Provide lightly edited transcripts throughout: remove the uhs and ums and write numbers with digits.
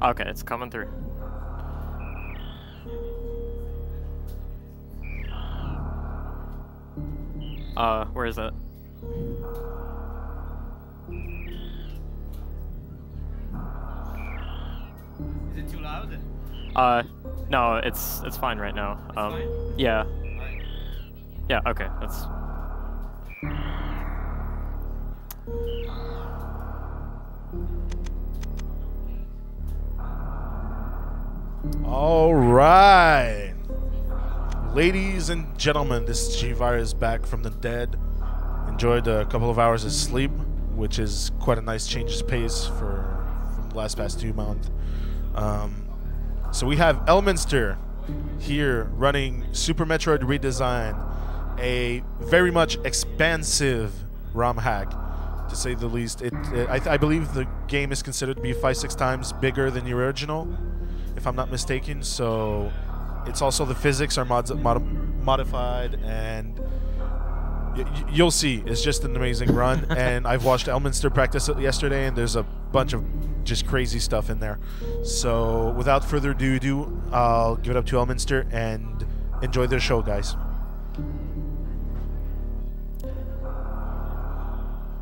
Okay, it's coming through. Where is it? Is it too loud? No, it's fine right now. It's fine? Yeah. Alright. Yeah, okay, that's... All right. Ladies and gentlemen, this is G-Virus back from the dead. Enjoyed a couple of hours of sleep, which is quite a nice change of pace from the last past 2 months. So we have Elminster here running Super Metroid Redesign, a very much expansive ROM hack, to say the least. I believe the game is considered to be 5-6 times bigger than the original, if I'm not mistaken. So it's also the physics are modified, and you'll see. It's just an amazing run. And I've watched Elminster practice it yesterday, and there's a bunch of just crazy stuff in there. So without further ado, I'll give it up to Elminster and enjoy their show, guys.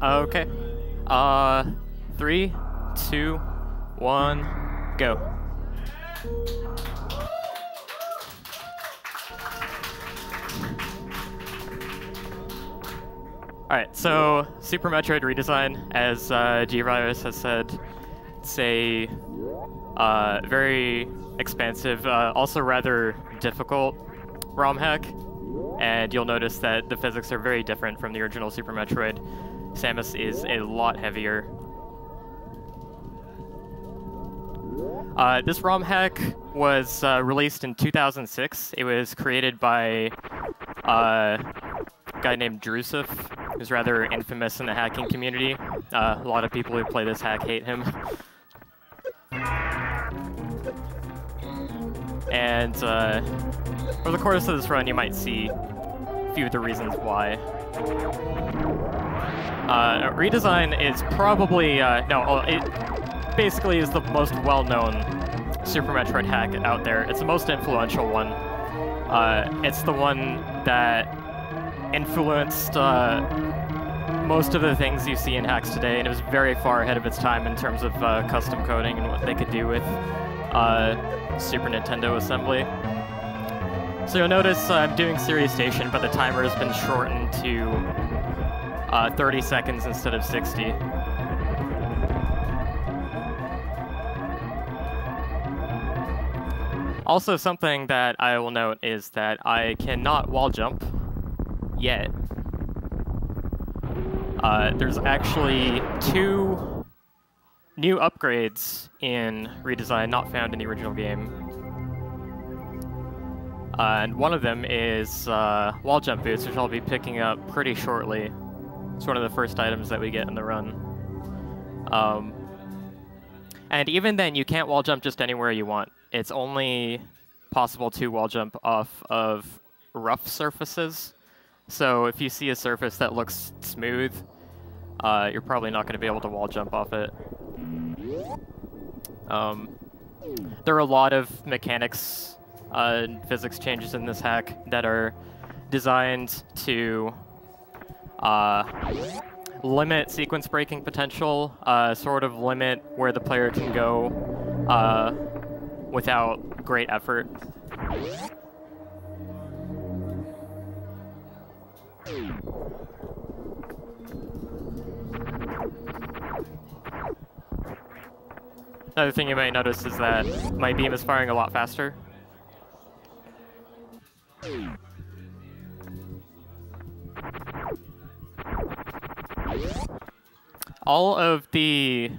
Okay. 3, 2, 1, go. Alright, so Super Metroid Redesign, as G-Virus has said, it's a very expansive, also rather difficult ROM hack, and you'll notice that the physics are very different from the original Super Metroid. Samus is a lot heavier. This ROM hack was released in 2006. It was created by a guy named Drusif, who's rather infamous in the hacking community. A lot of people who play this hack hate him. And over the course of this run, you might see a few of the reasons why. Redesign is probably, it basically is the most well-known Super Metroid hack out there. It's the most influential one. It's the one that influenced most of the things you see in hacks today, and it was very far ahead of its time in terms of custom coding and what they could do with Super Nintendo assembly. So you'll notice I'm doing Series Station, but the timer has been shortened to 30 seconds instead of 60. Also, something that I will note is that I cannot wall jump yet. There's actually 2 new upgrades in Redesign not found in the original game. And one of them is wall jump boots, which I'll be picking up pretty shortly. It's one of the first items that we get in the run. And even then, you can't wall jump just anywhere you want. It's only possible to wall jump off of rough surfaces. So if you see a surface that looks smooth, you're probably not going to be able to wall jump off it. There are a lot of mechanics and physics changes in this hack that are designed to limit sequence breaking potential, sort of limit where the player can go without great effort. Another thing you might notice is that my beam is firing a lot faster. All of the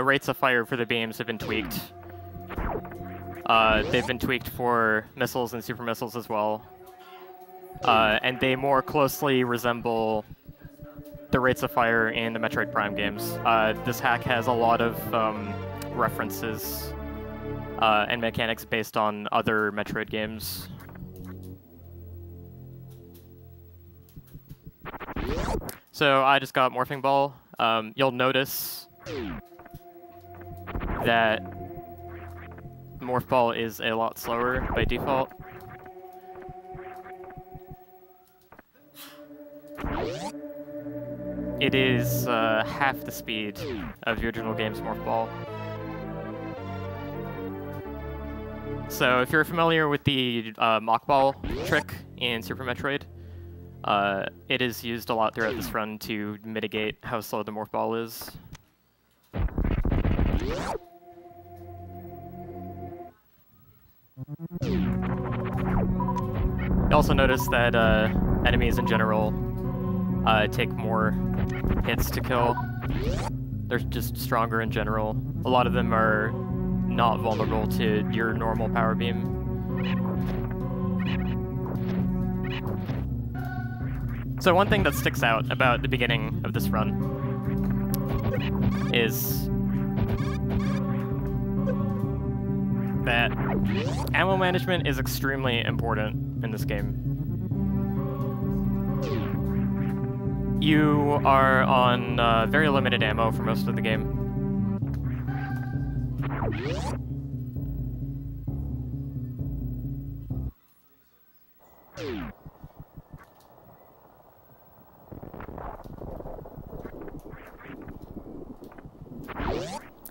rates of fire for the beams have been tweaked. They've been tweaked for missiles and super missiles as well. And they more closely resemble the rates of fire in the Metroid Prime games. This hack has a lot of references and mechanics based on other Metroid games. So I just got Morphing Ball. You'll notice that Morph Ball is a lot slower by default. It is half the speed of the original game's Morph Ball. So if you're familiar with the Mock Ball trick in Super Metroid, it is used a lot throughout this run to mitigate how slow the Morph Ball is. You also notice that enemies in general take more hits to kill. They're just stronger in general. A lot of them are not vulnerable to your normal power beam. So one thing that sticks out about the beginning of this run is that ammo management is extremely important in this game. You are on very limited ammo for most of the game.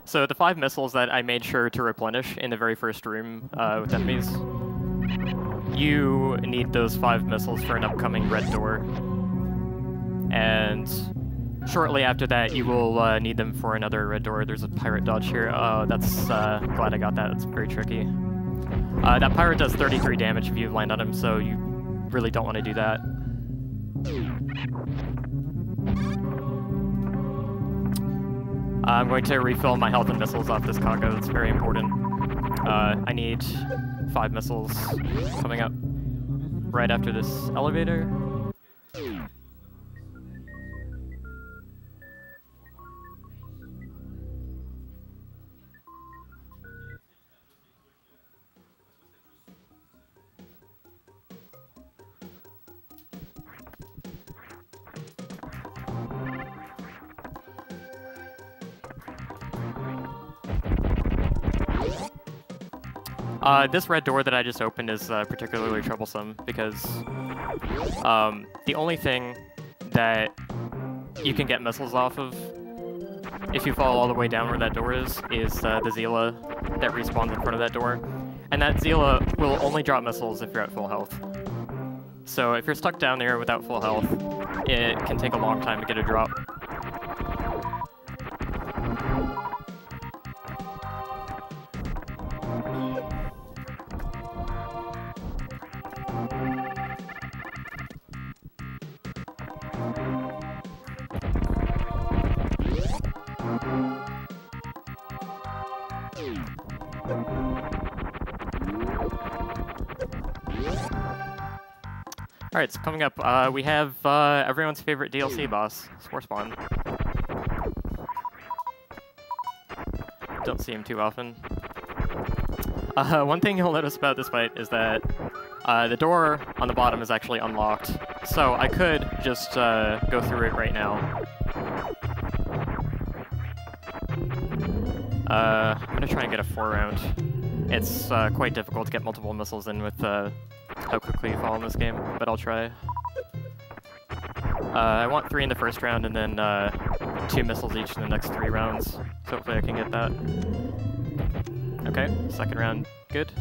So the 5 missiles that I made sure to replenish in the very first room with enemies, you need those 5 missiles for an upcoming red door. And shortly after that, you will need them for another red door. There's a pirate dodge here. Oh, that's glad I got that. That's very tricky. That pirate does 33 damage if you land on him, so you really don't want to do that. I'm going to refill my health and missiles off this cargo. That's very important. I need 5 missiles coming up right after this elevator. This red door that I just opened is particularly troublesome because the only thing that you can get missiles off of if you fall all the way down where that door is the Zila that respawns in front of that door. And that Zila will only drop missiles if you're at full health. So if you're stuck down there without full health, it can take a long time to get a drop. Alright, so coming up, we have everyone's favorite DLC boss, Spore Spawn. Don't see him too often. One thing you'll notice about this fight is that the door on the bottom is actually unlocked, so I could just go through it right now. I'm gonna try and get a 4-round. It's quite difficult to get multiple missiles in with how quickly you fall in this game, but I'll try. I want 3 in the first round and then 2 missiles each in the next 3 rounds, so hopefully I can get that. Okay, second round, good.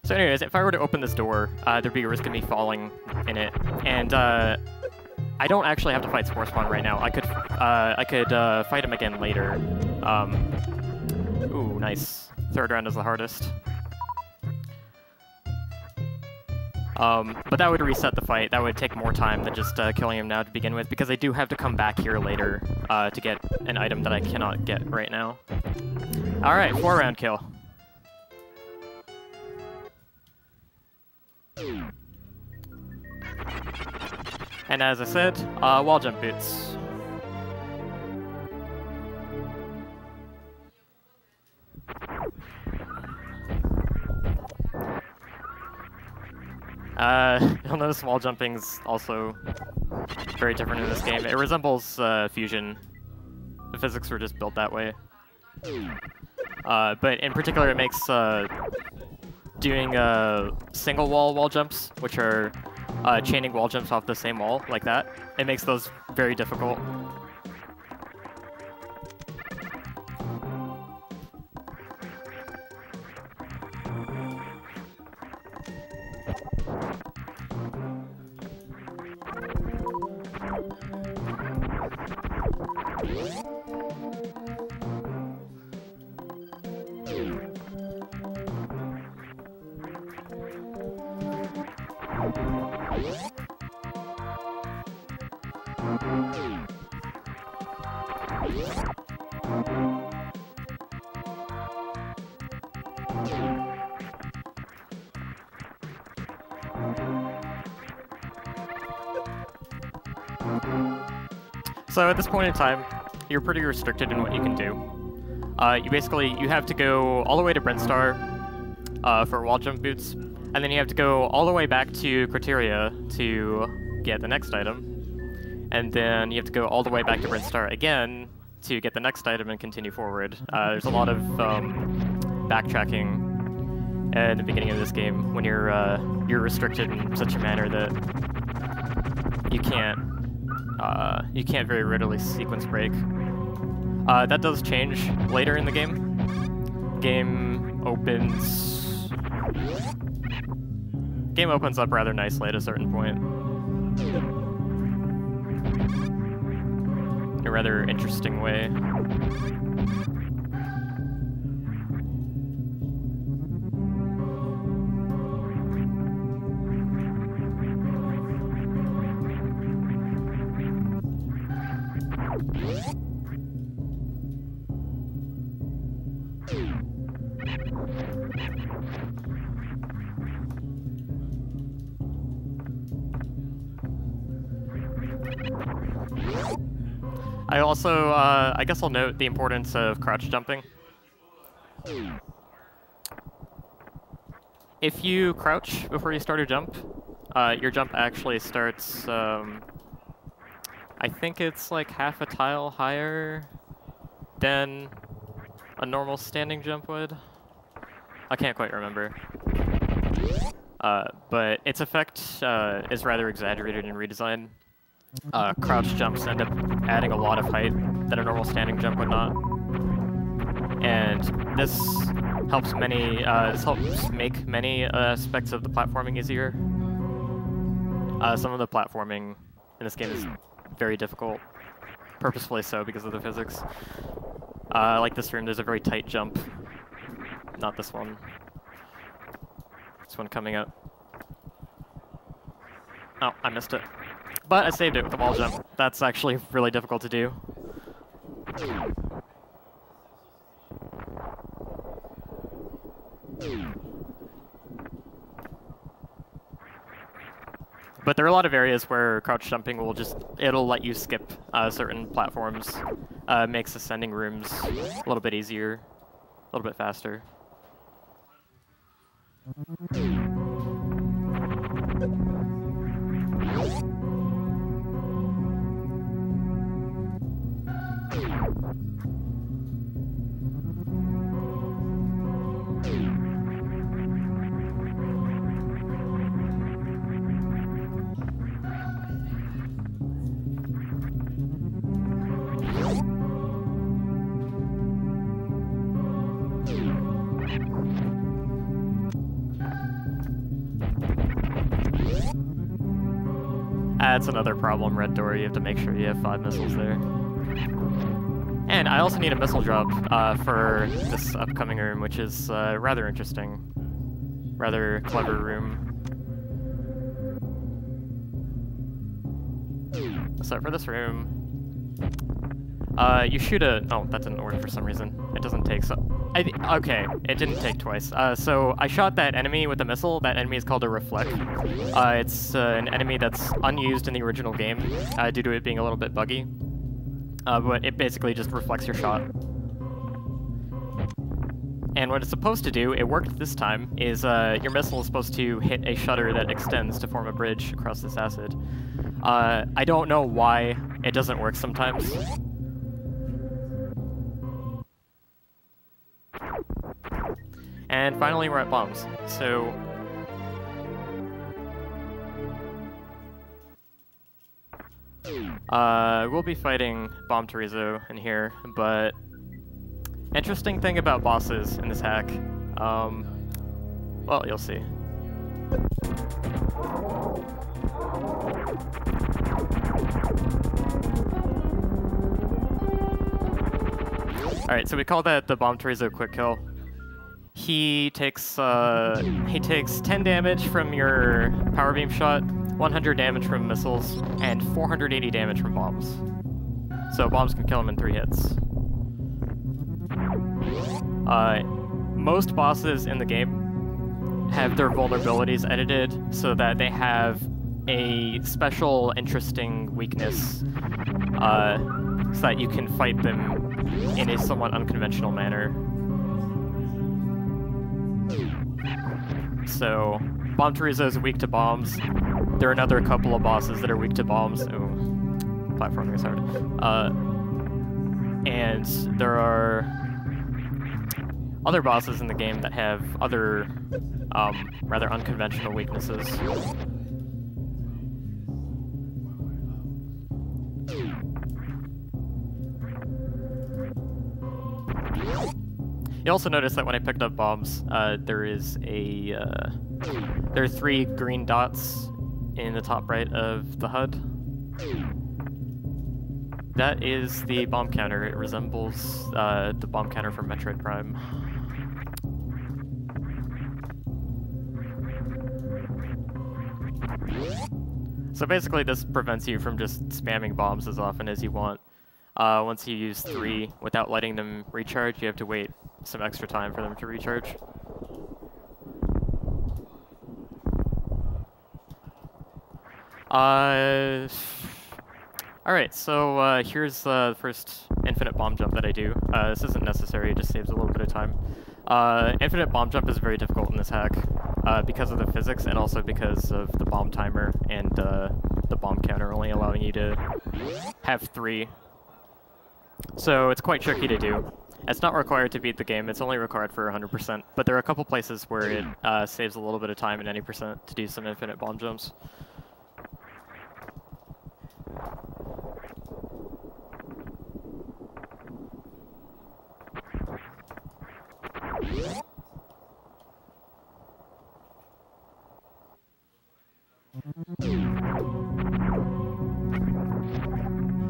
So anyways, if I were to open this door, there'd be a risk of me falling in it, and I don't actually have to fight Spore Spawn right now. I could fight him again later. Ooh, nice. Third round is the hardest. But that would reset the fight. That would take more time than just killing him now to begin with, because I do have to come back here later to get an item that I cannot get right now. Alright, 4-round kill. And as I said, wall jump boots. You'll notice wall jumping's also very different in this game. It resembles Fusion. The physics were just built that way. But in particular, it makes doing single wall jumps, which are chaining wall jumps off the same wall, like that, it makes those very difficult. So at this point in time, you're pretty restricted in what you can do. You have to go all the way to Brinstar for wall jump boots, and then you have to go all the way back to Criteria to get the next item, and then you have to go all the way back to Brinstar again to get the next item and continue forward. There's a lot of backtracking at the beginning of this game when you're restricted in such a manner that you can't very readily sequence break. That does change later in the game. Game opens up rather nicely at a certain point. In a rather interesting way. I also, I guess I'll note the importance of crouch jumping. If you crouch before you start your jump actually starts, I think it's like half a tile higher than a normal standing jump would. I can't quite remember. But its effect is rather exaggerated in Redesign. Crouch jumps end up adding a lot of height that a normal standing jump would not. And this helps make many aspects of the platforming easier. Some of the platforming in this game is very difficult, purposefully so because of the physics. Like this room, there's a very tight jump. Not this one. This one coming up. Oh, I missed it. But I saved it with the wall jump. That's actually really difficult to do. But there are a lot of areas where crouch jumping it'll let you skip certain platforms. Makes ascending rooms a little bit easier, a little bit faster. That's another problem, Red Door. You have to make sure you have 5 missiles there. And I also need a missile drop for this upcoming room, which is rather interesting. Rather clever room. So for this room, you shoot a... Oh, that didn't work for some reason. It doesn't take so... Okay, it didn't take twice. So I shot that enemy with a missile. That enemy is called a Reflect. It's an enemy that's unused in the original game due to it being a little bit buggy. But it basically just reflects your shot. And what it's supposed to do, it worked this time, is your missile is supposed to hit a shutter that extends to form a bridge across this acid. I don't know why it doesn't work sometimes. And finally, we're at bombs. So we'll be fighting Bomb Torizo in here, but interesting thing about bosses in this hack, well, you'll see. Alright, so we call that the Bomb Torizo quick kill. He takes 10 damage from your power beam shot, 100 damage from missiles, and 480 damage from bombs. So bombs can kill him in 3 hits. Most bosses in the game have their vulnerabilities edited so that they have a special, interesting weakness, so that you can fight them in a somewhat unconventional manner. So, Bomb Torizo is weak to bombs. There are another couple of bosses that are weak to bombs. Ooh, platforming is hard. And there are other bosses in the game that have other, rather unconventional weaknesses. You also notice that when I picked up bombs, there are 3 green dots in the top right of the HUD. That is the bomb counter. It resembles the bomb counter from Metroid Prime. So basically this prevents you from just spamming bombs as often as you want. Once you use 3 without letting them recharge, you have to wait some extra time for them to recharge. Alright, so here's the first infinite bomb jump that I do. This isn't necessary, it just saves a little bit of time. Infinite bomb jump is very difficult in this hack because of the physics and also because of the bomb timer and the bomb counter only allowing you to have 3. So it's quite tricky to do. It's not required to beat the game, it's only required for 100%, but there are a couple places where it saves a little bit of time in any percent to do some infinite bomb jumps.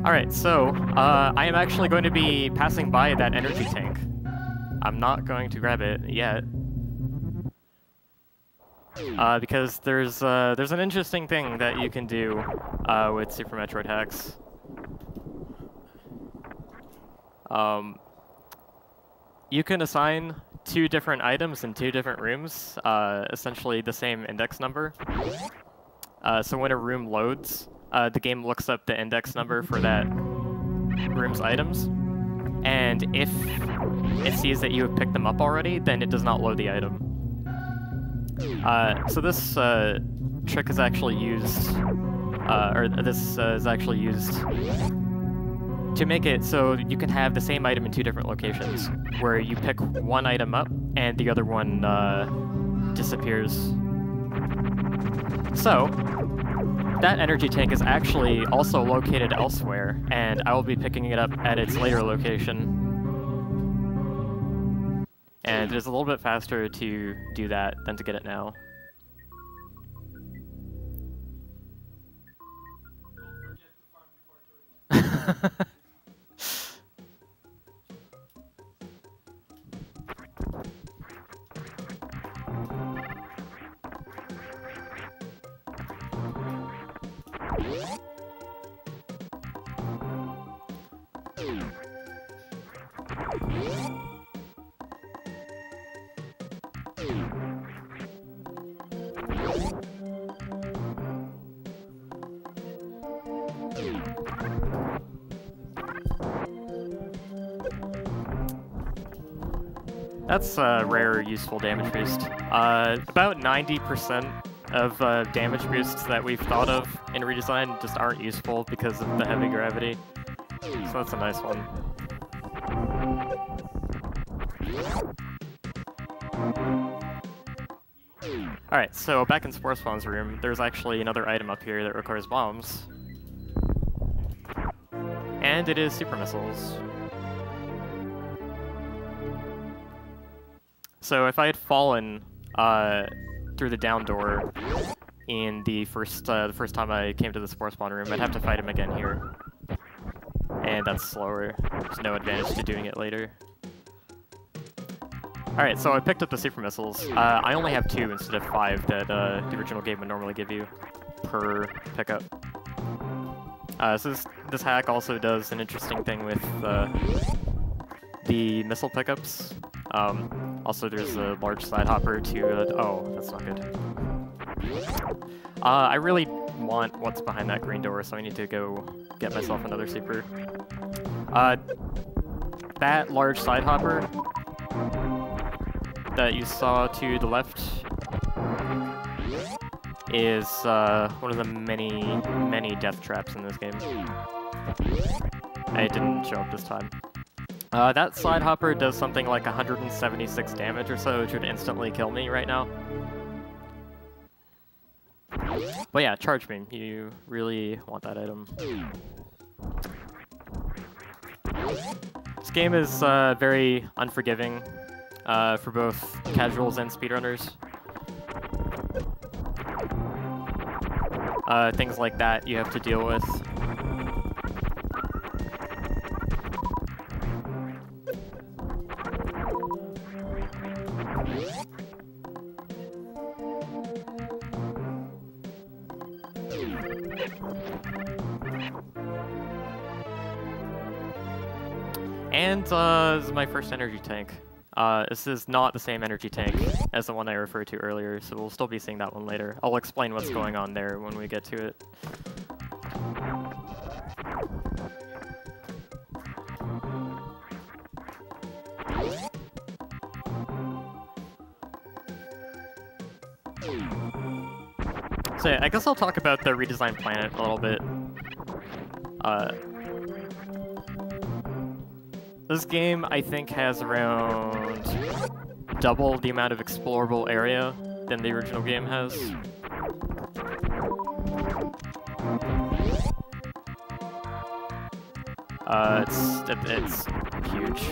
Alright, so, I am actually going to be passing by that energy tank. I'm not going to grab it yet. Because there's an interesting thing that you can do with Super Metroid hacks. You can assign 2 different items in 2 different rooms, essentially the same index number. So when a room loads, the game looks up the index number for that room's items, and if it sees that you have picked them up already, then it does not load the item. So this trick is actually used, is actually used to make it so you can have the same item in 2 different locations, where you pick one item up and the other one disappears. So, that energy tank is actually also located elsewhere, and I will be picking it up at its later location. And it is a little bit faster to do that than to get it now. That's a rare, useful damage boost. About 90% of damage boosts that we've thought of in Redesign just aren't useful because of the heavy gravity. So that's a nice one. Alright, so back in Spore Spawn's room, there's actually another item up here that requires bombs. And it is super missiles. So if I had fallen through the down door in the first time I came to the Spore Spawn room, I'd have to fight him again here. And that's slower. There's no advantage to doing it later. Alright, so I picked up the super missiles. I only have 2 instead of 5 that the original game would normally give you per pickup. So this hack also does an interesting thing with the missile pickups. Also, there's a large side hopper to... oh, that's not good. I really want what's behind that green door, so I need to go get myself another super. That large side hopper that you saw to the left is one of the many death traps in this game. It didn't show up this time. That side hopper does something like 176 damage or so, which would instantly kill me right now. But yeah, charge beam. You really want that item. This game is very unforgiving for both casuals and speedrunners. Things like that you have to deal with. And this is my first energy tank. This is not the same energy tank as the one I referred to earlier, so we'll still be seeing that one later. I'll explain what's going on there when we get to it. So yeah, I guess I'll talk about the redesigned planet a little bit. This game, I think, has around double the amount of explorable area than the original game has. It's huge.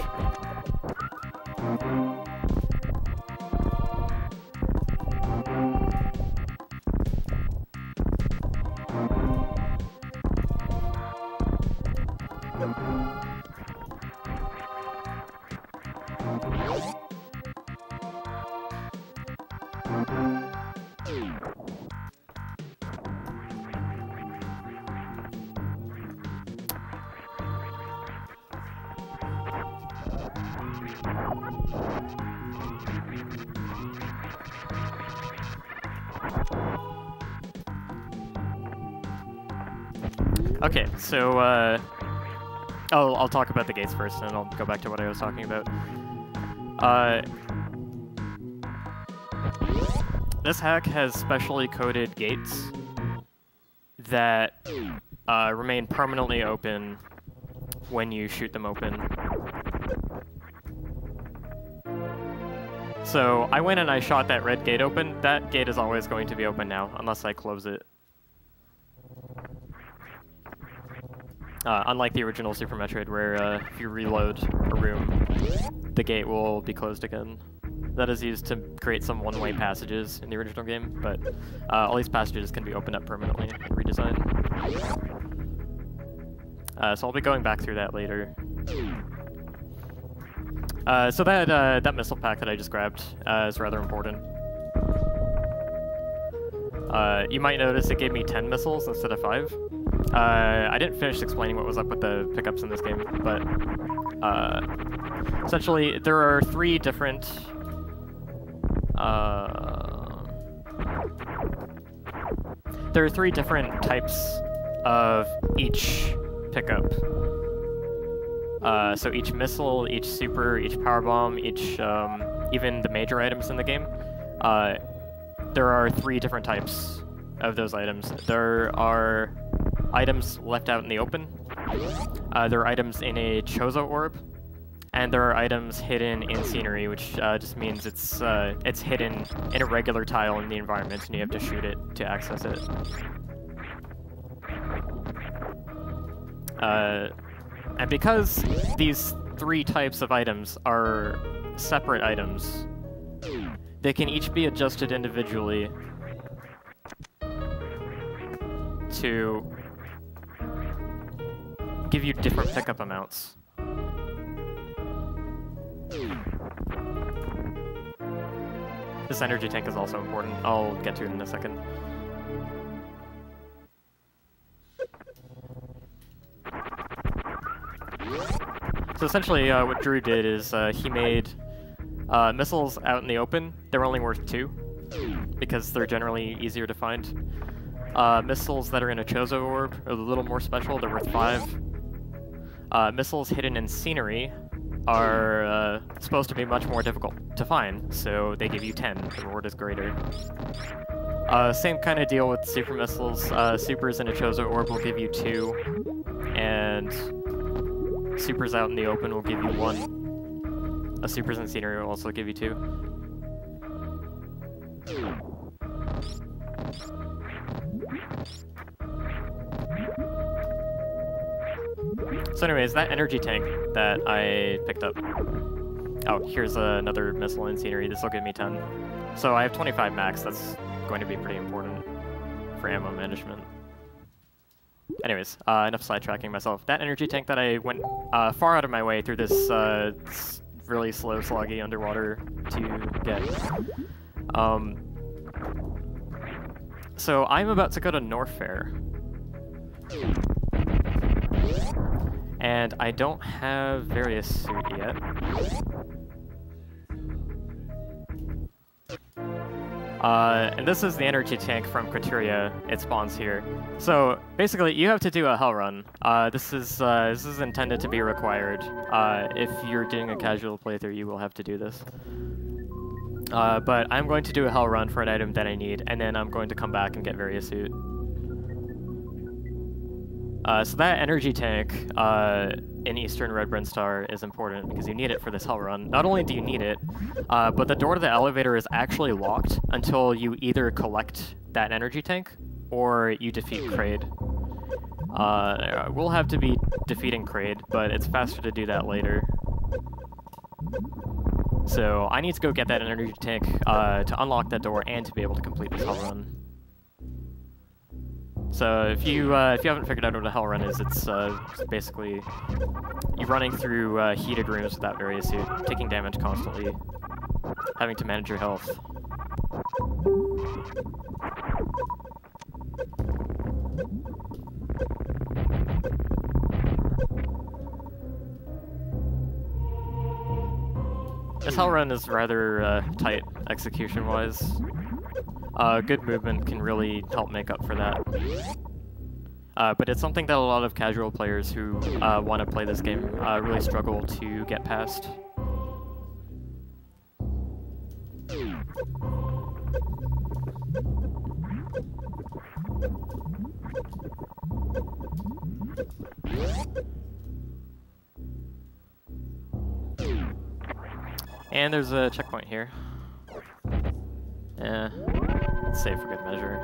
Okay, so, I'll talk about the gates first, and then I'll go back to what I was talking about. This hack has specially coded gates that remain permanently open when you shoot them open. So, I went and I shot that red gate open. That gate is always going to be open now, unless I close it. Unlike the original Super Metroid, where if you reload a room, the gate will be closed again. That is used to create some one-way passages in the original game, but all these passages can be opened up permanently in Redesign. So I'll be going back through that later. So that missile pack that I just grabbed is rather important. You might notice it gave me 10 missiles instead of 5. I didn't finish explaining what was up with the pickups in this game, but essentially there are 3 different types of each pickup. So each missile, each super, each power bomb, each even the major items in the game. There are 3 different types of those items. There are items left out in the open. There are items in a Chozo orb, And there are items hidden in scenery, which just means it's hidden in a regular tile in the environment, and you have to shoot it to access it. And because these 3 types of items are separate items, they can each be adjusted individually to give you different pickup amounts. This energy tank is also important. I'll get to it in a second. So essentially, what Drew did is he made missiles out in the open. They're only worth 2, because they're generally easier to find. Missiles that are in a Chozo orb are a little more special. They're worth 5. Missiles hidden in scenery are supposed to be much more difficult to find, so they give you 10. The reward is greater. Same kind of deal with super missiles. Supers in a Chozo orb will give you 2, and supers out in the open will give you 1. Supers in scenery will also give you 2. So anyways, that energy tank that I picked up... Oh, here's another missile in scenery. This will give me 10. So I have 25 max. That's going to be pretty important for ammo management. Anyways, enough sidetracking myself. That energy tank that I went far out of my way through this really slow, sloggy underwater to get. So I'm about to go to Norfair. And I don't have Various Suit yet. And this is the energy tank from Criteria. It spawns here. So basically, you have to do a hell run. This is intended to be required. If you're doing a casual playthrough, you will have to do this. But I'm going to do a hell run for an item that I need, and then I'm going to come back and get Various Suit. So that energy tank in Eastern Red Brinstar is important because you need it for this hell run. Not only do you need it, but the door to the elevator is actually locked until you either collect that energy tank or you defeat Kraid. We'll have to be defeating Kraid, but it's faster to do that later. So I need to go get that energy tank to unlock that door and to be able to complete this hell run. So if you haven't figured out what a hell run is, it's basically you running through heated rooms without Various Suit, taking damage constantly, having to manage your health. This hell run is rather tight execution-wise. Good movement can really help make up for that. But it's something that a lot of casual players who want to play this game really struggle to get past. And there's a checkpoint here. Yeah, let's save for good measure.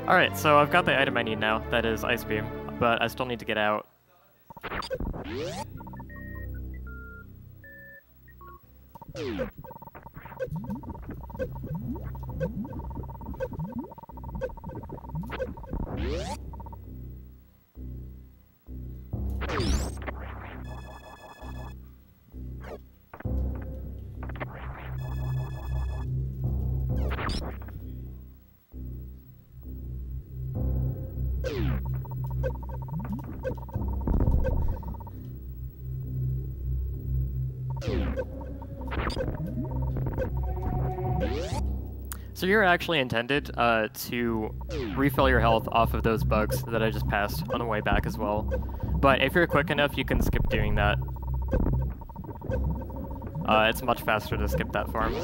Alright, so I've got the item I need now, that is Ice Beam, but I still need to get out. So you're actually intended to refill your health off of those bugs that I just passed on the way back as well. But if you're quick enough, you can skip doing that. It's much faster to skip that farm.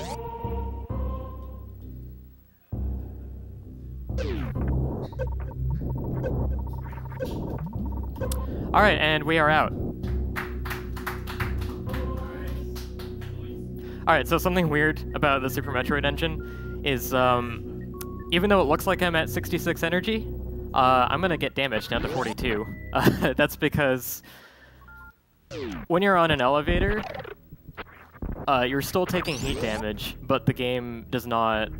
Alright, and we are out. Alright, so something weird about the Super Metroid engine is, even though it looks like I'm at 66 energy, I'm gonna get damage down to 42. That's because when you're on an elevator, you're still taking heat damage, but the game does not,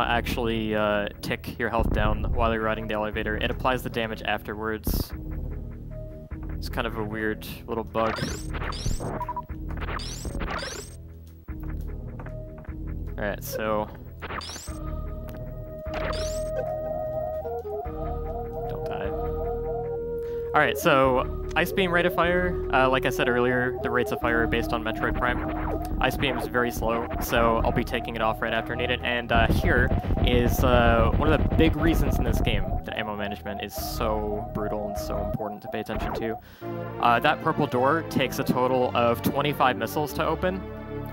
actually tick your health down while you're riding the elevator. It applies the damage afterwards. It's kind of a weird little bug. Alright, so... Don't die. Alright, so Ice Beam rate of fire, like I said earlier, the rates of fire are based on Metroid Prime. Ice Beam is very slow, so I'll be taking it off right after I need it. And here is one of the big reasons in this game that ammo management is so brutal and so important to pay attention to. That purple door takes a total of 25 missiles to open,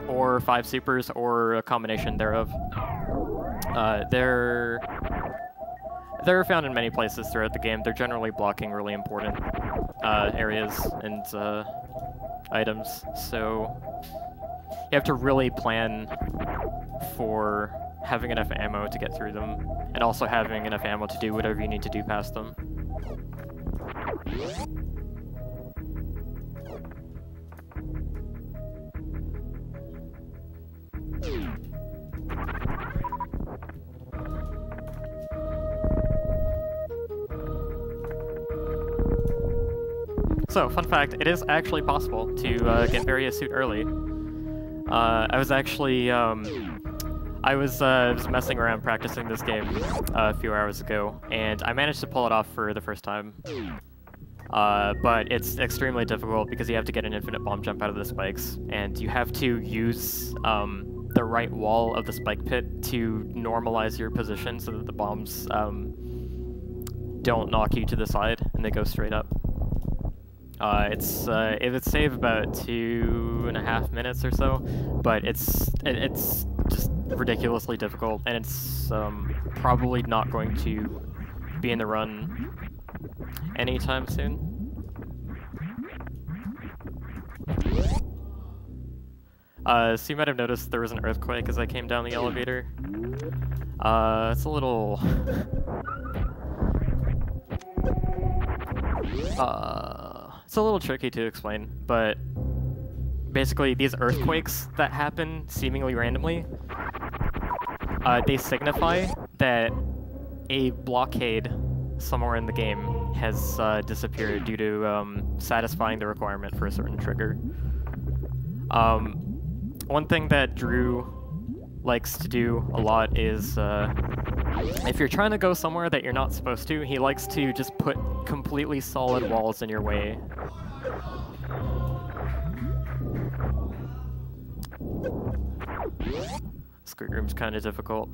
or 5 supers, or a combination thereof. They're found in many places throughout the game. They're generally blocking really important areas and items, so you have to really plan for having enough ammo to get through them, and also having enough ammo to do whatever you need to do past them. So, fun fact, it is actually possible to get various suit early. I was actually, I was messing around practicing this game a few hours ago, and I managed to pull it off for the first time. But it's extremely difficult because you have to get an infinite bomb jump out of the spikes, and you have to use the right wall of the spike pit to normalize your position so that the bombs don't knock you to the side and they go straight up. It would save about 2.5 minutes or so, but it's just ridiculously difficult, and it's probably not going to be in the run anytime soon. So you might have noticed there was an earthquake as I came down the elevator. It's a little... it's a little tricky to explain, but basically these earthquakes that happen seemingly randomly, they signify that a blockade somewhere in the game has disappeared due to satisfying the requirement for a certain trigger. One thing that Drew likes to do a lot is, if you're trying to go somewhere that you're not supposed to, he likes to just put completely solid walls in your way. Squid Room's kind of difficult.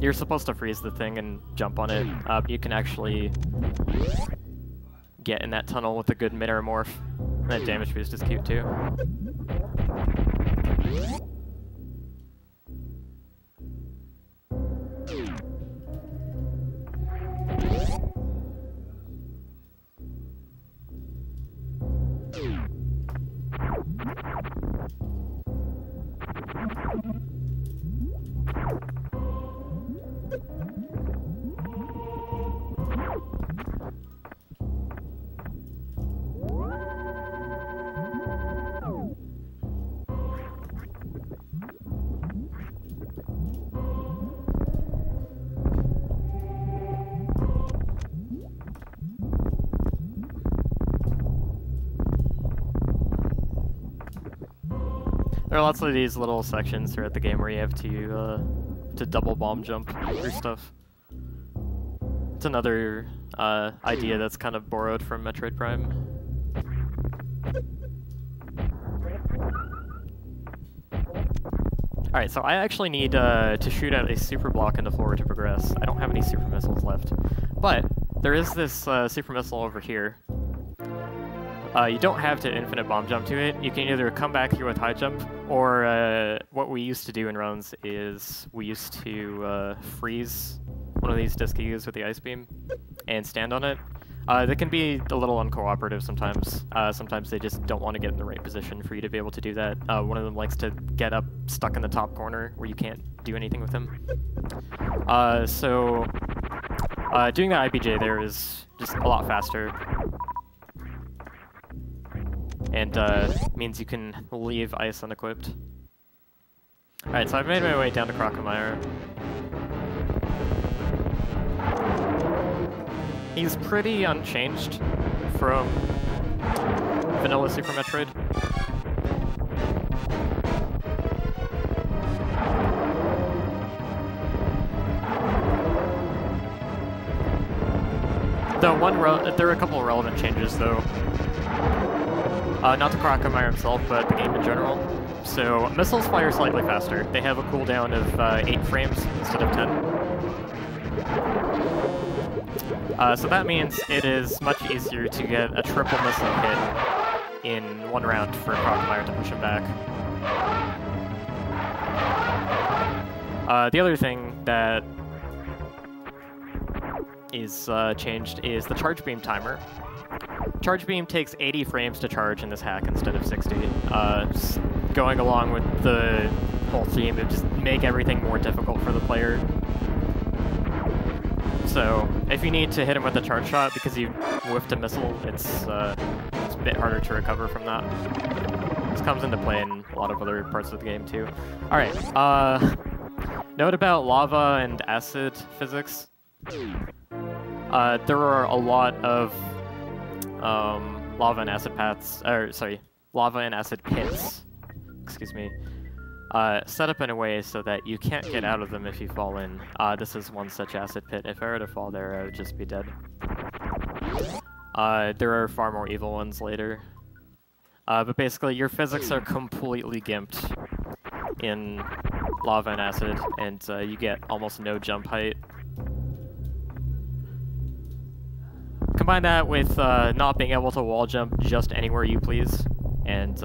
You're supposed to freeze the thing and jump on it. You can actually get in that tunnel with a good mid-air morph. That damage boost is cute too. There are lots of these little sections throughout the game where you have to double bomb jump through stuff. It's another idea that's kind of borrowed from Metroid Prime. Alright, so I actually need to shoot out a super block in the floor to progress. I don't have any super missiles left. But there is this super missile over here. You don't have to infinite bomb jump to it. You can either come back here with high jump, or what we used to do in runs is we used to freeze one of these disc E's with the ice beam and stand on it. They can be a little uncooperative sometimes. Sometimes they just don't want to get in the right position for you to be able to do that. One of them likes to get up stuck in the top corner where you can't do anything with him. So doing the IBJ there is just a lot faster. And means you can leave ice unequipped. Alright, so I've made my way down to Crocomire. He's pretty unchanged from vanilla Super Metroid. There are a couple of relevant changes though. Not to Crocomire himself, but the game in general. So, missiles fire slightly faster. They have a cooldown of 8 frames instead of 10. So that means it is much easier to get a triple missile hit in one round for Crocomire to push him back. The other thing that is changed is the charge beam timer. Charge beam takes 80 frames to charge in this hack instead of 60. Going along with the whole theme, it just make everything more difficult for the player. So, if you need to hit him with a charge shot because you whiffed a missile, it's a bit harder to recover from that. This comes into play in a lot of other parts of the game too. Alright, note about lava and acid physics. There are a lot of lava and acid pits, excuse me, set up in a way so that you can't get out of them if you fall in. This is one such acid pit. If I were to fall there, I would just be dead. There are far more evil ones later. But basically, your physics are completely gimped in lava and acid, and you get almost no jump height. Combine that with not being able to wall jump just anywhere you please, and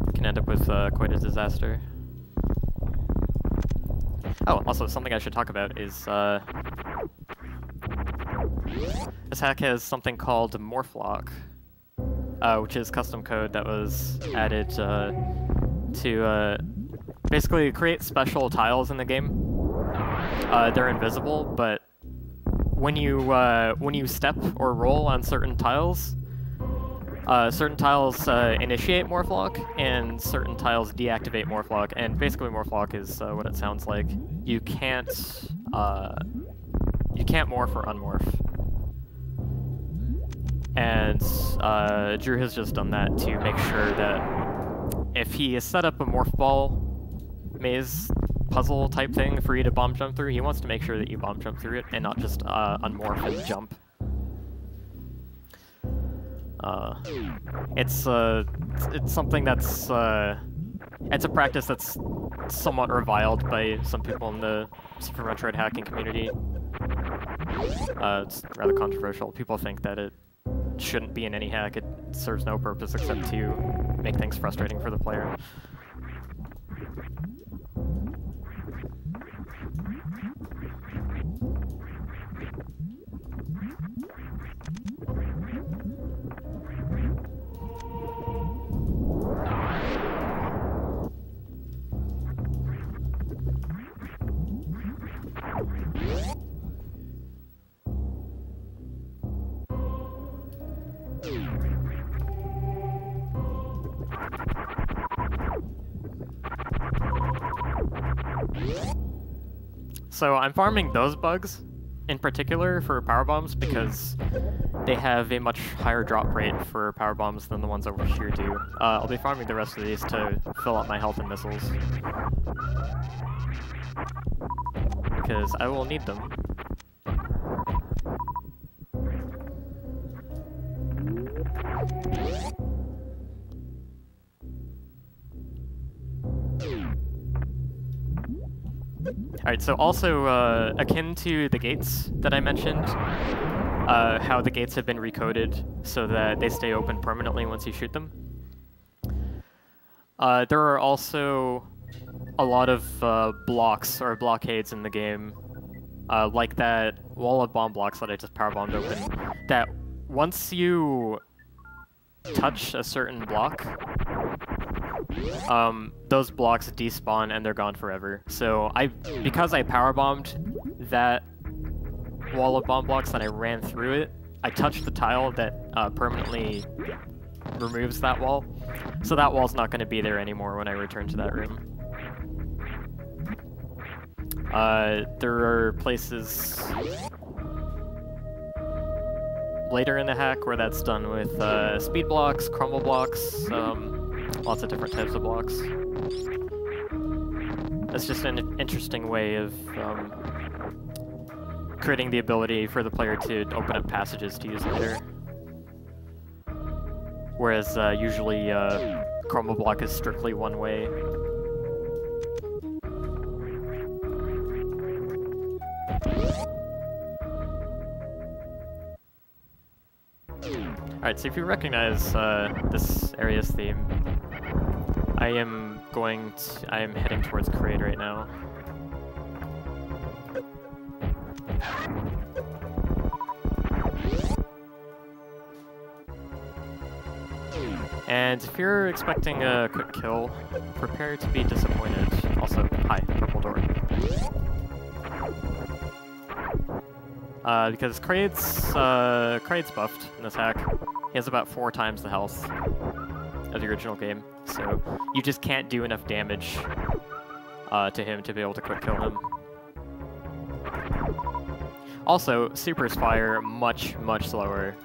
you can end up with quite a disaster. Oh, also something I should talk about is this hack has something called Morphlock, which is custom code that was added to basically create special tiles in the game. They're invisible, but when you step or roll on certain tiles initiate Morphlock, and certain tiles deactivate Morphlock. And basically, Morphlock is what it sounds like. You can't morph or unmorph. And Drew has just done that to make sure that if he has set up a morph ball maze puzzle type thing for you to bomb jump through, he wants to make sure that you bomb jump through it and not just unmorph and jump. It's something that's it's a practice that's somewhat reviled by some people in the Super Metroid hacking community. It's rather controversial. People think that it shouldn't be in any hack. It serves no purpose except to make things frustrating for the player. So I'm farming those bugs in particular for power bombs because they have a much higher drop rate for power bombs than the ones over here do. I'll be farming the rest of these to fill up my health and missiles, because I will need them. Alright, so also akin to the gates that I mentioned, how the gates have been recoded so that they stay open permanently once you shoot them. There are also a lot of blocks or blockades in the game, like that wall of bomb blocks that I just powerbombed open, that once you touch a certain block, those blocks despawn and they're gone forever. So because I powerbombed that wall of bomb blocks and I ran through it, I touched the tile that permanently removes that wall. So that wall's not going to be there anymore when I return to that room. There are places later in the hack where that's done with speed blocks, crumble blocks, lots of different types of blocks. That's just an interesting way of creating the ability for the player to open up passages to use later. Whereas usually crumble block is strictly one way. Alright, so if you recognize this area's theme, I am heading towards Kraid right now. And if you're expecting a quick kill, prepare to be disappointed. Also, hi, purple door. Because Kraid's buffed in this hack. He has about 4 times the health of the original game, so you just can't do enough damage to him to be able to quick kill him. Also, supers fire much, much slower.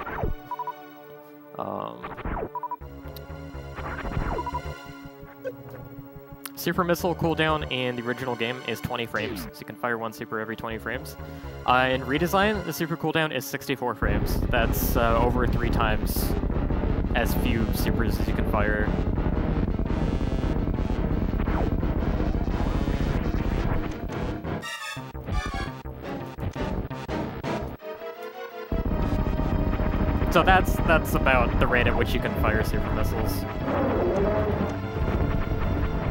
Super missile cooldown in the original game is 20 frames, so you can fire 1 super every 20 frames. In Redesign, the super cooldown is 64 frames. That's over 3 times as few supers as you can fire. So that's about the rate at which you can fire super missiles.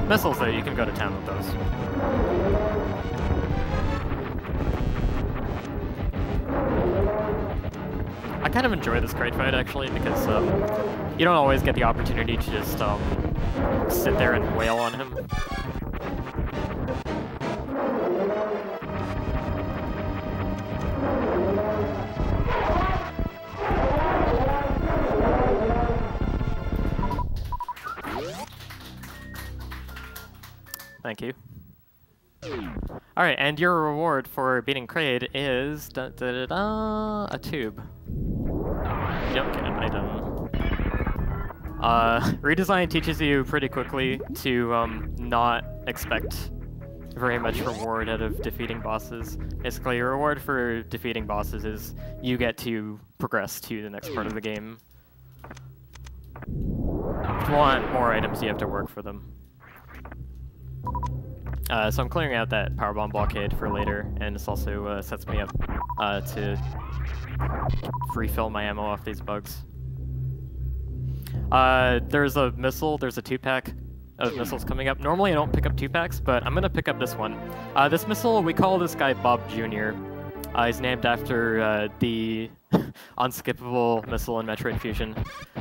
Missiles, though, you can go to town with those. I kind of enjoy this Kraid fight, actually, because you don't always get the opportunity to just sit there and wail on him. Thank you. Alright, and your reward for beating Kraid is a tube. You don't get an item. Redesign teaches you pretty quickly to not expect very much reward out of defeating bosses. Basically, your reward for defeating bosses is you get to progress to the next part of the game. If you want more items, you have to work for them. So I'm clearing out that powerbomb blockade for later, and this also sets me up to refill my ammo off these bugs. There's a 2-pack of missiles coming up. Normally I don't pick up 2-packs, but I'm gonna pick up this one. This missile, we call this guy Bob Jr. He's named after the unskippable missile in Metroid Fusion.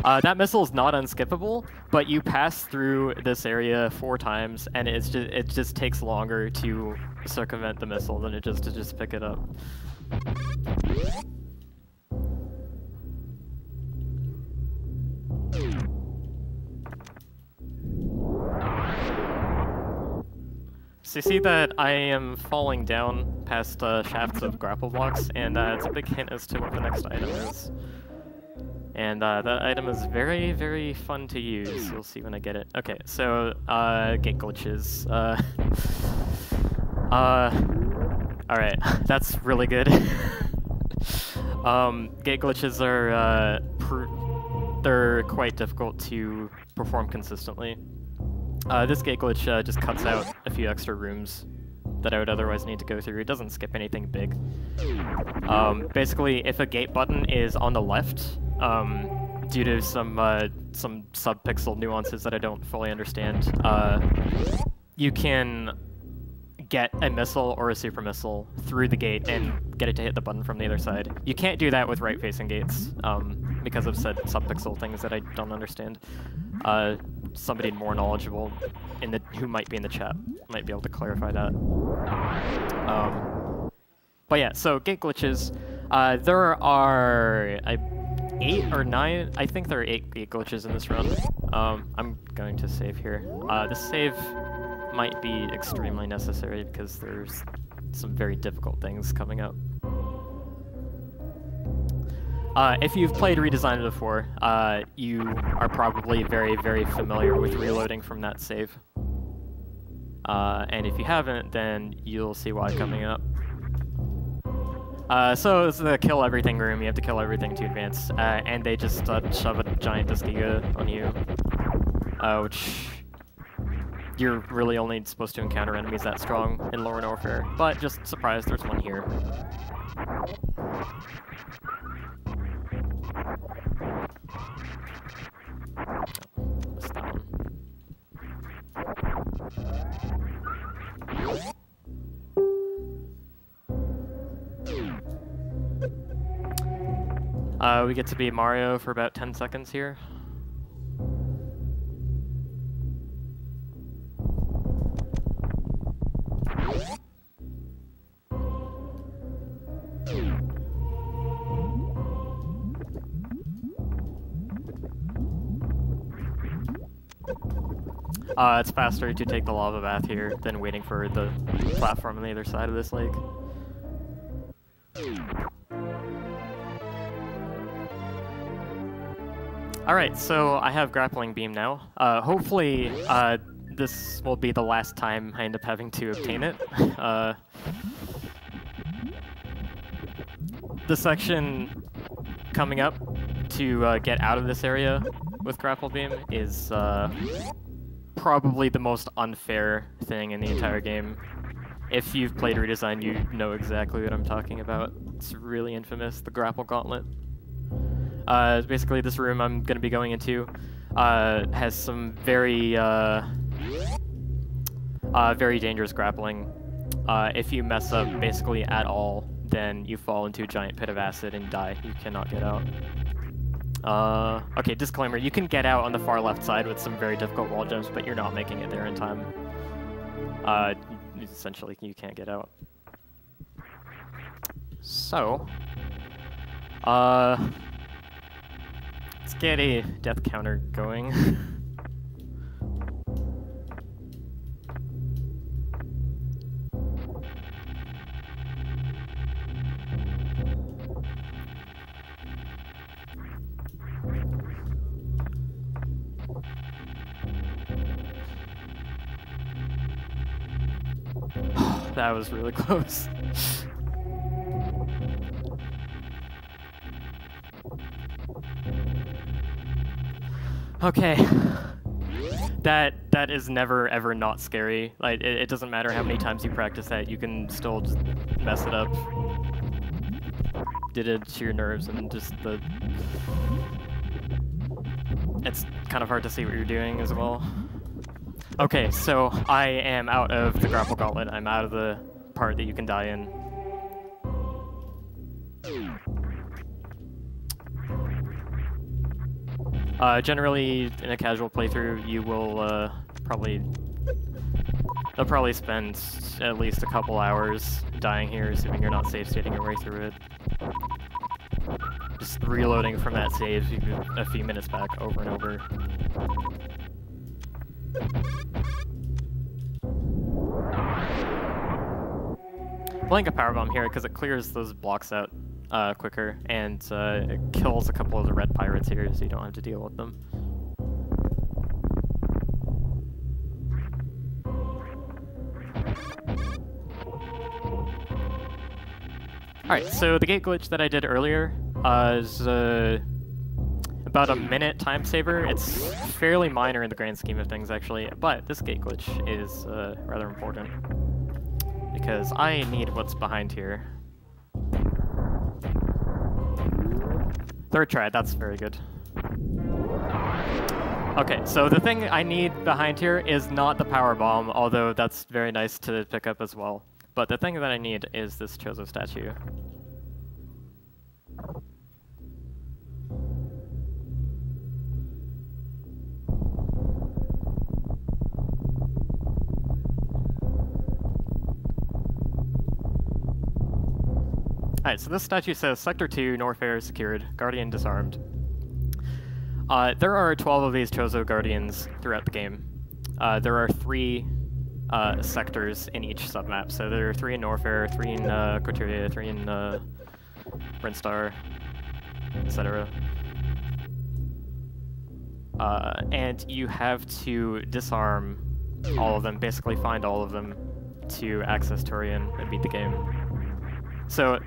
That missile is not unskippable, but you pass through this area 4 times, and it just takes longer to circumvent the missile than it does to just pick it up. So you see that I am falling down past shafts of grapple blocks, and it's a big hint as to what the next item is. And that item is very, very fun to use. You'll see when I get it. Okay, so gate glitches. Alright, that's really good. Gate glitches are they're quite difficult to perform consistently. This gate glitch just cuts out a few extra rooms that I would otherwise need to go through. It doesn't skip anything big. Basically, if a gate button is on the left, due to some sub-pixel nuances that I don't fully understand, you can get a missile or a super missile through the gate and get it to hit the button from the other side. You can't do that with right-facing gates because of said sub-pixel things that I don't understand. Somebody more knowledgeable who might be in the chat might be able to clarify that. But yeah, so gate glitches. There are 8 or 9. I think there are 8 gate glitches in this run. I'm going to save here. The save might be extremely necessary because there's some very difficult things coming up. If you've played Redesign before, you are probably very, very familiar with reloading from that save. And if you haven't, then you'll see why coming up. So it's the kill everything room. You have to kill everything to advance, and they just shove a giant Giga on you, which you're really only supposed to encounter enemies that strong in Lorne Warfare. But just surprise, there's one here. Missed that one. We get to be Mario for about 10 seconds here. It's faster to take the lava bath here than waiting for the platform on the other side of this lake. Alright, so I have Grappling Beam now. Hopefully, this will be the last time I end up having to obtain it. The section coming up to get out of this area with Grapple Beam is probably the most unfair thing in the entire game. If you've played Redesign, you know exactly what I'm talking about. It's really infamous, the Grapple Gauntlet. Basically, this room I'm going to be going into has some very dangerous grappling. If you mess up basically at all, then you fall into a giant pit of acid and die. You cannot get out. Okay, disclaimer, you can get out on the far left side with some very difficult wall jumps, but you're not making it there in time. Essentially, you can't get out. So, let's get a death counter going. That was really close. Okay. That is never ever not scary. Like it doesn't matter how many times you practice that, you can still just mess it up. Did it to your nerves and just the... It's kind of hard to see what you're doing as well. Okay, so I am out of the Grapple Gauntlet. I'm out of the part that you can die in. Generally, in a casual playthrough, you will they'll probably spend at least a couple hours dying here, assuming you're not safe stating your way through it. Just reloading from that save a few minutes back over and over. Playing a power bomb here because it clears those blocks out quicker, and it kills a couple of the red pirates here, so you don't have to deal with them. Alright, so the gate glitch that I did earlier is about a minute time saver. It's fairly minor in the grand scheme of things, actually, but this gate glitch is rather important. because I need what's behind here. Third try, that's very good. Okay, so the thing I need behind here is not the power bomb, although that's very nice to pick up as well. But the thing that I need is this Chozo statue. Alright, so this statue says Sector 2, Norfair secured, Guardian disarmed. There are 12 of these Chozo Guardians throughout the game. There are 3 sectors in each submap. So there are 3 in Norfair, 3 in Corteria, 3 in Brinstar, etc. And you have to disarm all of them, basically find all of them to access Turian and beat the game. So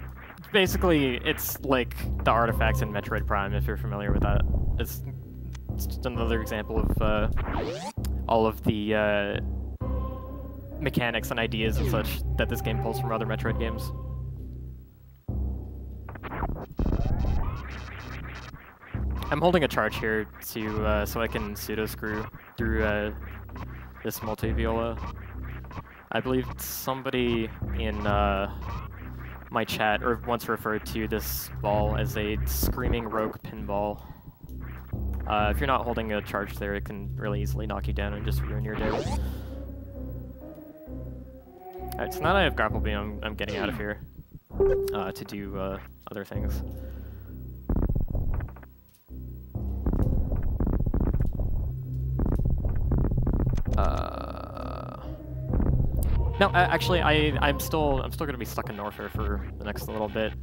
basically, it's like the artifacts in Metroid Prime, if you're familiar with that. It's just another example of all of the mechanics and ideas and such that this game pulls from other Metroid games. I'm holding a charge here to so I can pseudo screw through this multi-viola. I believe somebody in my chat once referred to this ball as a screaming rogue pinball. If you're not holding a charge there, it can really easily knock you down and just ruin your day. Alright, so now that I have grapple beam, I'm getting out of here to do other things. No, actually, I'm still gonna be stuck in Norfair for the next little bit.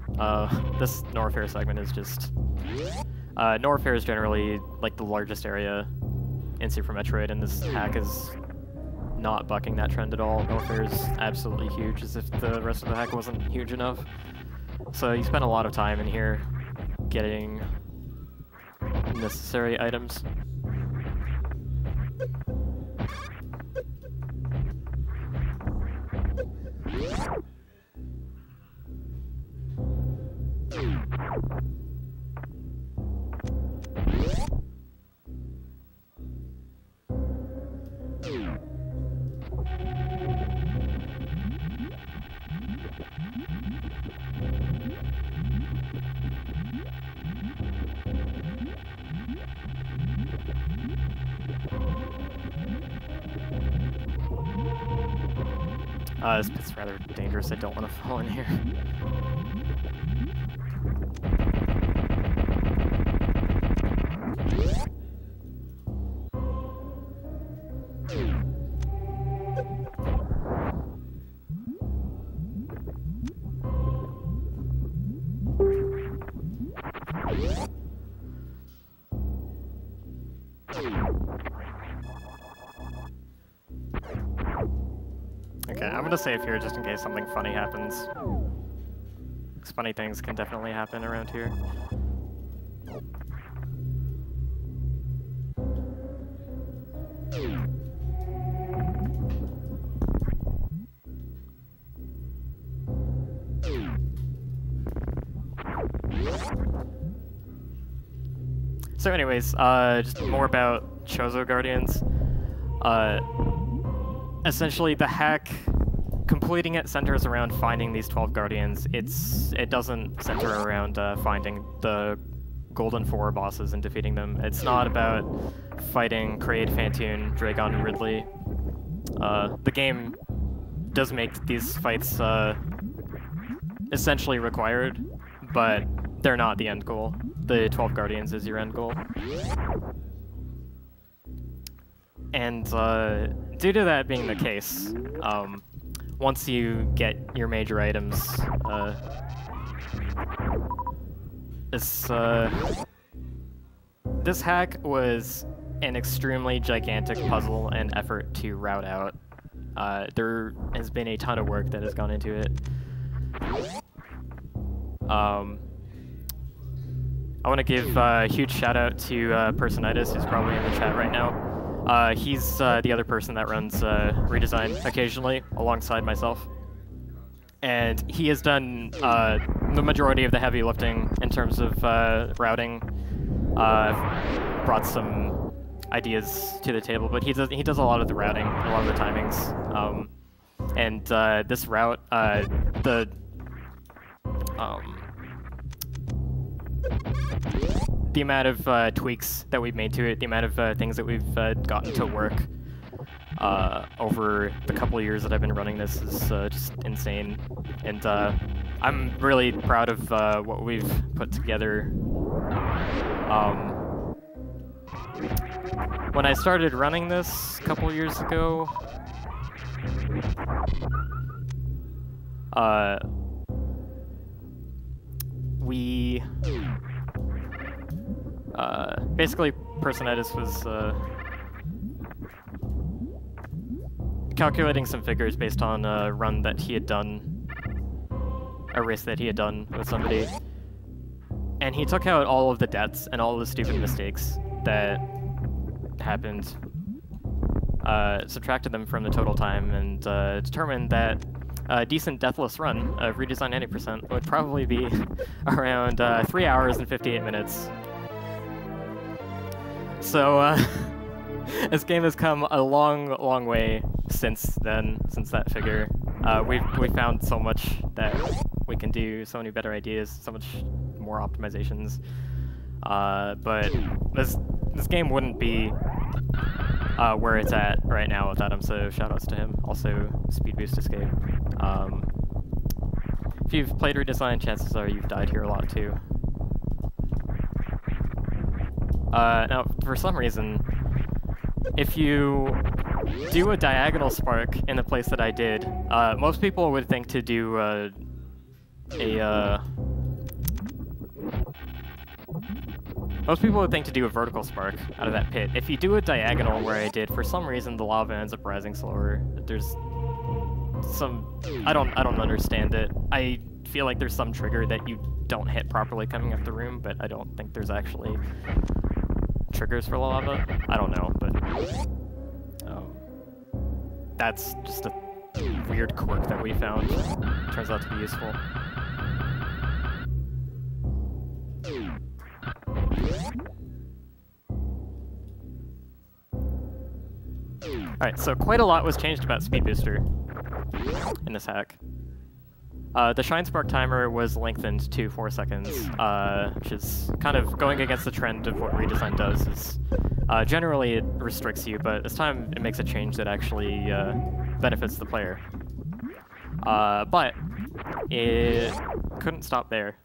This Norfair segment is just Norfair is generally like the largest area in Super Metroid, and this hack is not bucking that trend at all. Norfair is absolutely huge, as if the rest of the hack wasn't huge enough. So you spend a lot of time in here getting necessary items. This pit's rather dangerous. I don't want to fall in here. Okay, I'm gonna save here just in case something funny happens. Because funny things can definitely happen around here. So anyways, just more about Chozo Guardians. Essentially, the hack, completing it centers around finding these 12 Guardians. It doesn't center around finding the Golden 4 bosses and defeating them. It's not about fighting Kraid, Phantoon, Dragon, and Ridley. The game does make these fights essentially required, but they're not the end goal. The 12 Guardians is your end goal. And due to that being the case, once you get your major items, this hack was an extremely gigantic puzzle and effort to route out. There has been a ton of work that has gone into it. I want to give a huge shout out to Personitis, who's probably in the chat right now. He's the other person that runs Redesign occasionally, alongside myself. and he has done the majority of the heavy lifting in terms of routing. Brought some ideas to the table, but he does a lot of the routing, a lot of the timings. And this route, the amount of tweaks that we've made to it, the amount of things that we've gotten to work over the couple of years that I've been running this is just insane. And I'm really proud of what we've put together. When I started running this a couple years ago, we basically Personitis was calculating some figures based on a run that he had done, a race that he had done with somebody, and he took out all of the deaths and all of the stupid mistakes that happened, subtracted them from the total time, and determined that a decent deathless run of Redesign 90% would probably be around 3 hours and 58 minutes. So this game has come a long way since then, since that figure. We've found so much that we can do, so many better ideas, so much more optimizations. But this game wouldn't be where it's at right now without him, so shoutouts to him. Also, Speed Boost Escape. If you've played Redesign, chances are you've died here a lot too. Now, for some reason, if you do a diagonal spark in the place that I did, most people would think to do most people would think to do a vertical spark out of that pit. If you do a diagonal where I did, for some reason the lava ends up rising slower. There's some... I don't understand it. I feel like there's some trigger that you don't hit properly coming up the room, but I don't think there's actually triggers for lava. I don't know, but... that's just a weird quirk that we found. Turns out to be useful. Alright, so quite a lot was changed about Speed Booster in this hack. The Shine Spark timer was lengthened to 4 seconds, which is kind of going against the trend of what Redesign does. Is, generally it restricts you, but this time it makes a change that actually benefits the player. But it couldn't stop there.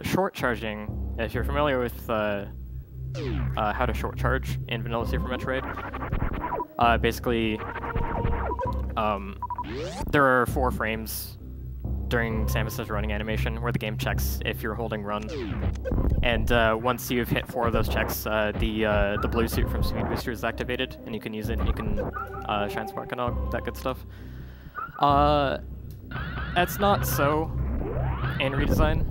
Short charging, if you're familiar with how to short charge in vanilla Super Metroid, basically there are 4 frames during Samus's running animation where the game checks if you're holding run, and once you've hit 4 of those checks, the blue suit from Speed Booster is activated, and you can use it, and you can Shine Spark and all that good stuff. That's not so in Redesign.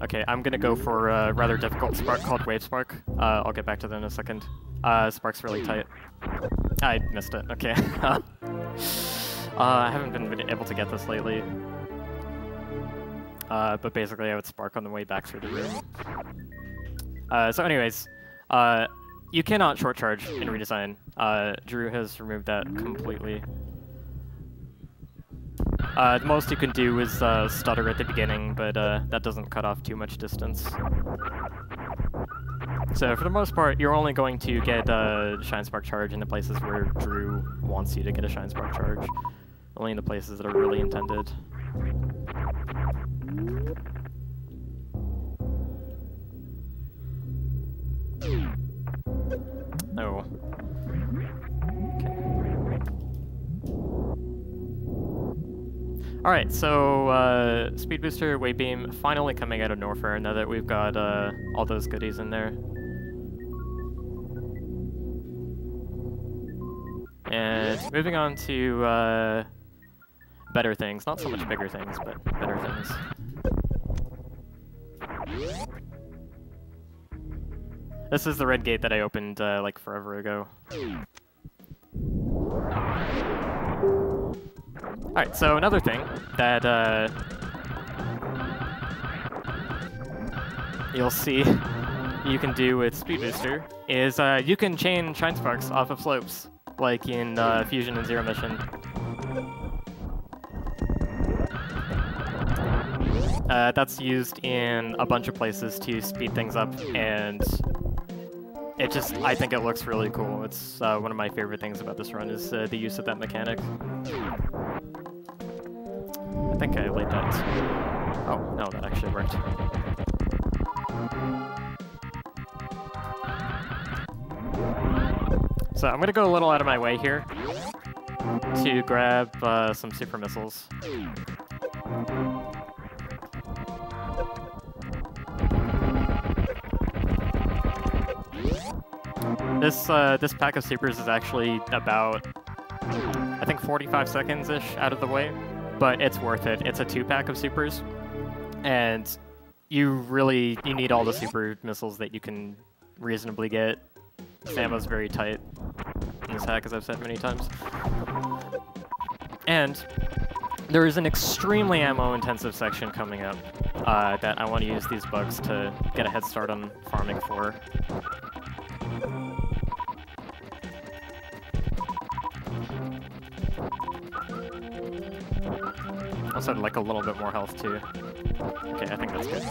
Okay, I'm gonna go for a rather difficult spark called Wave Spark. I'll get back to that in a second. Spark's really tight. I missed it, okay. I haven't been able to get this lately. But basically I would spark on the way back through the room. So anyways, you cannot short charge in Redesign. Drew has removed that completely. The most you can do is stutter at the beginning, but that doesn't cut off too much distance. So for the most part, you're only going to get a Shine Spark charge in the places where Drew wants you to get a Shine Spark charge. Only in the places that are really intended. Oh. Alright, so Speed Booster, Wave Beam, finally coming out of Norfair now that we've got all those goodies in there. And moving on to better things. Not so much bigger things, but better things. This is the red gate that I opened like forever ago. Alright, so another thing that you'll see you can do with Speed Booster is you can chain Shine Sparks off of slopes, like in Fusion and Zero Mission. That's used in a bunch of places to speed things up, and I think it looks really cool. It's one of my favorite things about this run is the use of that mechanic. I think I laid that. Oh, no, that actually worked. So I'm gonna go a little out of my way here to grab some super missiles. This pack of supers is actually about, I think, 45 seconds-ish out of the way, but it's worth it. It's a 2-pack of supers, and you need all the super missiles that you can reasonably get. This ammo's very tight in this hack, as I've said many times. And there is an extremely ammo-intensive section coming up that I want to use these bugs to get a head start on farming for. Also, I'd like a little bit more health, too. Okay, I think that's good.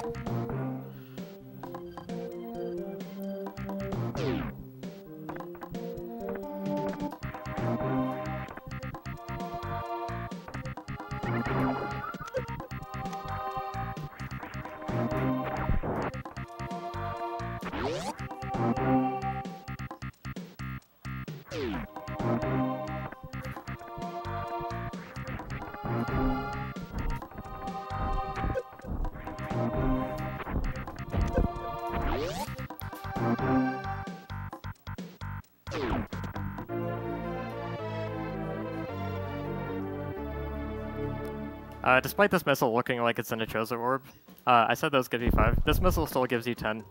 Despite this missile looking like it's in a Chozo orb, I said those give you 5. This missile still gives you 10.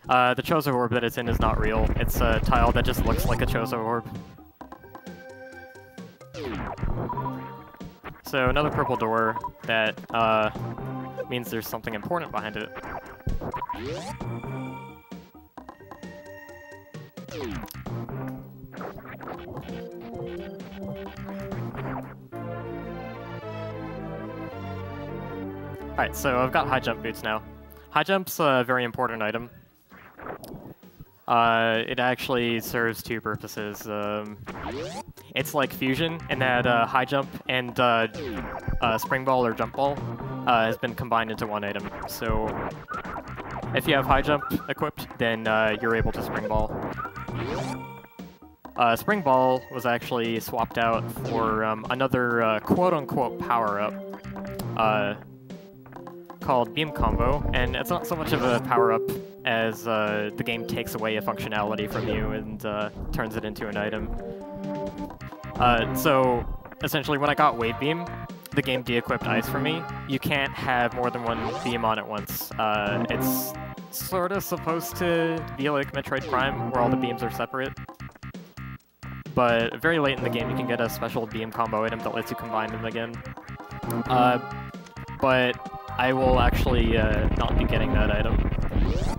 The Chozo orb that it's in is not real. It's a tile that just looks like a Chozo orb. So another purple door that means there's something important behind it. Alright, so I've got high jump boots now. High jump's a very important item. It actually serves 2 purposes. It's like Fusion in that high jump and spring ball or jump ball has been combined into one item. So if you have high jump equipped, then you're able to spring ball. Spring ball was actually swapped out for another quote-unquote power-up called Beam Combo, and it's not so much of a power-up as the game takes away a functionality from you and turns it into an item. So essentially when I got Wave Beam, the game de-equipped ice for me. You can't have more than one beam on at once. It's sort of supposed to be like Metroid Prime, where all the beams are separate. But very late in the game, you can get a special beam combo item that lets you combine them again. But I will actually not be getting that item,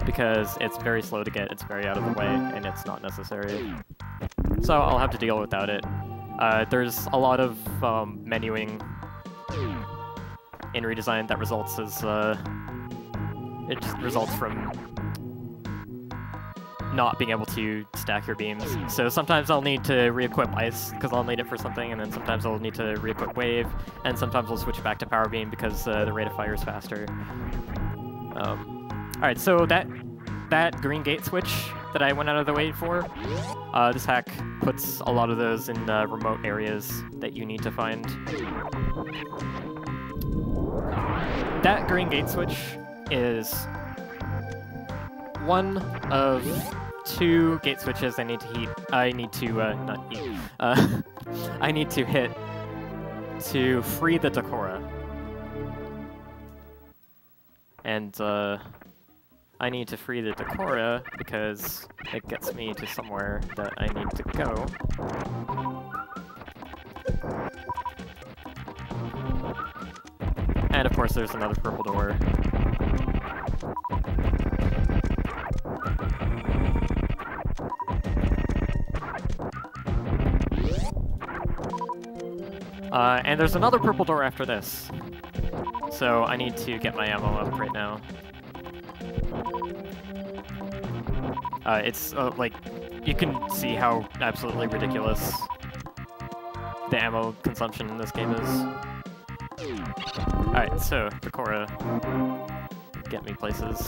because it's very slow to get, it's very out of the way, and it's not necessary. So I'll have to deal without it. There's a lot of menuing in Redesign that results as it just results from not being able to stack your beams. So sometimes I'll need to re-equip Ice, because I'll need it for something, and then sometimes I'll need to re-equip Wave, and sometimes I'll switch back to Power Beam because the rate of fire is faster. Alright, so that green gate switch that I went out of the way for, this hack puts a lot of those in remote areas that you need to find. That green gate switch is one of 2 gate switches I need to hit to free the Dakora. And I need to free the Dakora because it gets me to somewhere that I need to go. And of course there's another purple door. And there's another purple door after this. So I need to get my ammo up right now. It's, like, you can see how absolutely ridiculous the ammo consumption in this game is. Alright, so, Decora, get me places.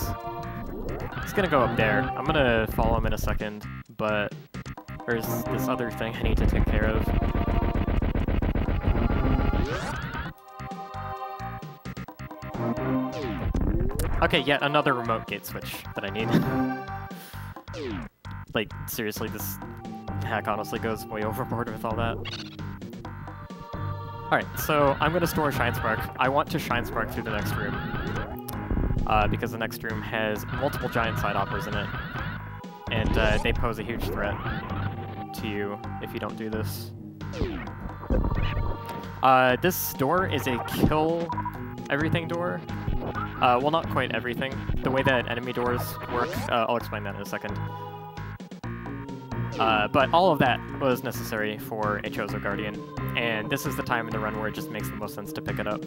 It's gonna go up there. I'm gonna follow him in a second, but there's this other thing I need to take care of. Okay, yet another remote gate switch that I need. Like, seriously, this hack honestly goes way overboard with all that. Alright, so I'm gonna store Shine Spark. I want to Shine Spark through the next room. Because the next room has multiple giant side operas in it. And they pose a huge threat to you if you don't do this. This door is a kill everything door. Well, not quite everything. The way that enemy doors work, I'll explain that in a second. But all of that was necessary for a Chozo Guardian, and this is the time in the run where it just makes the most sense to pick it up.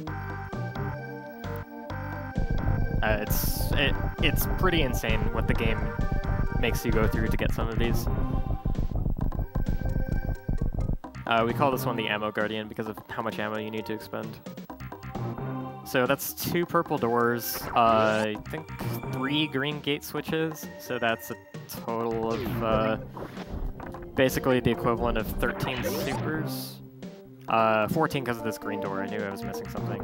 It's pretty insane what the game makes you go through to get some of these. We call this one the Ammo Guardian because of how much ammo you need to expend. So that's 2 purple doors, I think 3 green gate switches, so that's a total of basically the equivalent of 13 supers. 14 because of this green door. I knew I was missing something.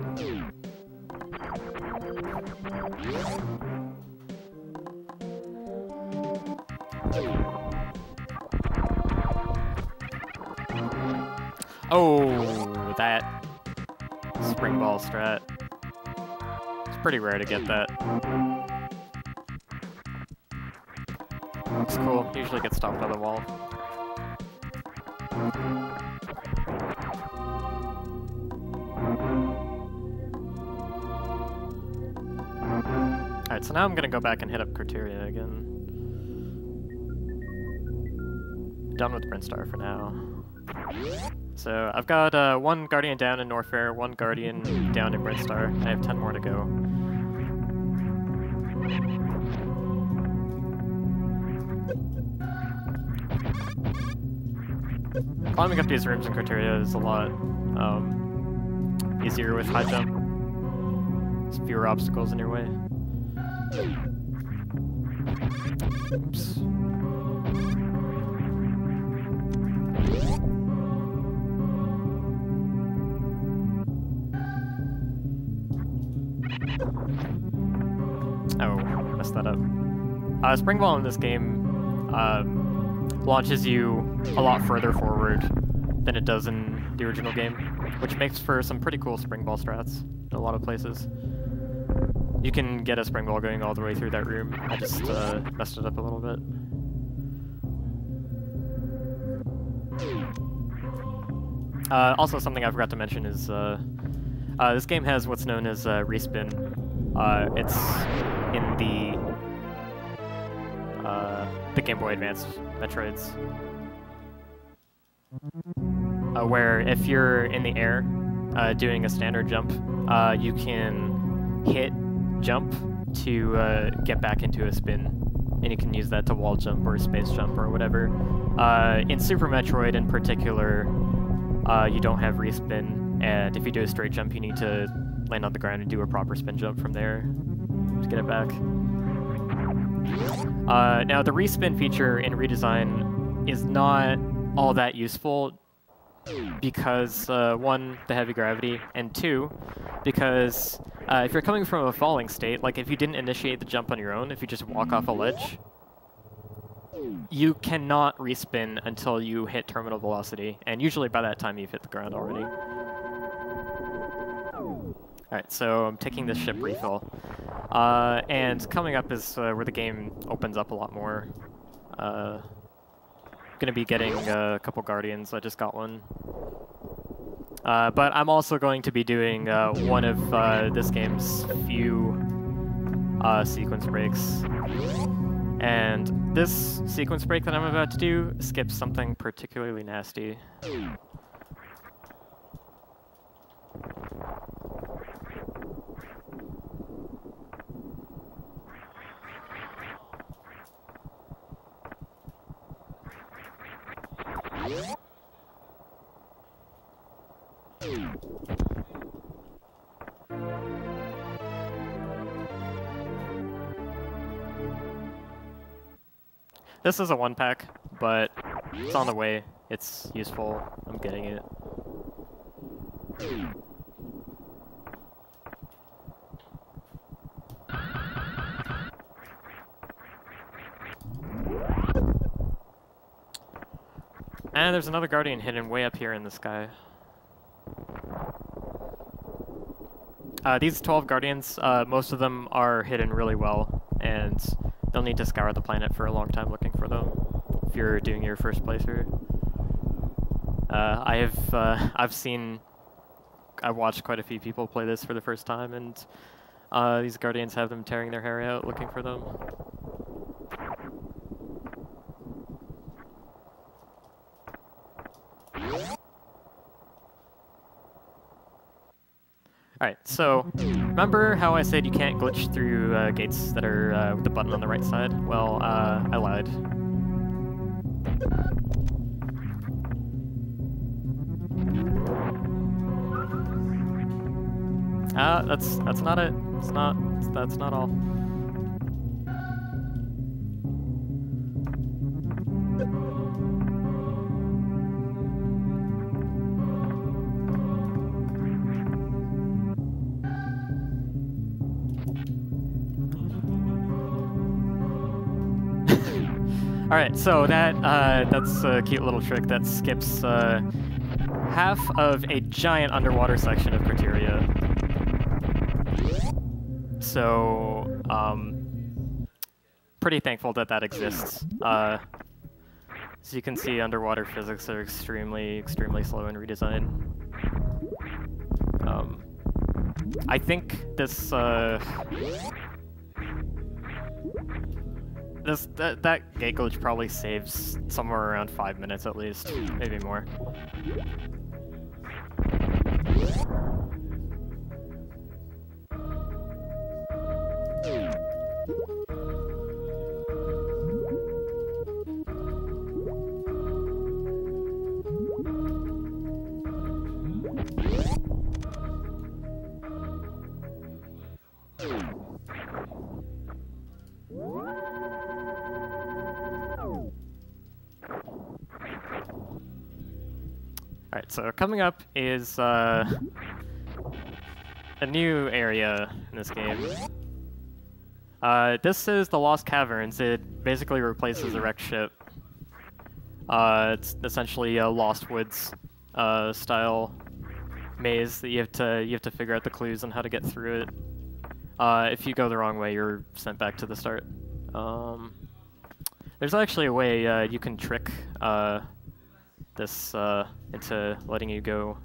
Oh, that spring ball strat. It's pretty rare to get that. Looks cool. Usually gets stopped by the wall. Alright, so now I'm gonna go back and hit up Criteria again. Done with Brinstar for now. So I've got 1 Guardian down in Norfair, 1 Guardian down in Brinstar. I have 10 more to go. Climbing up these rooms in Criteria is a lot easier with high jump. There's fewer obstacles in your way. Oops. Oh, messed that up. Spring Ball in this game launches you a lot further forward than it does in the original game, which makes for some pretty cool Spring Ball strats in a lot of places. You can get a Spring Ball going all the way through that room. I just messed it up a little bit. Also, something I forgot to mention is this game has what's known as Respin. It's in the Game Boy Advance Metroids, where if you're in the air doing a standard jump, you can hit jump to get back into a spin, and you can use that to wall jump or space jump or whatever. In Super Metroid in particular, you don't have respin, and if you do a straight jump, you need to land on the ground and do a proper spin jump from there to get it back. Now, the respin feature in Redesign is not all that useful because, 1, the heavy gravity, and 2, because if you're coming from a falling state, like if you didn't initiate the jump on your own, if you just walk off a ledge, you cannot respin until you hit terminal velocity, and usually by that time you've hit the ground already. Alright, so I'm taking this ship refill. And coming up is where the game opens up a lot more. Gonna be getting a couple Guardians. I just got one. But I'm also going to be doing one of this game's few sequence breaks. And this sequence break that I'm about to do skips something particularly nasty. This is a one-pack, but it's on the way. It's useful. I'm getting it. And there's another Guardian hidden way up here in the sky. These 12 Guardians, most of them are hidden really well, and they'll need to scour the planet for a long time looking for them if you're doing your first playthrough. I've watched quite a few people play this for the first time, and these Guardians have them tearing their hair out looking for them. Alright, so remember how I said you can't glitch through gates that are with the button on the right side? Well, I lied. That's not it. That's not all. Alright, so that's a cute little trick that skips half of a giant underwater section of Criteria. So, pretty thankful that that exists. As you can see, underwater physics are extremely slow in Redesign. I think this, that gate glitch probably saves somewhere around 5 minutes at least, maybe more. Alright, so coming up is a new area in this game. This is the Lost Caverns. It basically replaces the wrecked ship. It's essentially a Lost Woods style maze that you have to figure out the clues on how to get through it. If you go the wrong way, you're sent back to the start. There's actually a way you can trick this into letting you go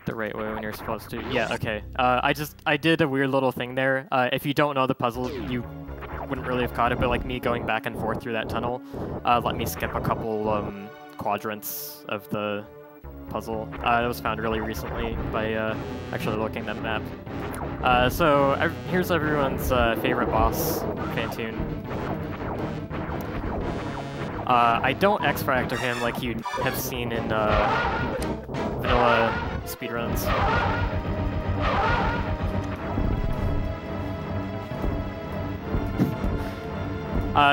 the right way when you're supposed to. Yeah, okay. I did a weird little thing there. If you don't know the puzzle, you wouldn't really have caught it, but like me going back and forth through that tunnel let me skip a couple quadrants of the puzzle. That was found really recently by actually looking at the map. So here's everyone's favorite boss, Phantoon. I don't X-Fractor him like you have seen in vanilla speedruns.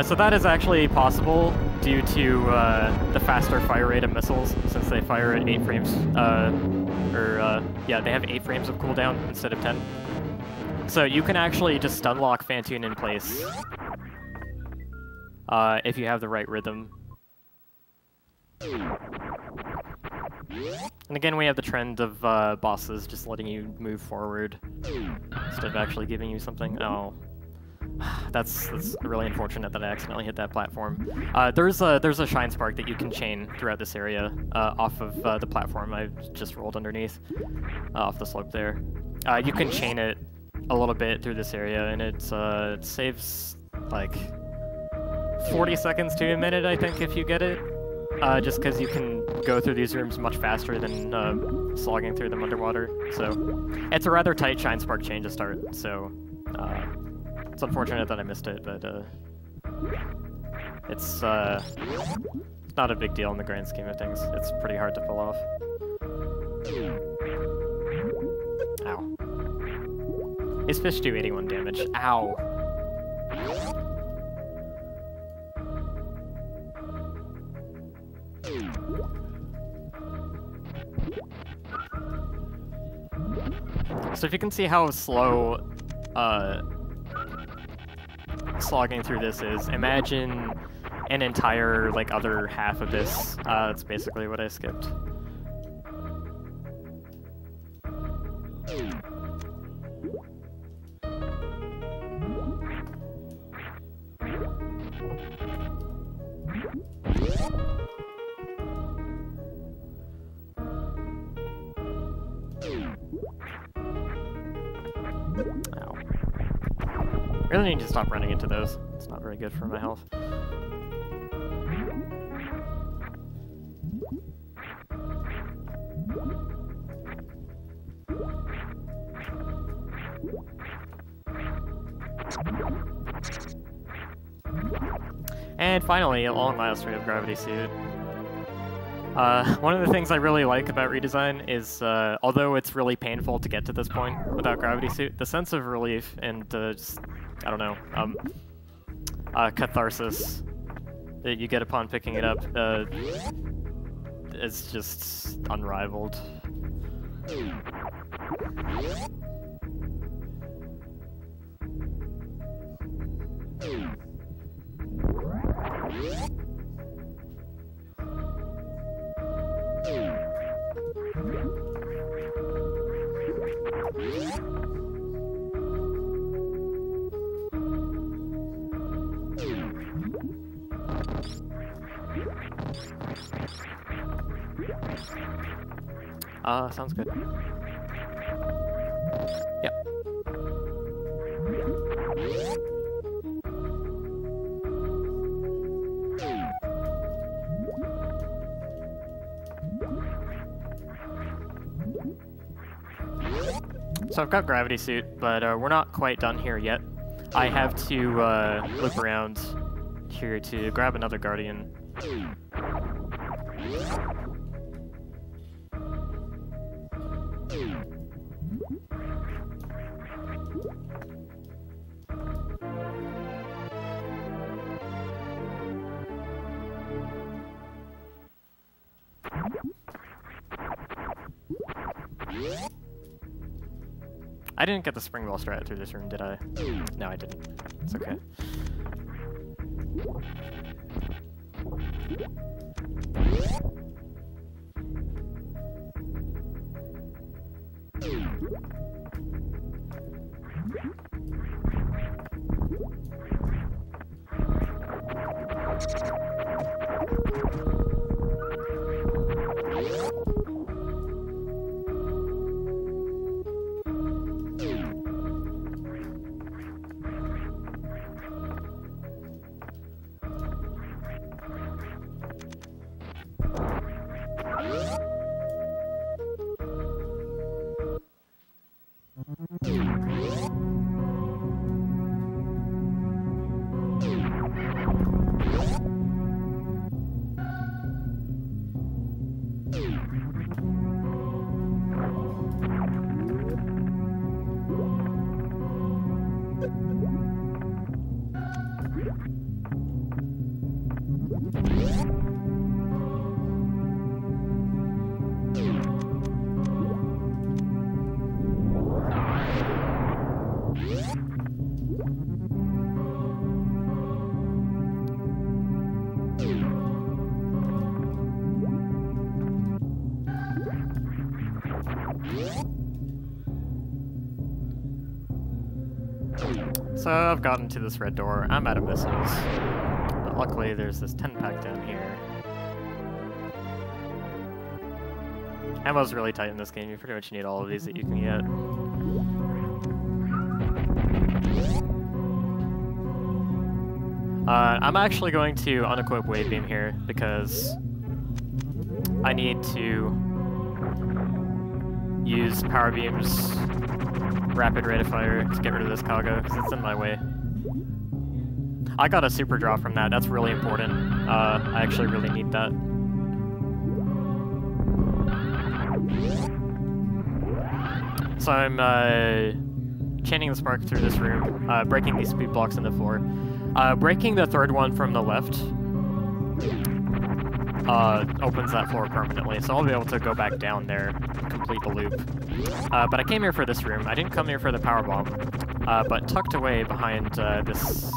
So that is actually possible due to the faster fire rate of missiles, since they fire at 8 frames, yeah, they have 8 frames of cooldown instead of 10. So you can actually just stun lock Phantoon in place if you have the right rhythm. And again, we have the trend of bosses just letting you move forward instead of actually giving you something. Oh. That's really unfortunate that I accidentally hit that platform. There's a shine spark that you can chain throughout this area off of the platform I just rolled underneath, off the slope there. You can chain it a little bit through this area, and it saves like 40 seconds to a minute, I think, if you get it. Just because you can go through these rooms much faster than slogging through them underwater. So it's a rather tight shine spark chain to start. So it's unfortunate that I missed it, but it's not a big deal in the grand scheme of things. It's pretty hard to pull off. Ow. These fish do 81 damage. Ow. So if you can see how slow slogging through this is, imagine an entire like other half of this. That's basically what I skipped. Really need to stop running into those. It's not very good for my health. And finally, at long last, we have Gravity Suit. One of the things I really like about Redesign is, although it's really painful to get to this point without Gravity Suit, the sense of relief and just, I don't know, catharsis that you get upon picking it up is just unrivaled. Sounds good. Yep. So I've got Gravity Suit, but we're not quite done here yet. I have to loop around here to grab another Guardian. I didn't get the spring ball strat through this room, did I? No, I didn't. It's okay. So I've gotten to this red door. I'm out of missiles. But luckily there's this 10-pack down here. Ammo's really tight in this game. You pretty much need all of these that you can get. I'm actually going to unequip Wave Beam here because I need to use Power Beam's Rapid Rate of Fire to get rid of this cargo because it's in my way. I got a super draw from that. That's really important. I actually really need that. So I'm chaining the spark through this room, breaking these speed blocks in the floor. Breaking the third one from the left opens that floor permanently, so I'll be able to go back down there, complete the loop. But I came here for this room. I didn't come here for the power bomb, but tucked away behind this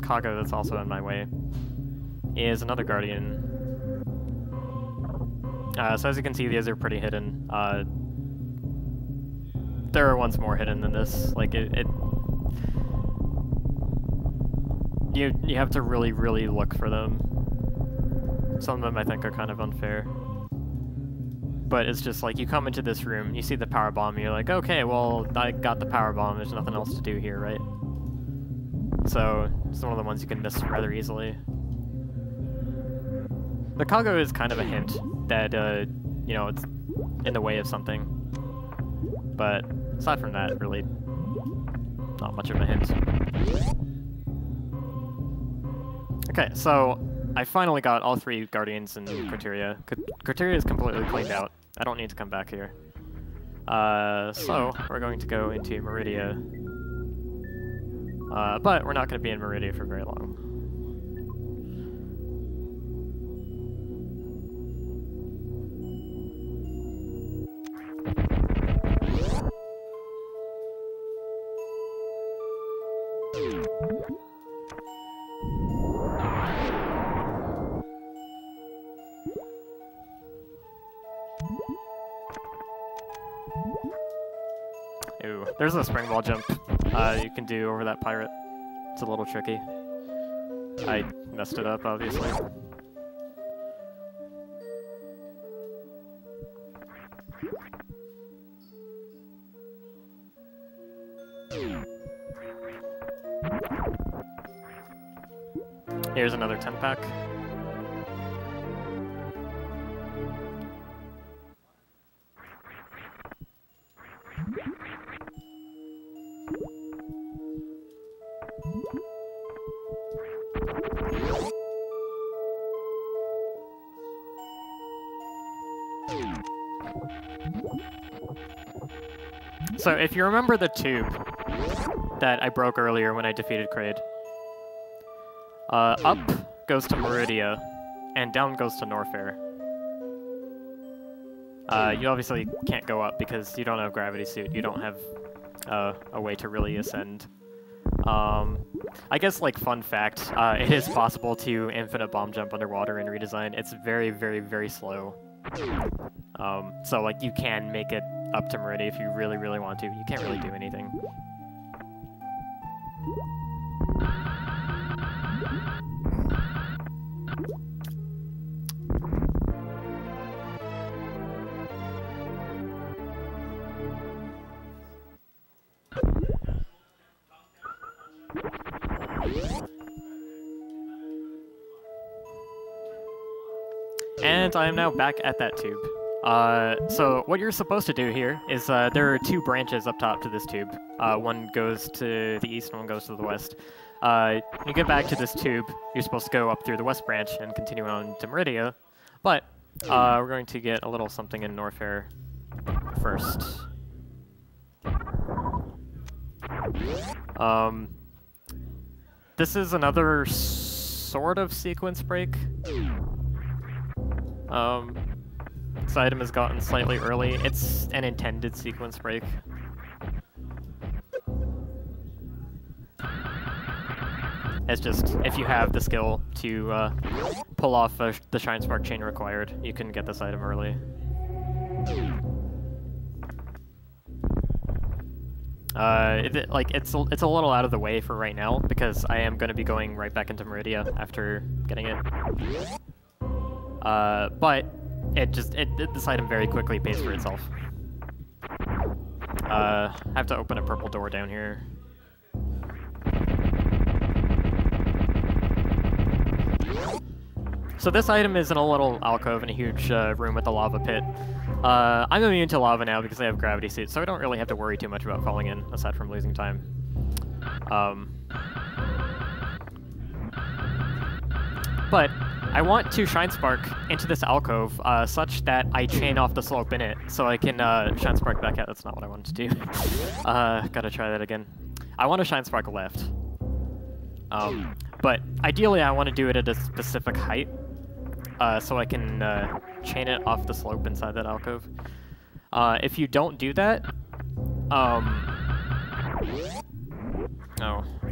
cargo that's also in my way is another guardian. So as you can see, these are pretty hidden. There are ones more hidden than this. Like you have to really, really look for them. Some of them I think are kind of unfair. But it's just like you come into this room, you see the power bomb, and you're like, okay, well, I got the power bomb, there's nothing else to do here, right? So it's one of the ones you can miss rather easily. The cargo is kind of a hint that, you know, it's in the way of something. But aside from that, really not much of a hint. Okay, so I finally got all 3 Guardians in Criteria. Criteria is completely cleaned out. I don't need to come back here. So we're going to go into Meridia. But we're not going to be in Meridia for very long. Ooh, there's a spring ball jump you can do over that pirate. It's a little tricky. I messed it up, obviously. Here's another 10-pack. So if you remember the tube that I broke earlier when I defeated Kraid, up goes to Meridia, and down goes to Norfair. You obviously can't go up because you don't have Gravity Suit. You don't have a way to really ascend. I guess, like, fun fact, it is possible to infinite bomb jump underwater in Redesign. It's very, very, very slow. So, like, you can make it up to Meridia if you really, really want to. You can't really do anything. And I am now back at that tube. So what you're supposed to do here is there are 2 branches up top to this tube. One goes to the east and one goes to the west. When you get back to this tube, you're supposed to go up through the west branch and continue on to Meridia. But we're going to get a little something in Norfair first. This is another sort of sequence break. This item has gotten slightly early. It's an intended sequence break. It's just, if you have the skill to pull off the Shine Spark chain required, you can get this item early. It's a little out of the way for right now because I am going to be going right back into Meridia after getting it. But this item very quickly pays for itself. I have to open a purple door down here. So this item is in a little alcove in a huge room with a lava pit. I'm immune to lava now because I have gravity suit, so I don't really have to worry too much about falling in, aside from losing time. But I want to Shine Spark into this alcove such that I chain off the slope in it, so I can Shine Spark back out. That's not what I wanted to do. Gotta try that again. I want to Shine Spark left. But ideally I want to do it at a specific height, so I can chain it off the slope inside that alcove. If you don't do that, oh,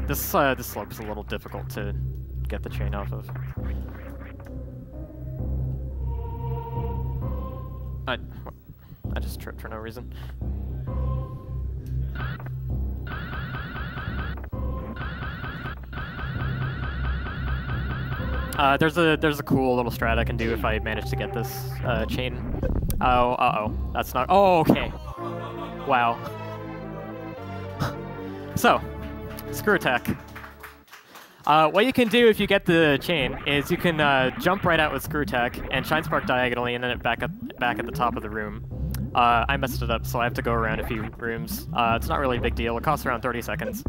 this slope is a little difficult to get the chain off of. I just tripped for no reason. There's a cool little strat I can do if I manage to get this chain. Oh, uh-oh. That's not... Oh, okay. Wow. So, screw attack. What you can do if you get the chain is you can jump right out with screw attack and Shine Spark diagonally and then it back at the top of the room. I messed it up, so I have to go around a few rooms. It's not really a big deal. It costs around 30 seconds.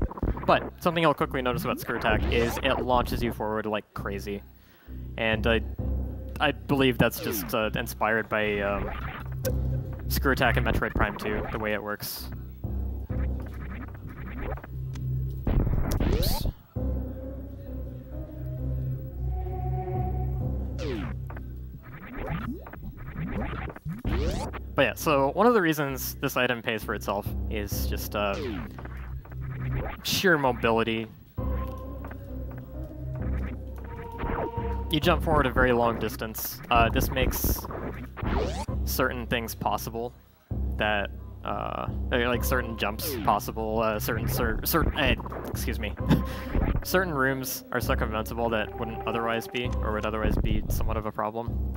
But something you'll quickly notice about screw attack is it launches you forward like crazy. And I believe that's just inspired by screw attack in Metroid Prime 2, the way it works. Oops. But yeah, so one of the reasons this item pays for itself is just sheer mobility. You jump forward a very long distance. This makes certain things possible that, like certain jumps possible, excuse me. Certain rooms are circumventable that wouldn't otherwise be, or would otherwise be somewhat of a problem.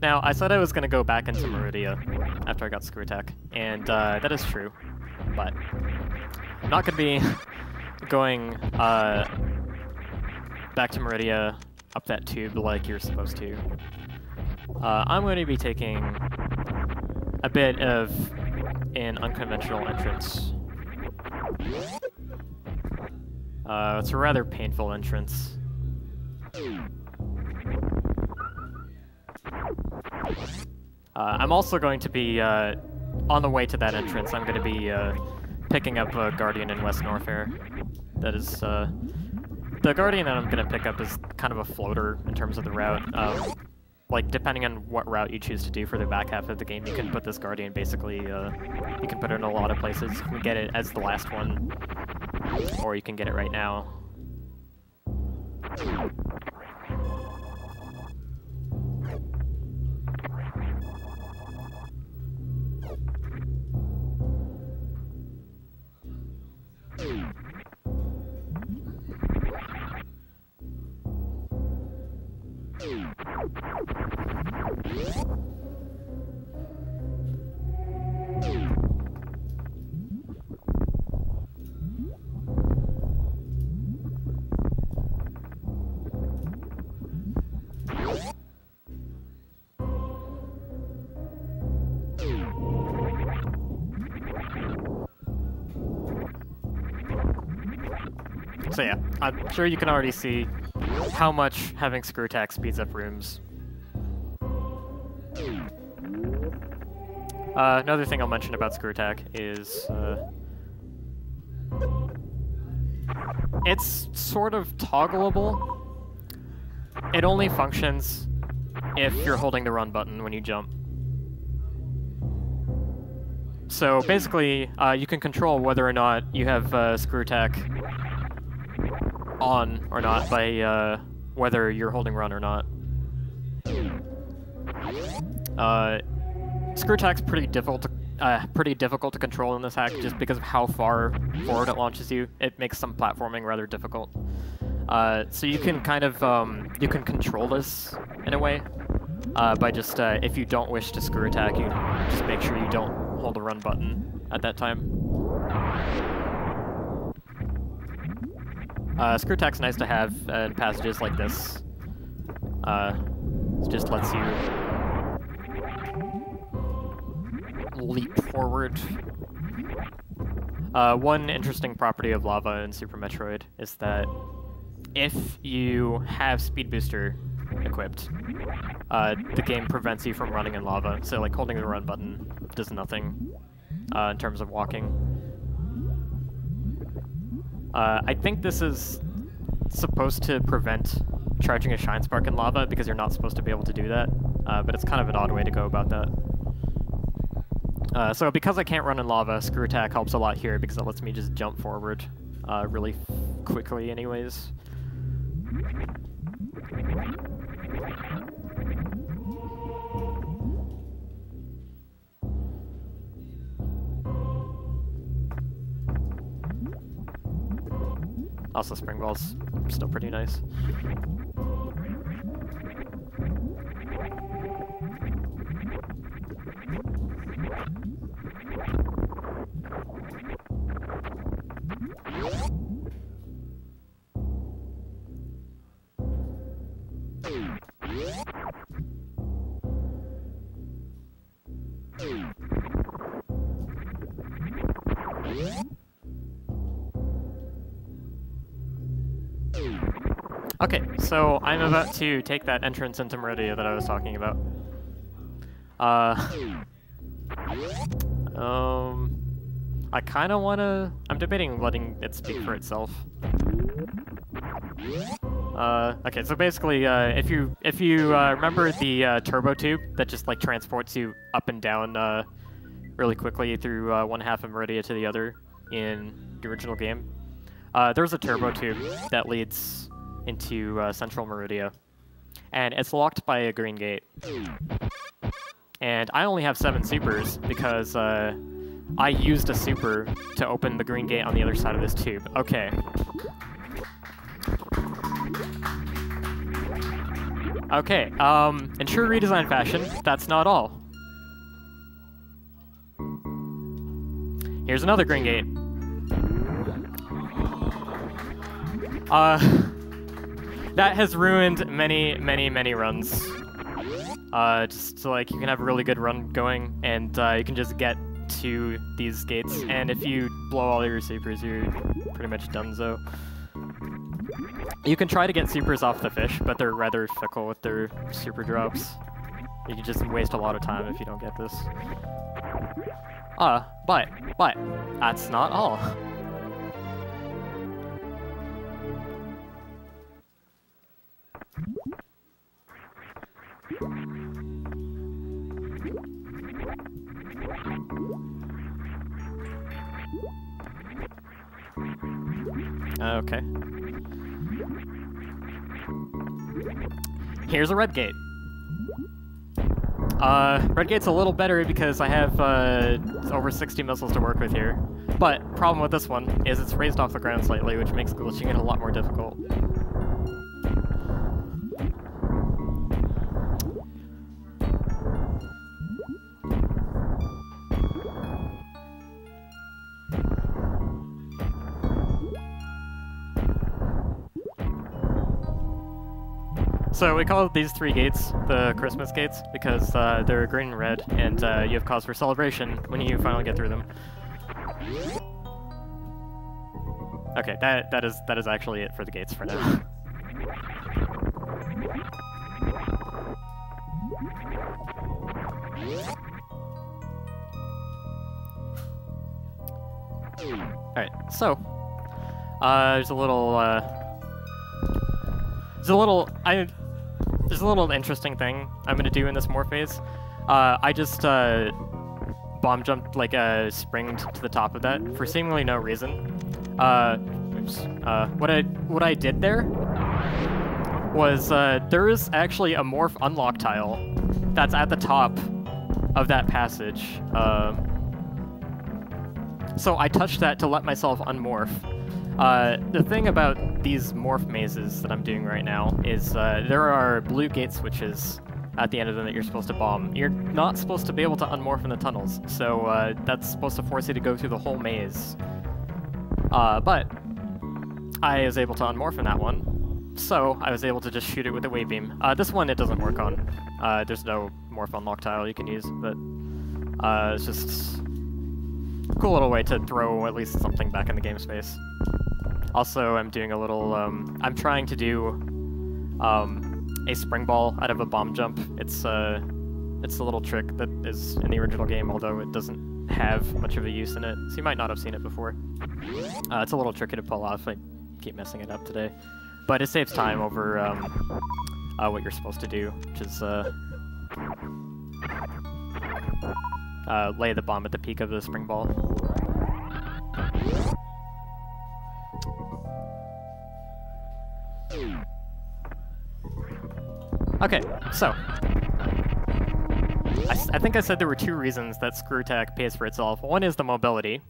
Now, I said I was going to go back into Meridia after I got screw attack, and that is true, but I'm not going to be going back to Meridia up that tube like you're supposed to. I'm going to be taking a bit of an unconventional entrance. It's a rather painful entrance. I'm also going to be, on the way to that entrance, I'm going to be picking up a Guardian in West Norfair. That is, the Guardian that I'm going to pick up is kind of a floater in terms of the route. Like, depending on what route you choose to do for the back half of the game, you can put this Guardian basically, you can put it in a lot of places. You can get it as the last one, or you can get it right now. So yeah, I'm sure you can already see how much having screw attack speeds up rooms. Another thing I'll mention about screw attack is it's sort of toggleable. It only functions if you're holding the run button when you jump. So basically, you can control whether or not you have screw attack on or not by whether you're holding run or not. Screw attack's pretty difficult to control in this hack just because of how far forward it launches you. It makes some platforming rather difficult. So you can kind of you can control this in a way by just if you don't wish to screw attack, you just make sure you don't hold the run button at that time. Screw attack's nice to have in passages like this. It just lets you leap forward. One interesting property of lava in Super Metroid is that if you have Speed Booster equipped, the game prevents you from running in lava, so like holding the run button does nothing in terms of walking. I think this is supposed to prevent charging a Shine Spark in lava because you're not supposed to be able to do that, but it's kind of an odd way to go about that. So because I can't run in lava, Screw Attack helps a lot here because it lets me just jump forward really quickly anyways. Also, Spring Ball's still pretty nice. Okay, so I'm about to take that entrance into Meridia that I was talking about. I kind of want to... I'm debating letting it speak for itself. Okay, so basically, if you remember the turbo tube that just like transports you up and down really quickly through one half of Meridia to the other in the original game, there's a turbo tube that leads into Central Meridia, and it's locked by a green gate. And I only have 7 supers because I used a super to open the green gate on the other side of this tube. Okay. Okay, in true Redesign fashion, that's not all. Here's another green gate. That has ruined many, many, many runs. Just so, like, you can have a really good run going, and you can just get to these gates, and if you blow all your supers, you're pretty much donezo. You can try to get supers off the fish, but they're rather fickle with their super drops. You can just waste a lot of time if you don't get this. But, that's not all. Okay. Here's a red gate. Red gate's a little better because I have over 60 missiles to work with here. But problem with this one is it's raised off the ground slightly, which makes glitching it a lot more difficult. So we call these 3 gates the Christmas gates because they're green and red, and you have cause for celebration when you finally get through them. Okay, that is actually it for the gates for now. Alright, so there's a little interesting thing I'm gonna do in this more phase. I just bomb jumped, like springed to the top of that for seemingly no reason. Oops. What I did there was there is actually a morph unlock tile that's at the top of that passage. So I touched that to let myself unmorph. The thing about these morph mazes that I'm doing right now is there are blue gate switches at the end of them that you're supposed to bomb. You're not supposed to be able to unmorph in the tunnels, so that's supposed to force you to go through the whole maze. But I was able to unmorph in that one, so I was able to just shoot it with a wave beam. This one it doesn't work on. There's no morph unlock tile you can use, but it's just a cool little way to throw at least something back in the game space. Also, I'm doing a little, I'm trying to do a spring ball out of a bomb jump. It's a little trick that is in the original game, although it doesn't have much of a use in it, so you might not have seen it before. It's a little tricky to pull off. I keep messing it up today. But it saves time over what you're supposed to do, which is lay the bomb at the peak of the spring ball. Okay, so I think I said there were two reasons that Screw Attack pays for itself. One is the mobility.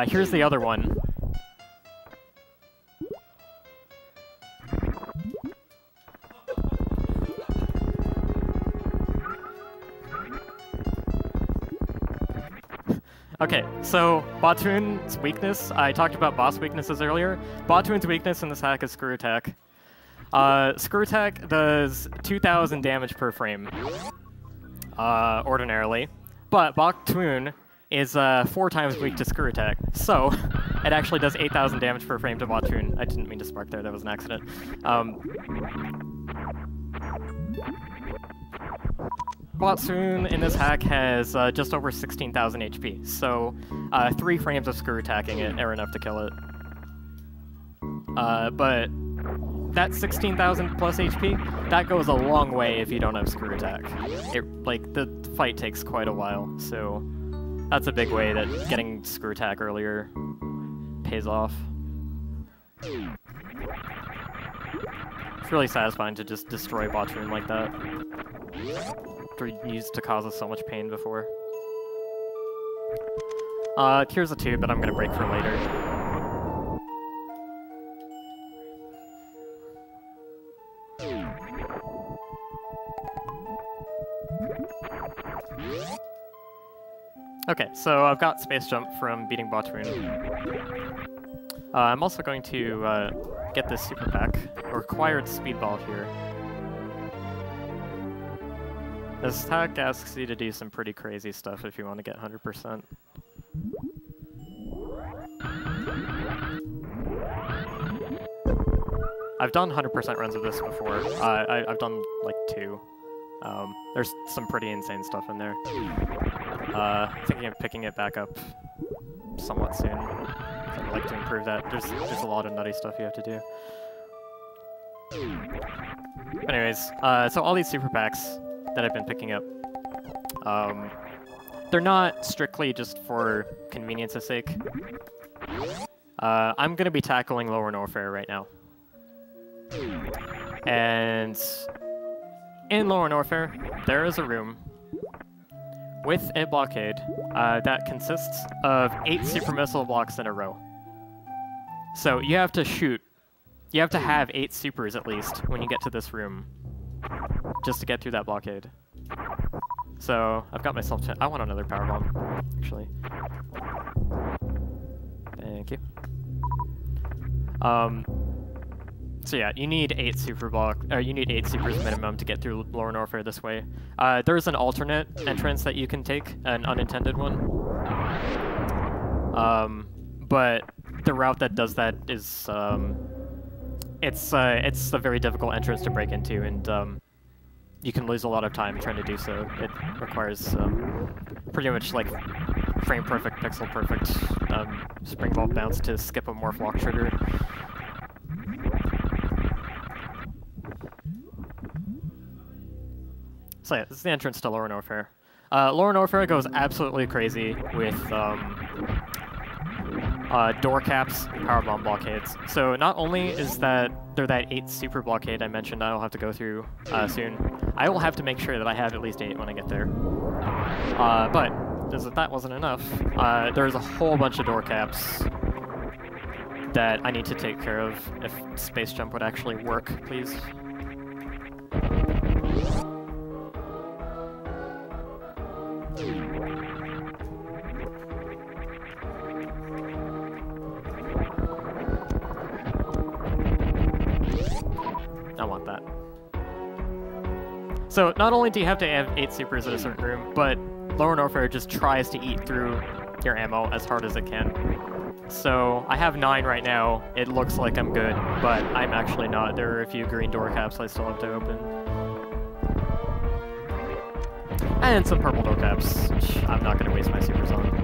Here's the other one. Okay, so Batoon's weakness, I talked about boss weaknesses earlier. Batoon's weakness in this hack is Screw Attack. Screw Attack does 2,000 damage per frame, ordinarily, but Batoon is 4 times weak to Screw Attack, so it actually does 8,000 damage per frame to Batoon. I didn't mean to spark there, that was an accident. Batoon in this hack has just over 16,000 HP, so 3 frames of Screw Attacking it are enough to kill it. But that 16,000 plus HP, that goes a long way if you don't have Screw Attack. The fight takes quite a while, so that's a big way that getting Screw Attack earlier pays off. It's really satisfying to just destroy Batoon like that. After he used to cause us so much pain before. Here's a tube that I'm gonna break for later. Okay, so I've got space jump from beating Batoon. I'm also going to get this super pack, a required speedball here. This hack asks you to do some pretty crazy stuff if you want to get 100%. I've done 100% runs of this before. I've done like 2. There's some pretty insane stuff in there. Thinking of picking it back up somewhat soon. I'd like to improve that. There's a lot of nutty stuff you have to do. Anyways, so all these super packs that I've been picking up, they're not strictly just for convenience's sake. I'm going to be tackling Lower Norfair right now. And in Lower Norfair, there is a room with a blockade that consists of 8 super missile blocks in a row. So you have to shoot. You have to have 8 supers at least when you get to this room, just to get through that blockade. So I've got myself to. I want another power bomb, actually. Thank you. So yeah, you need 8 super you need 8 supers minimum to get through Lower Norfair this way. There's an alternate entrance that you can take, an unintended one. But the route that does that is it's a very difficult entrance to break into, and you can lose a lot of time trying to do so. It requires pretty much like frame perfect, pixel perfect spring ball bounce to skip a morph lock trigger. So yeah, this is the entrance to Lower Norfair. Lower Norfair goes absolutely crazy with door caps, powerbomb blockades. So not only is that there that 8 super blockade I mentioned I'll have to go through soon, I will have to make sure that I have at least 8 when I get there. But as if that wasn't enough, there's a whole bunch of door caps that I need to take care of if space jump would actually work, please. I want that. So not only do you have to have 8 supers in a certain room, but Lower Norfair just tries to eat through your ammo as hard as it can. So I have 9 right now. It looks like I'm good, but I'm actually not. There are a few green door caps I still have to open. And some purple door caps, which I'm not going to waste my supers on.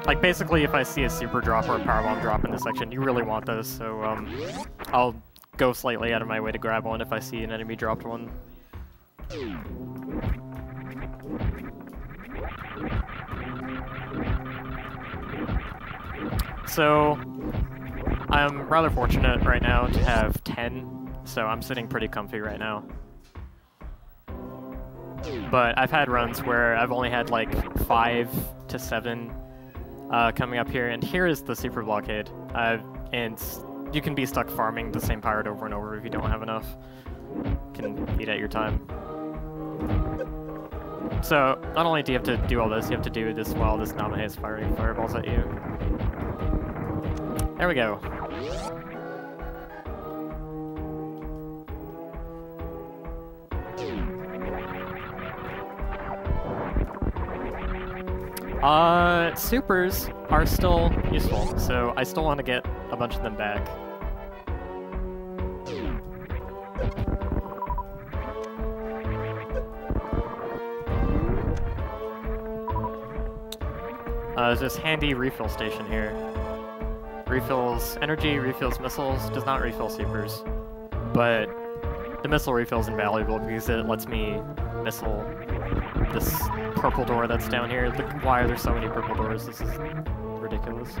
Like, basically, if I see a super drop or a powerbomb drop in this section, you really want those, so I'll go slightly out of my way to grab one if I see an enemy dropped one. So, I'm rather fortunate right now to have 10, so I'm sitting pretty comfy right now. But I've had runs where I've only had like 5 to 7 coming up here, and here is the super blockade. And you can be stuck farming the same pirate over and over if you don't have enough. You can eat at your time. So, not only do you have to do all this, you have to do this while this Namahe is firing fireballs at you. There we go. Supers are still useful, so I still want to get a bunch of them back. There's this handy refill station here. Refills energy, refills missiles, does not refill supers. But the missile refill is invaluable because it lets me missile this purple door that's down here. Why are there so many purple doors? This is ridiculous.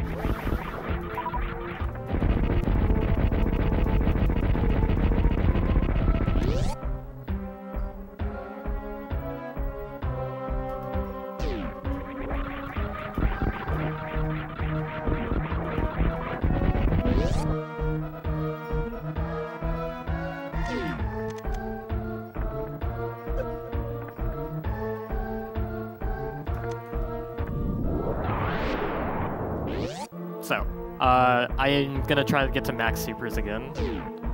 So, I'm gonna try to get to max supers again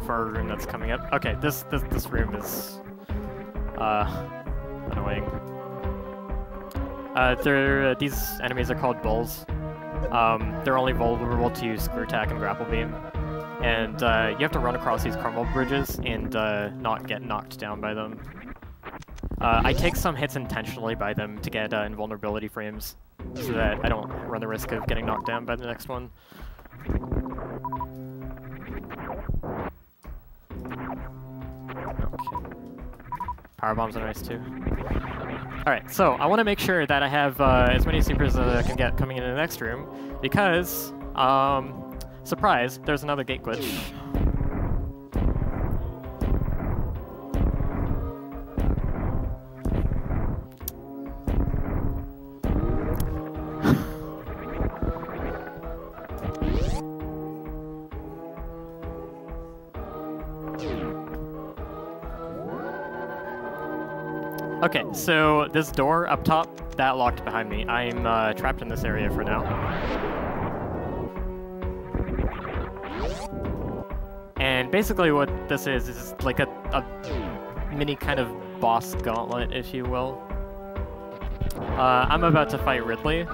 for a room that's coming up. Okay, this room is annoying. These enemies are called bulls. They're only vulnerable to screw attack and grapple beam, and you have to run across these crumble bridges and not get knocked down by them. I take some hits intentionally by them to get invulnerability frames, so that I don't run the risk of getting knocked down by the next one. Okay. Power bombs are nice too. Alright, so I want to make sure that I have as many supers as I can get coming into the next room, because, surprise, there's another gate glitch. Okay, so this door up top, that locked behind me. I'm trapped in this area for now. And basically what this is like a mini kind of boss gauntlet, if you will. I'm about to fight Ridley.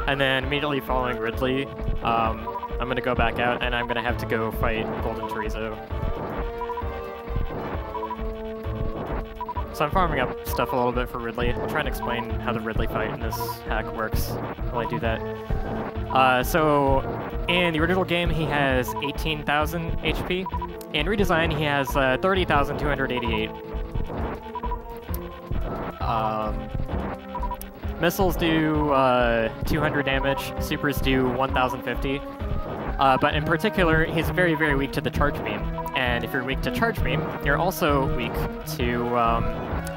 And then immediately following Ridley, I'm going to go back out and I'm going to have to go fight Golden Chorizo. So I'm farming up stuff a little bit for Ridley. I'll try and explain how the Ridley fight in this hack works while I do that. So in the original game, he has 18,000 HP. In Redesign, he has 30,288. Missiles do 200 damage, supers do 1,050. But in particular, he's very, very weak to the charge beam. And if you're weak to charge beam, you're also weak to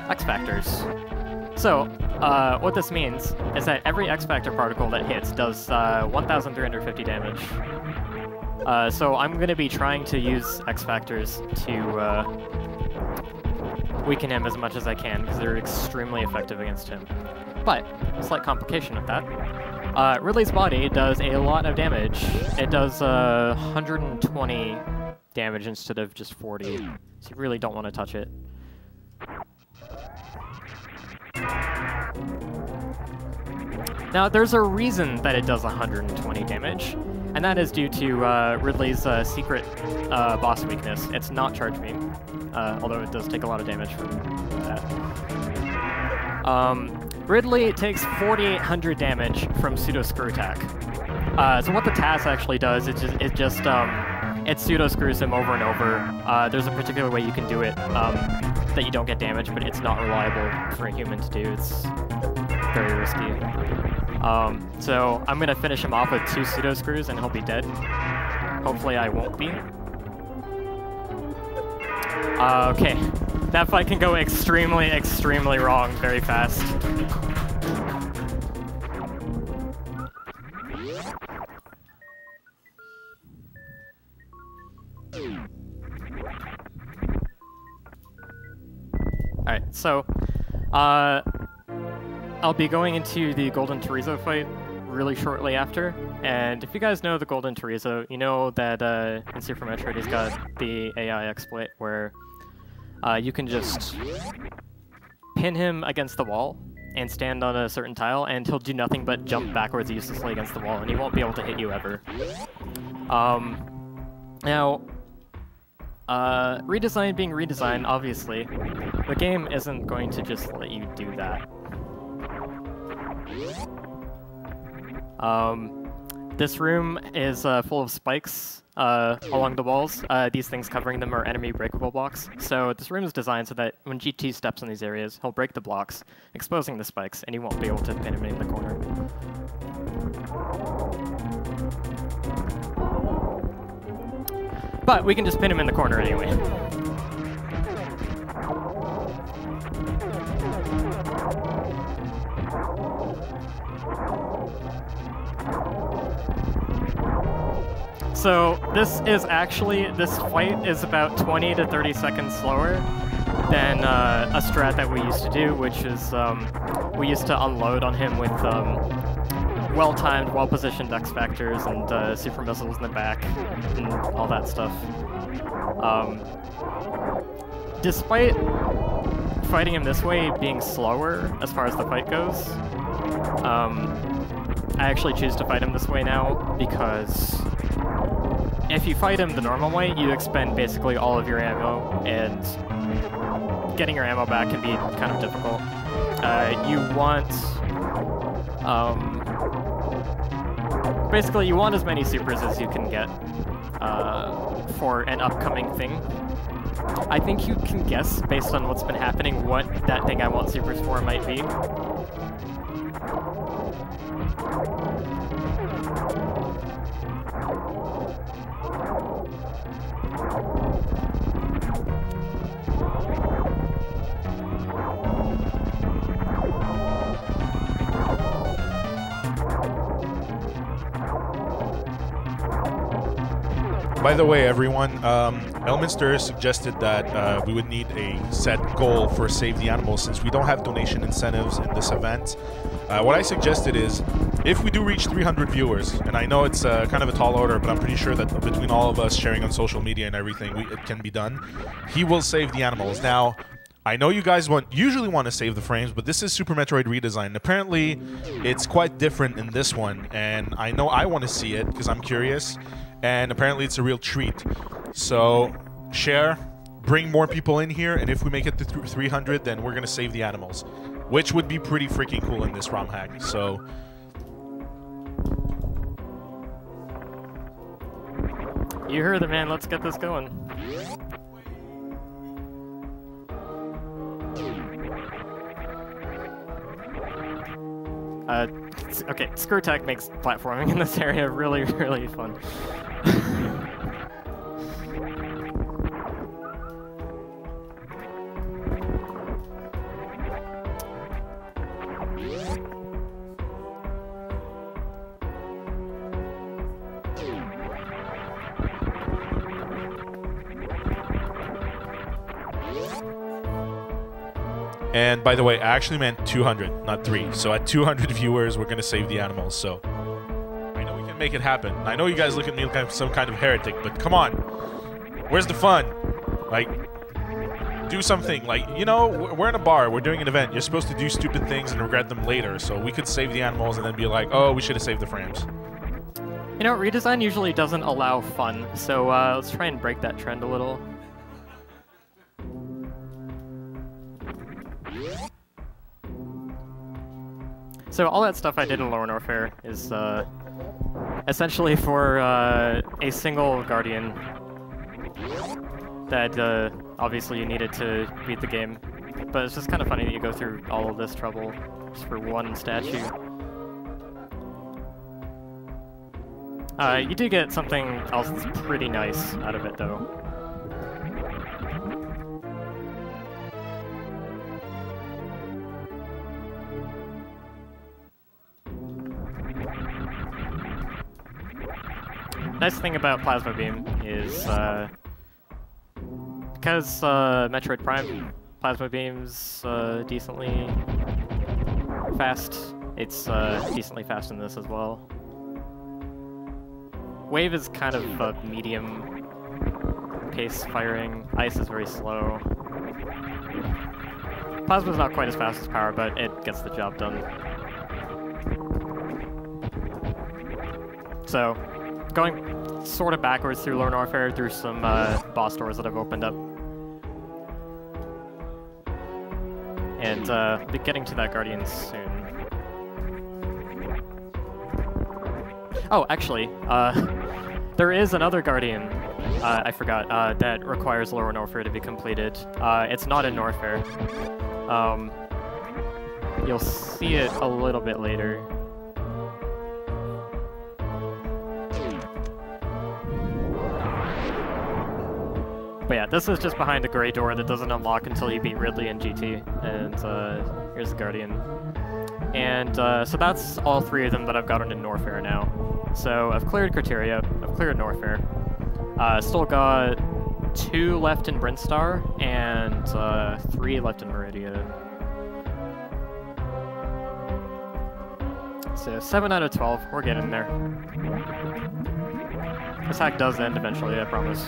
X-Factors. So, what this means is that every X-Factor particle that hits does 1,350 damage. So I'm going to be trying to use X-Factors to weaken him as much as I can, because they're extremely effective against him. But, slight complication with that. Ridley's body does a lot of damage. It does 120 damage instead of just 40, so you really don't want to touch it. Now, there's a reason that it does 120 damage, and that is due to Ridley's secret boss weakness. It's not charge beam, although it does take a lot of damage from that. Ridley takes 4,800 damage from pseudo screw attack. So what the TAS actually does, it pseudo screws him over and over. There's a particular way you can do it that you don't get damage, but it's not reliable for a human to do. It's very risky. So I'm gonna finish him off with 2 pseudo screws and he'll be dead. Hopefully I won't be. Okay, that fight can go extremely, extremely wrong very fast. Alright, so, I'll be going into the Golden Chorizo fight really shortly after, and if you guys know the Golden Chorizo, you know that in Super Metroid he's got the AI exploit where you can just pin him against the wall and stand on a certain tile, and he'll do nothing but jump backwards uselessly against the wall, and he won't be able to hit you ever. Now, Redesign being Redesign, obviously, the game isn't going to just let you do that. This room is full of spikes along the walls. These things covering them are enemy breakable blocks. So this room is designed so that when GT steps on these areas, he'll break the blocks, exposing the spikes, and he won't be able to pin him in the corner. But we can just pin him in the corner anyway. So this fight is about 20 to 30 seconds slower than a strat that we used to do, which is we used to unload on him with well-timed, well-positioned X-Factors and super missiles in the back and all that stuff. Despite fighting him this way being slower as far as the fight goes, I actually choose to fight him this way now because if you fight him the normal way, you expend basically all of your ammo, and getting your ammo back can be kind of difficult. You want... basically, you want as many supers as you can get for an upcoming thing. I think you can guess, based on what's been happening, what that thing I want supers for might be. By the way, everyone, Elminster suggested that we would need a set goal for Save the Animals since we don't have donation incentives in this event. What I suggested is, if we do reach 300 viewers, and I know it's kind of a tall order, but I'm pretty sure that between all of us sharing on social media and everything, it can be done, he will save the animals. Now, I know you guys usually want to save the frames, but this is Super Metroid Redesign. Apparently, it's quite different in this one, and I know I want to see it because I'm curious, and apparently it's a real treat. So, share, bring more people in here, and if we make it to 300, then we're going to save the animals, which would be pretty freaking cool in this ROM hack. So, you heard it, man. Let's get this going. Okay, Screw Tech makes platforming in this area really, really fun. and by the way, I actually meant 200, not 3. So at 200 viewers, we're going to save the animals. So I know we can make it happen. I know you guys look at me like some kind of heretic, but come on. Where's the fun? Like, do something. Like, you know, we're in a bar. We're doing an event. You're supposed to do stupid things and regret them later. So we could save the animals and then be like, oh, we should have saved the frames. You know, Redesign usually doesn't allow fun. So let's try and break that trend a little. So all that stuff I did in Lower Norfair is essentially for a single Guardian that obviously you needed to beat the game. But it's just kind of funny that you go through all of this trouble just for one statue. You do get something else that's pretty nice out of it, though. Nice thing about Plasma Beam is, because Metroid Prime Plasma Beam's decently fast, it's decently fast in this as well. Wave is kind of a medium pace firing, Ice is very slow. Plasma's not quite as fast as Power, but it gets the job done. So, going sort of backwards through Lower Norfair through some boss doors that I've opened up. And be getting to that Guardian soon. Oh, actually, there is another Guardian, I forgot, that requires Lower Norfair to be completed. It's not in Norfair. You'll see it a little bit later. But yeah, this is just behind a gray door that doesn't unlock until you beat Ridley in GT. And here's the Guardian. And so that's all 3 of them that I've gotten in Norfair now. So I've cleared Criteria, I've cleared Norfair. Still got 2 left in Brinstar, and 3 left in Meridia. So 7 out of 12, we're getting there. This hack does end eventually, I promise.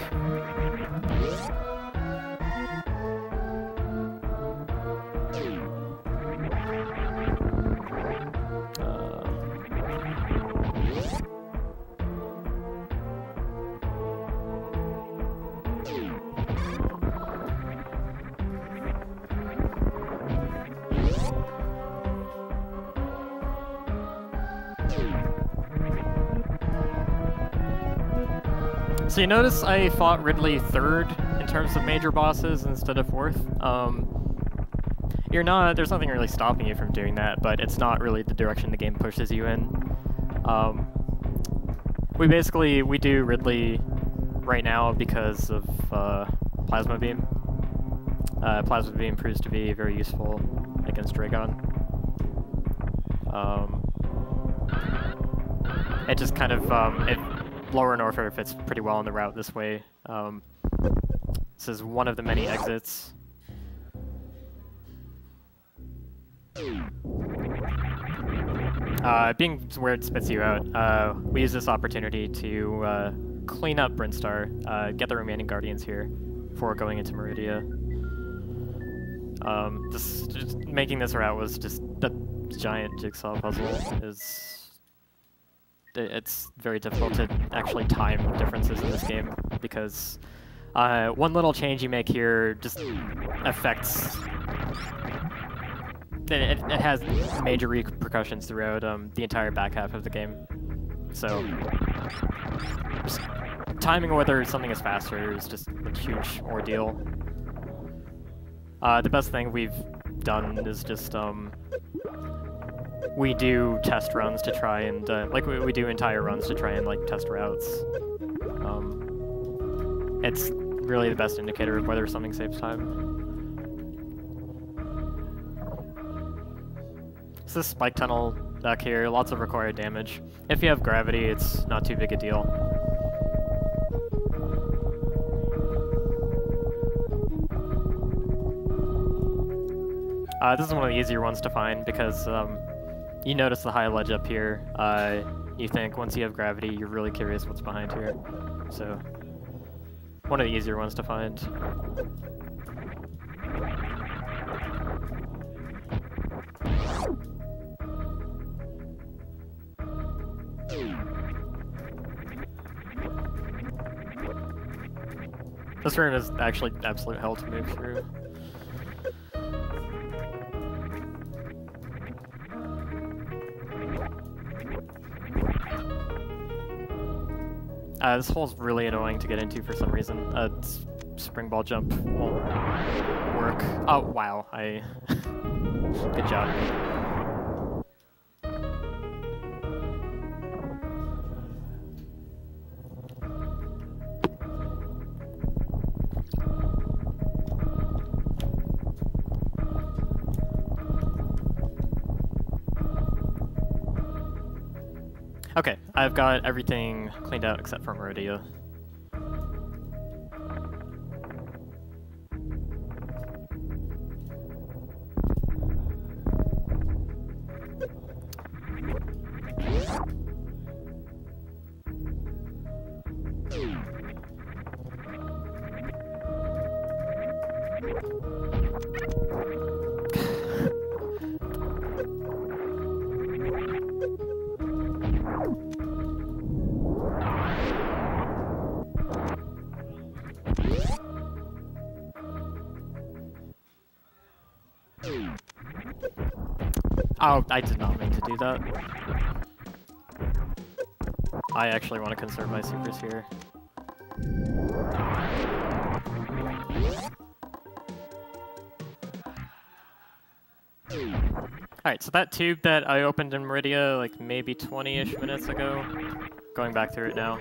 So you notice I fought Ridley 3rd in terms of major bosses instead of 4th. There's nothing really stopping you from doing that, but it's not really the direction the game pushes you in. We do Ridley right now because of Plasma Beam. Plasma Beam proves to be very useful against Dragon. It just kind of, Lower Norfair fits pretty well on the route this way. This is one of the many exits. Being where it spits you out, we use this opportunity to clean up Brinstar, get the remaining Guardians here before going into Meridia. Just making this route was just a giant jigsaw puzzle. It's very difficult to actually time differences in this game because one little change you make here just affects. It has major repercussions throughout the entire back half of the game. So, just timing whether something is faster is just a huge ordeal. The best thing we've done is just we do test runs to try and like we do entire runs to try and like test routes. It's really the best indicator of whether something saves time. So this spike tunnel back here, lots of required damage. If you have gravity, it's not too big a deal. This is one of the easier ones to find because you notice the high ledge up here. You think once you have gravity, you're really curious what's behind here. So, one of the easier ones to find. This room is actually absolute hell to move through. This hole's really annoying to get into for some reason. Spring ball jump won't work. Oh, wow. Good job. Okay, I've got everything cleaned out except for Meridia. Oh, I did not mean to do that. I actually want to conserve my supers here. Alright, so that tube that I opened in Meridia like maybe 20-ish minutes ago, going back through it now.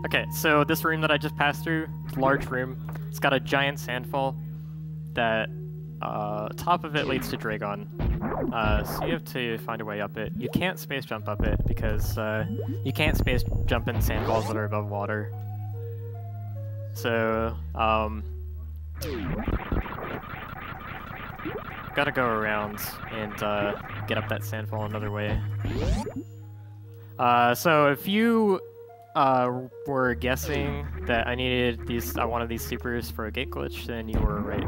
Okay, so this room that I just passed through, it's a large room. It's got a giant sandfall that top of it leads to Dragon. So you have to find a way up it. You can't space jump up it because you can't space jump in sandfalls that are above water. So, gotta go around and get up that sandfall another way. So if you were guessing that I wanted these supers for a gate glitch, then you were right.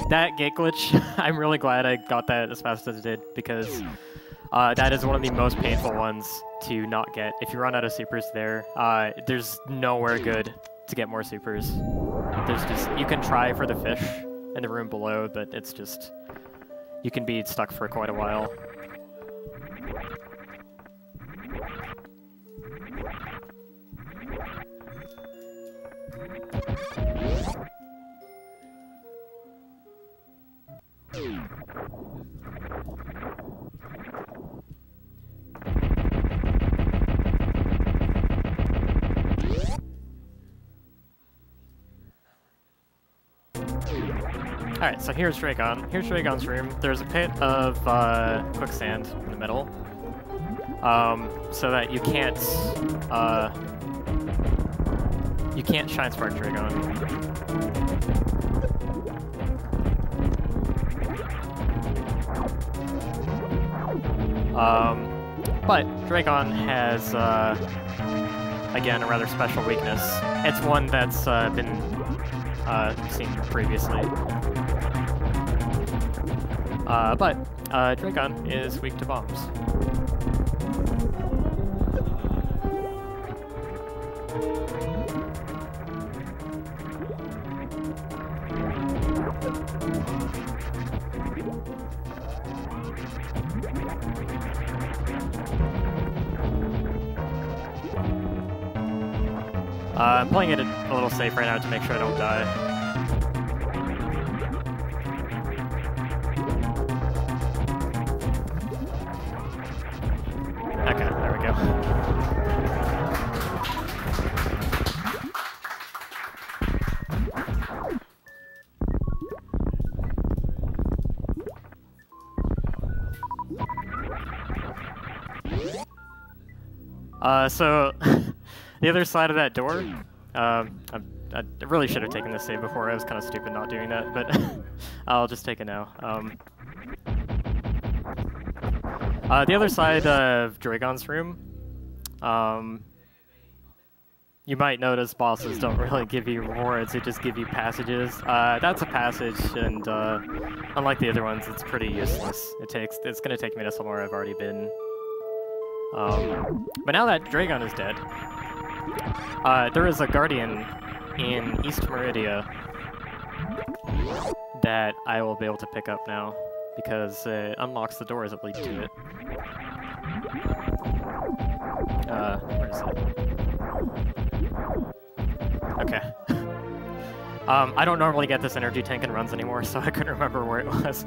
That gate glitch, I'm really glad I got that as fast as I did because That is one of the most painful ones to not get. If you run out of supers there, there's nowhere good to get more supers. There's just, you can try for the fish in the room below, but it's just, you can be stuck for quite a while. Alright, so here's Dragon. Here's Dragon's room. There's a pit of quicksand in the middle. So that you can't shine spark Dragon. But Dragon has again a rather special weakness. It's one that's been seen previously. But Dragon is weak to bombs. I'm playing it a little safe right now to make sure I don't die. Okay, there we go. So the other side of that door, I really should have taken this save before. I was kind of stupid not doing that, but I'll just take it now. The other side of Dragon's room, you might notice bosses don't really give you rewards, they just give you passages. That's a passage, and unlike the other ones, it's pretty useless. It's gonna take me to somewhere I've already been. But now that Dragon is dead, there is a Guardian in East Meridia that I will be able to pick up now, because it unlocks the doors that lead to it. Where is it? Okay. I don't normally get this energy tank in runs anymore, so I couldn't remember where it was.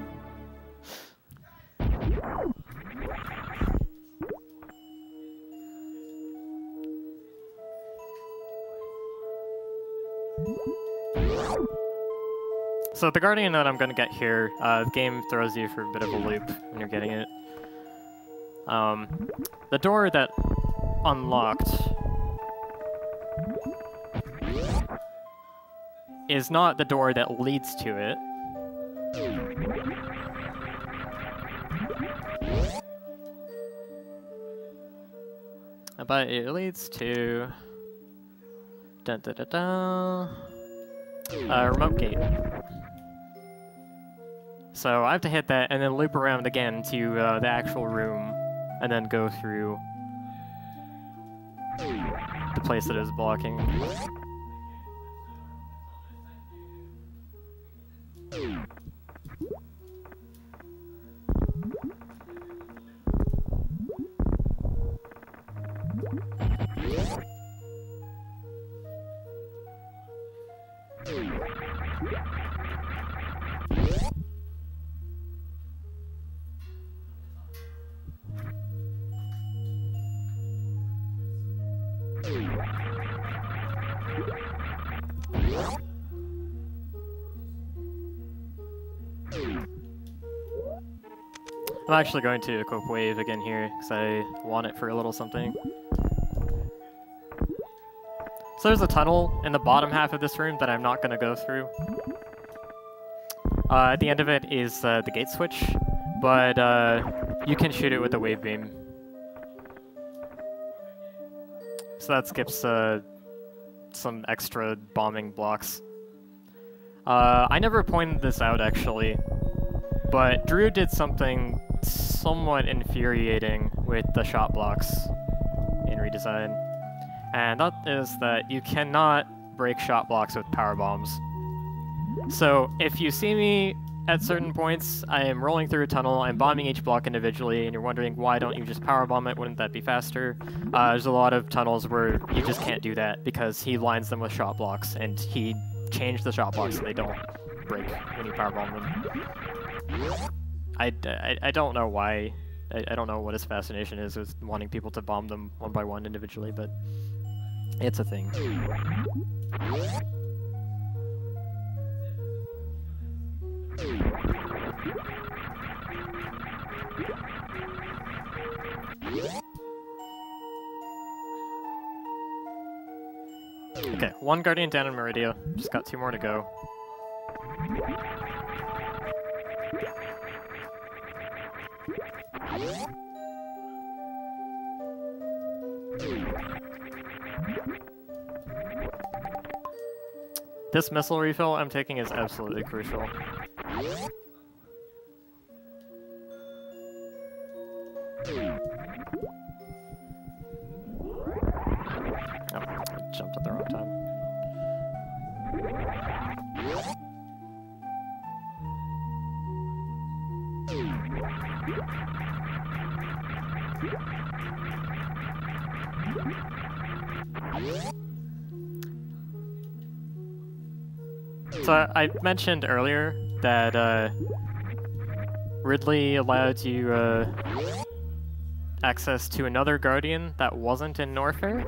So the Guardian that I'm going to get here, the game throws you for a bit of a loop when you're getting it. The door that unlocked is not the door that leads to it. But it leads to a remote gate. So I have to hit that and then loop around again to the actual room and then go through the place that is blocking. I'm actually going to equip Wave again here, because I want it for a little something. So there's a tunnel in the bottom half of this room that I'm not going to go through. At the end of it is the gate switch, but you can shoot it with a wave beam. So that skips some extra bombing blocks. I never pointed this out, actually, but Drew did something somewhat infuriating with the shot blocks in Redesign. And that is that you cannot break shot blocks with power bombs. So if you see me at certain points, I am rolling through a tunnel, I'm bombing each block individually, and you're wondering why don't you just power bomb it, wouldn't that be faster? There's a lot of tunnels where you just can't do that because he lines them with shot blocks, and he changed the shot blocks so they don't break when you power bomb them. I don't know why. I don't know what his fascination is with wanting people to bomb them one by one individually, but it's a thing. Okay, one Guardian down in Meridia. Just got 2 more to go. This missile refill I'm taking is absolutely crucial. Oh, I jumped at the wrong time. So I mentioned earlier that Ridley allowed you access to another Guardian that wasn't in Norfair.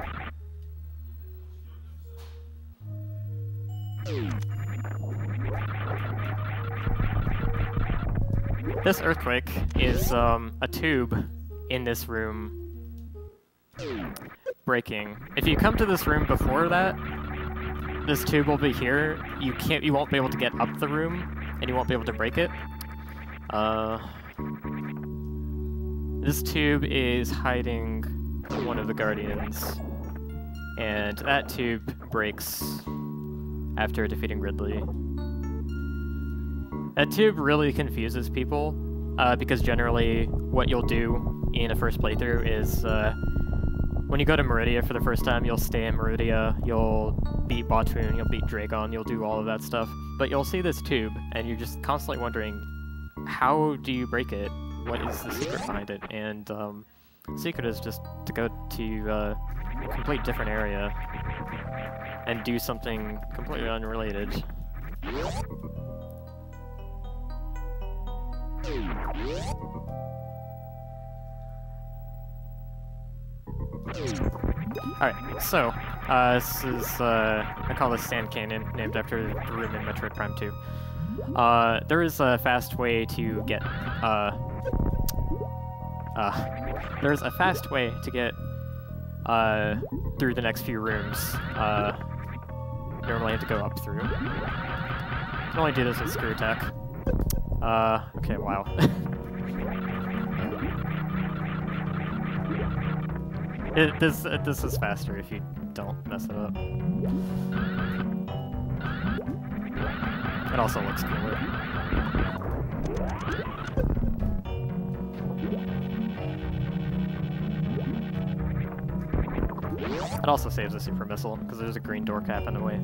This earthquake is a tube in this room breaking. If you come to this room before that, this tube will be here. You won't be able to get up the room, and you won't be able to break it. This tube is hiding one of the Guardians, and that tube breaks after defeating Ridley. That tube really confuses people, because generally what you'll do in a first playthrough is when you go to Meridia for the first time, you'll stay in Meridia, you'll beat Botwoon, you'll beat Dragon, you'll do all of that stuff, but you'll see this tube, and you're just constantly wondering, how do you break it? What is the secret behind it? And the secret is just to go to a complete different area and do something completely unrelated. Alright, so, this is, I call this Sand Canyon, named after the room in Metroid Prime 2. There is a fast way to get, there's a fast way to get, through the next few rooms. You normally have to go up through. You can only do this with Screw Attack. Okay, wow. This is faster if you don't mess it up. It also looks cooler. It also saves a super missile, because there's a green door cap in the way.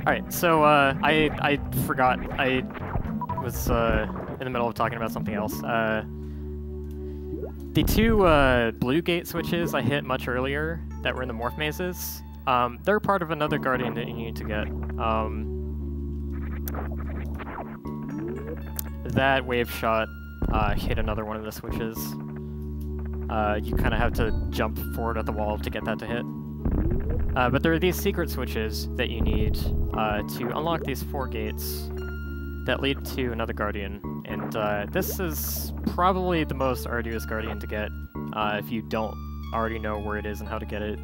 Alright, so I forgot. I was in the middle of talking about something else. The 2 blue gate switches I hit much earlier that were in the morph mazes, they're part of another Guardian that you need to get. That wave shot hit another one of the switches. You kind of have to jump forward at the wall to get that to hit. But there are these secret switches that you need to unlock these 4 gates that lead to another Guardian. And this is probably the most arduous Guardian to get if you don't already know where it is and how to get it.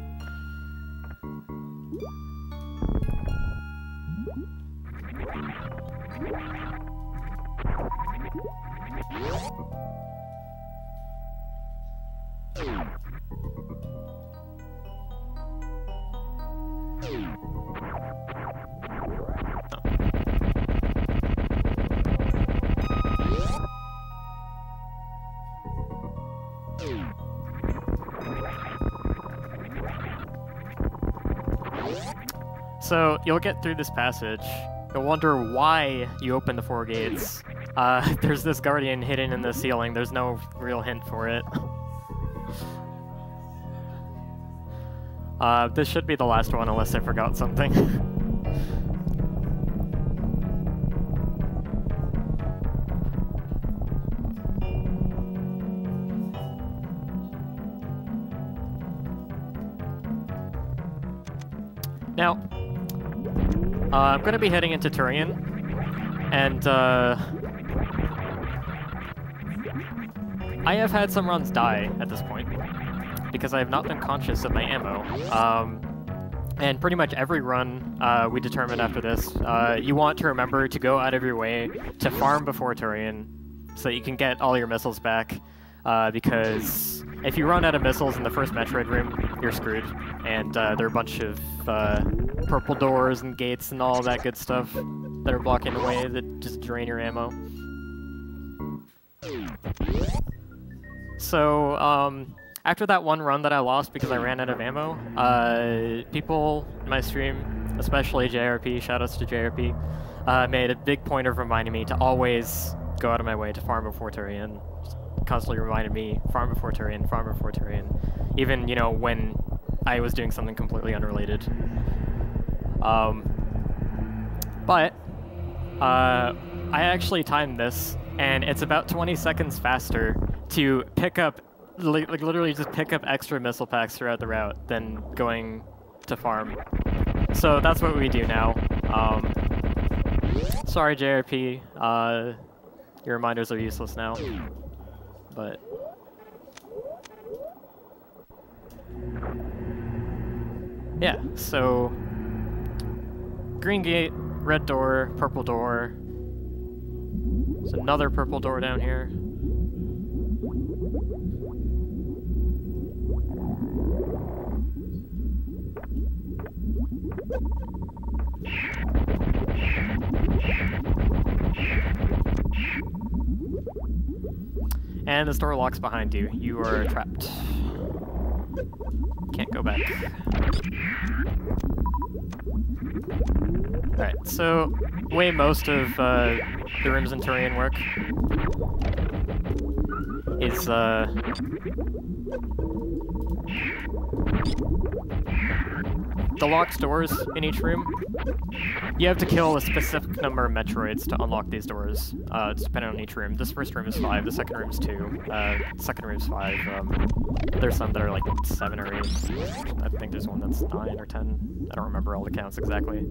So you'll get through this passage. You'll wonder why you open the 4 gates. There's this guardian hidden in the ceiling. There's no real hint for it. This should be the last one unless I forgot something. Now, I'm going to be heading into Turian, and I have had some runs die at this point, because I have not been conscious of my ammo. And pretty much every run we determined after this, you want to remember to go out of your way to farm before Turian, so that you can get all your missiles back, because if you run out of missiles in the first Metroid room, you're screwed. And there are a bunch of purple doors and gates and all that good stuff that are blocking the way that just drain your ammo. So, after that one run that I lost because I ran out of ammo, people in my stream, especially JRP, shoutouts to JRP, made a big point of reminding me to always go out of my way to farm before Turian. Constantly reminded me, farm before Turian, farm before Turian. Even, you know, when I was doing something completely unrelated. But I actually timed this, and it's about 20 seconds faster to pick up, like literally just pick up extra missile packs throughout the route than going to farm. So that's what we do now. Sorry JRP, your reminders are useless now. But yeah, so green gate, red door, purple door. There's another purple door down here. And this door locks behind you. You are trapped. Can't go back. Alright, so the way most of the rooms in Turian work is the locked doors in each room. You have to kill a specific number of Metroids to unlock these doors. It's depending on each room. This first room is 5, the second room is 2, second room is 5. There's some that are like 7 or 8. I think there's one that's 9 or 10. I don't remember all the counts exactly.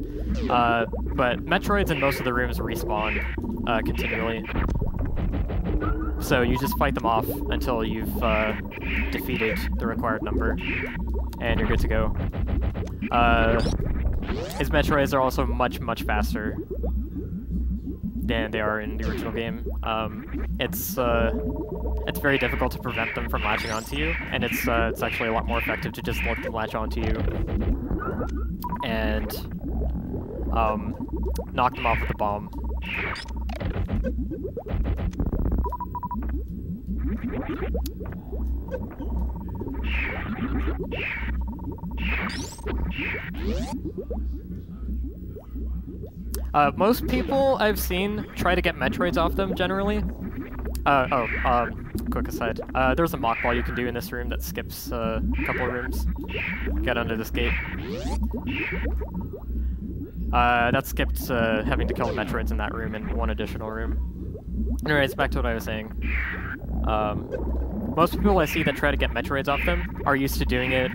But Metroids in most of the rooms respawn continually. So you just fight them off until you've defeated the required number, and you're good to go. His Metroids are also much, much faster than they are in the original game. It's very difficult to prevent them from latching onto you, and it's actually a lot more effective to just let them latch onto you and knock them off with a bomb. Most people I've seen try to get Metroids off them, generally. Quick aside. There's a mock ball you can do in this room that skips a couple of rooms. Get under this gate. That skipped having to kill the Metroids in that room and one additional room. Anyways, back to what I was saying. Most people I see that try to get Metroids off them are used to doing it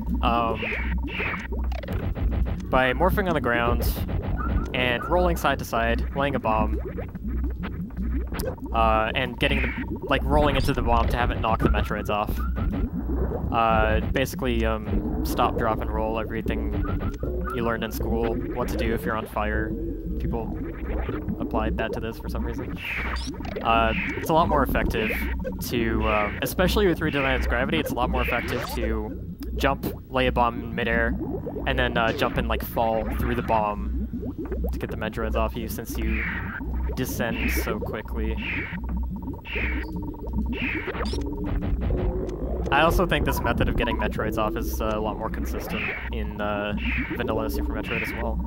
by morphing on the ground and rolling side to side, laying a bomb, and getting the, like, rolling into the bomb to have it knock the Metroids off. Basically, stop, drop, and roll, everything you learned in school, what to do if you're on fire. People applied that to this for some reason. It's a lot more effective to, especially with Redesign's gravity, it's a lot more effective to jump, lay a bomb in midair, and then jump and, like, fall through the bomb to get the Metroids off you, since you descend so quickly. I also think this method of getting Metroids off is a lot more consistent in vanilla Super Metroid as well.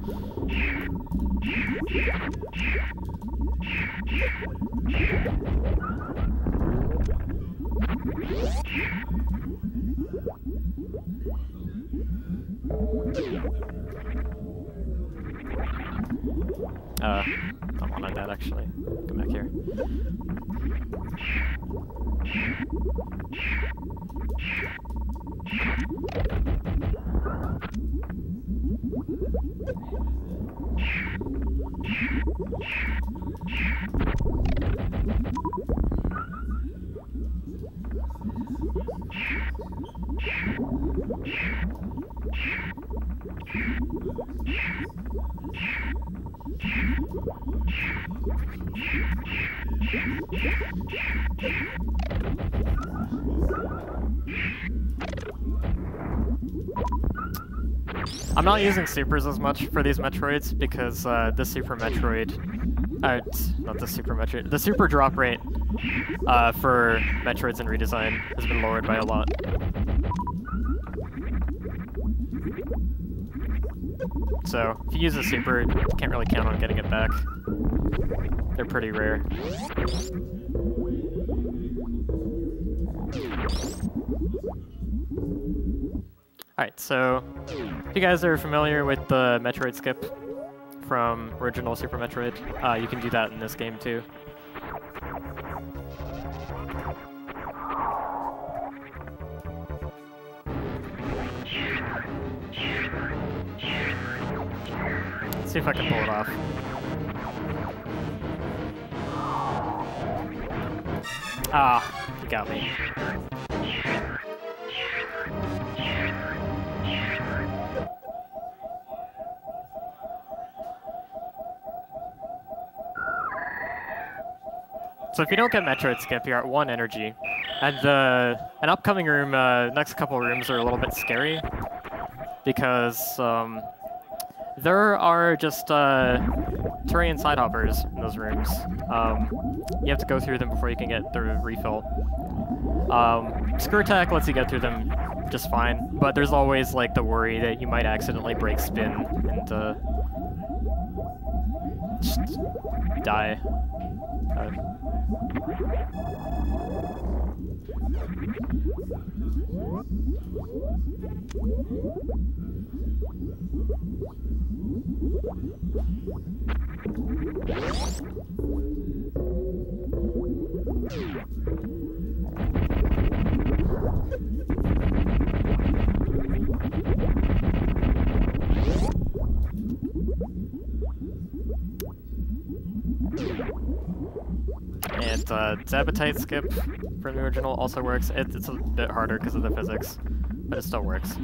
Don't want that actually. Come back here. I'm not using supers as much for these Metroids because the Super Metroid, not the Super Metroid, the super drop rate for Metroids in Redesign has been lowered by a lot. So if you use a super, you can't really count on getting it back. They're pretty rare. Alright, so if you guys are familiar with the Metroid skip from original Super Metroid, you can do that in this game too. Let's see if I can pull it off. Ah, you got me. So if you don't get Metroid skip, you're at 1 energy. And an upcoming room, next couple rooms are a little bit scary. Because there are just Turian side hoppers in those rooms. You have to go through them before you can get the refill. Screw attack lets you get through them just fine, but there's always like the worry that you might accidentally break spin and just die. And Zabatite skip from the original also works. It's a bit harder because of the physics, but it still works.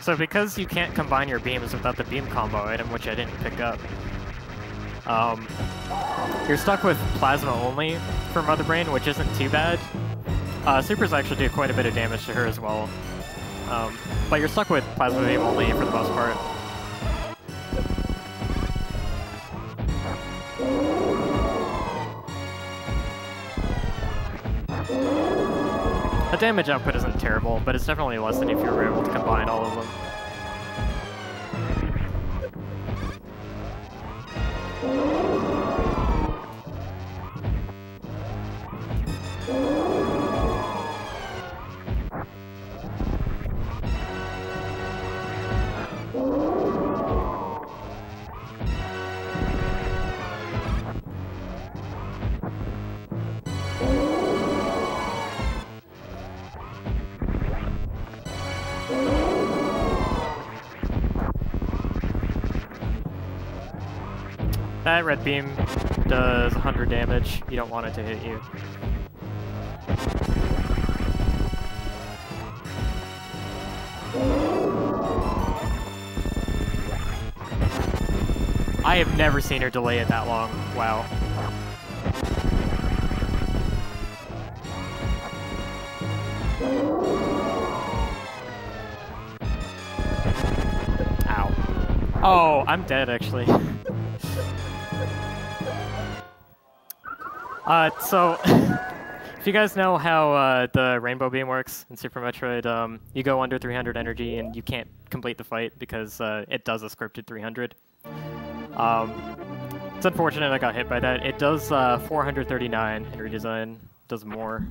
So because you can't combine your beams without the beam combo item, which I didn't pick up, you're stuck with plasma only for Mother Brain, which isn't too bad. Supers actually do quite a bit of damage to her as well. But you're stuck with plasma beam only for the most part. The damage output isn't terrible, but it's definitely less than if you were able to combine all of them. That red beam does 100 damage. You don't want it to hit you. I have never seen her delay it that long. Wow. Ow. Oh, I'm dead actually. So, if you guys know how the rainbow beam works in Super Metroid, you go under 300 energy and you can't complete the fight because it does a scripted 300. It's unfortunate I got hit by that. It does 439 in Redesign. Does more.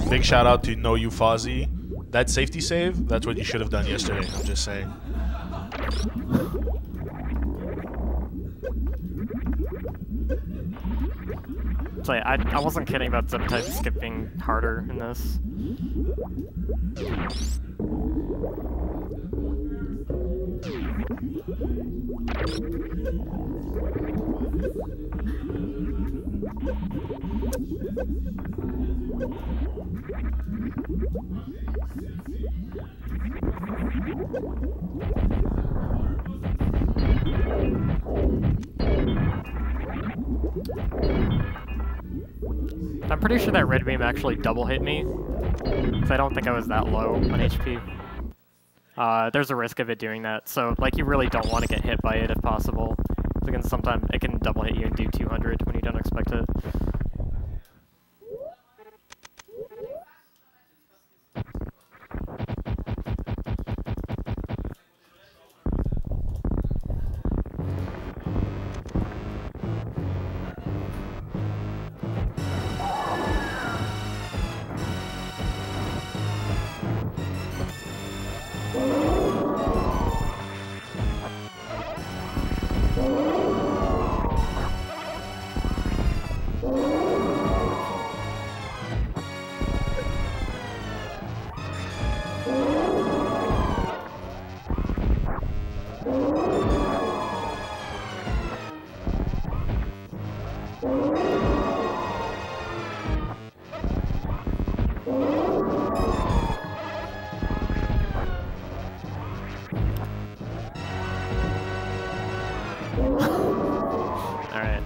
Big shout out to No You Fozzie. That safety save, that's what you should have done yesterday, I'm just saying. So yeah, I wasn't kidding about zip type skipping harder in this. I'm pretty sure that red beam actually double hit me, because I don't think I was that low on HP. There's a risk of it doing that, so like you really don't want to get hit by it if possible. Because sometimes it can double hit you and do 200 when you don't expect it. Alright.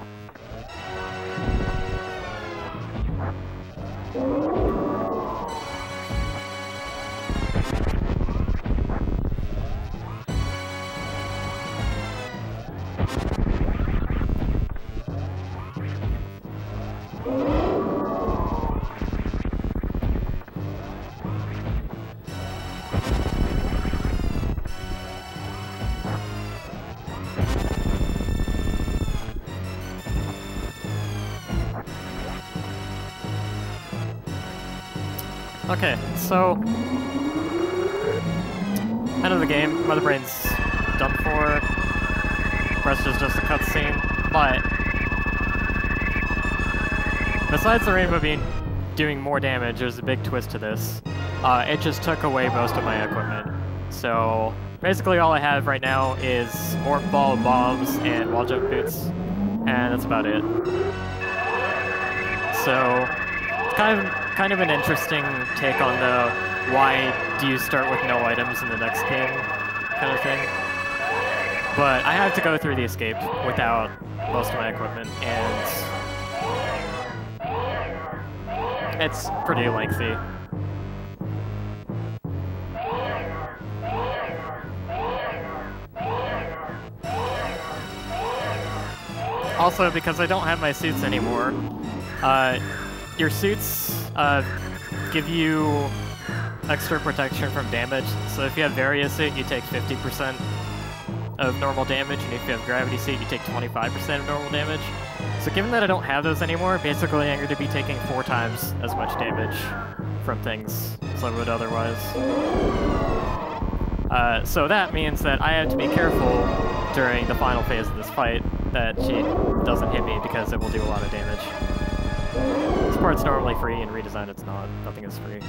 Okay, so end of the game. Mother Brain's done for. The rest is just a cutscene. But besides the rainbow beam doing more damage, there's a big twist to this. It just took away most of my equipment. So basically, all I have right now is more ball bombs and wall jump boots, and that's about it. So it's kind of an interesting take on the why do you start with no items in the next game kind of thing. But I have to go through the escape without most of my equipment, and it's pretty lengthy. Also, because I don't have my suits anymore, your suits give you extra protection from damage. So if you have Varia suit, you take 50% of normal damage, and if you have Gravity suit, you take 25% of normal damage. So given that I don't have those anymore, basically I'm going to be taking 4 times as much damage from things as I would otherwise. So that means that I have to be careful during the final phase of this fight that she doesn't hit me, because it will do a lot of damage. This part's normally free, in Redesign it's not. Nothing is free.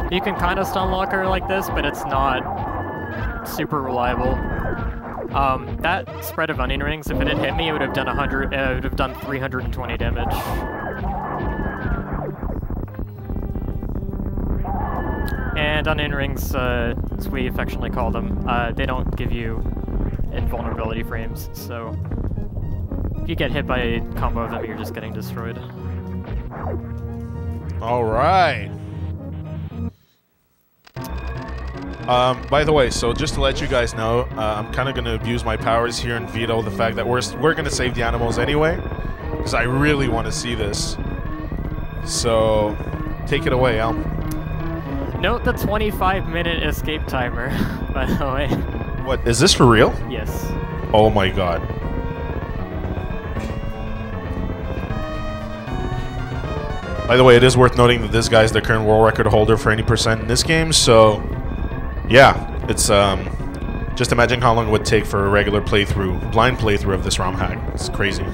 You can kind of stun lock her like this, but it's not super reliable. That spread of onion rings, if it had hit me, it would have done 320 damage. And onion rings, as we affectionately call them, they don't give you invulnerability frames, so if you get hit by a combo of them, you're just getting destroyed. All right. By the way, so just to let you guys know, I'm kind of going to abuse my powers here and veto the fact that we're going to save the animals anyway, because I really want to see this. So, take it away, Elm. Note the 25-minute escape timer, by the way. What, is this for real? Yes. Oh my god. By the way, it is worth noting that this guy's the current world record holder for any percent in this game, so... yeah, it's, just imagine how long it would take for a regular playthrough, blind playthrough of this ROM hack. It's crazy.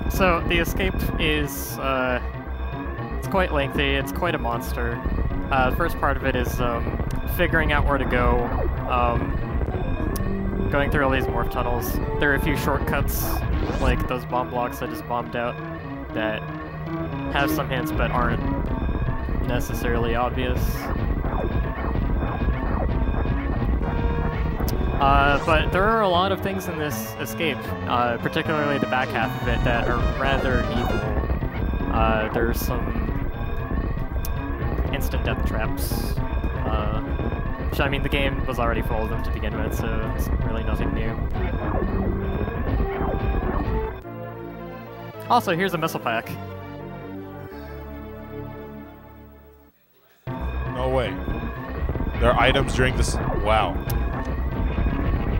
So, the escape is, it's quite lengthy, it's quite a monster. The first part of it is, figuring out where to go, going through all these morph tunnels. There are a few shortcuts, like those bomb blocks I just bombed out, that have some hints but aren't necessarily obvious. But there are a lot of things in this escape, particularly the back half of it, that are rather evil. There's some instant death traps, which, I mean, the game was already full of them to begin with, so it's really nothing new. Also, here's a missile pack. No way. There are items during this... wow.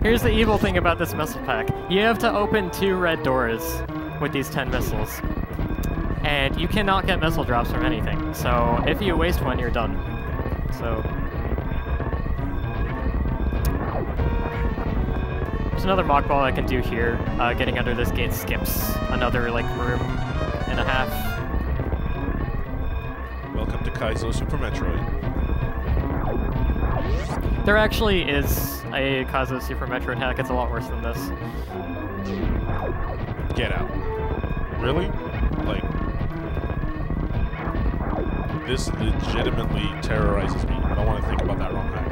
Here's the evil thing about this missile pack. You have to open 2 red doors with these 10 missiles. And you cannot get missile drops from anything. So if you waste one, you're done. So... there's another mock ball I can do here. Getting under this gate skips another, like, room and a half. Welcome to Kaizo Super Metroid. There actually is a Kaizo Super Metroid hack. It's a lot worse than this. Get out. Really? Like, this legitimately terrorizes me. I don't want to think about that wrong hack.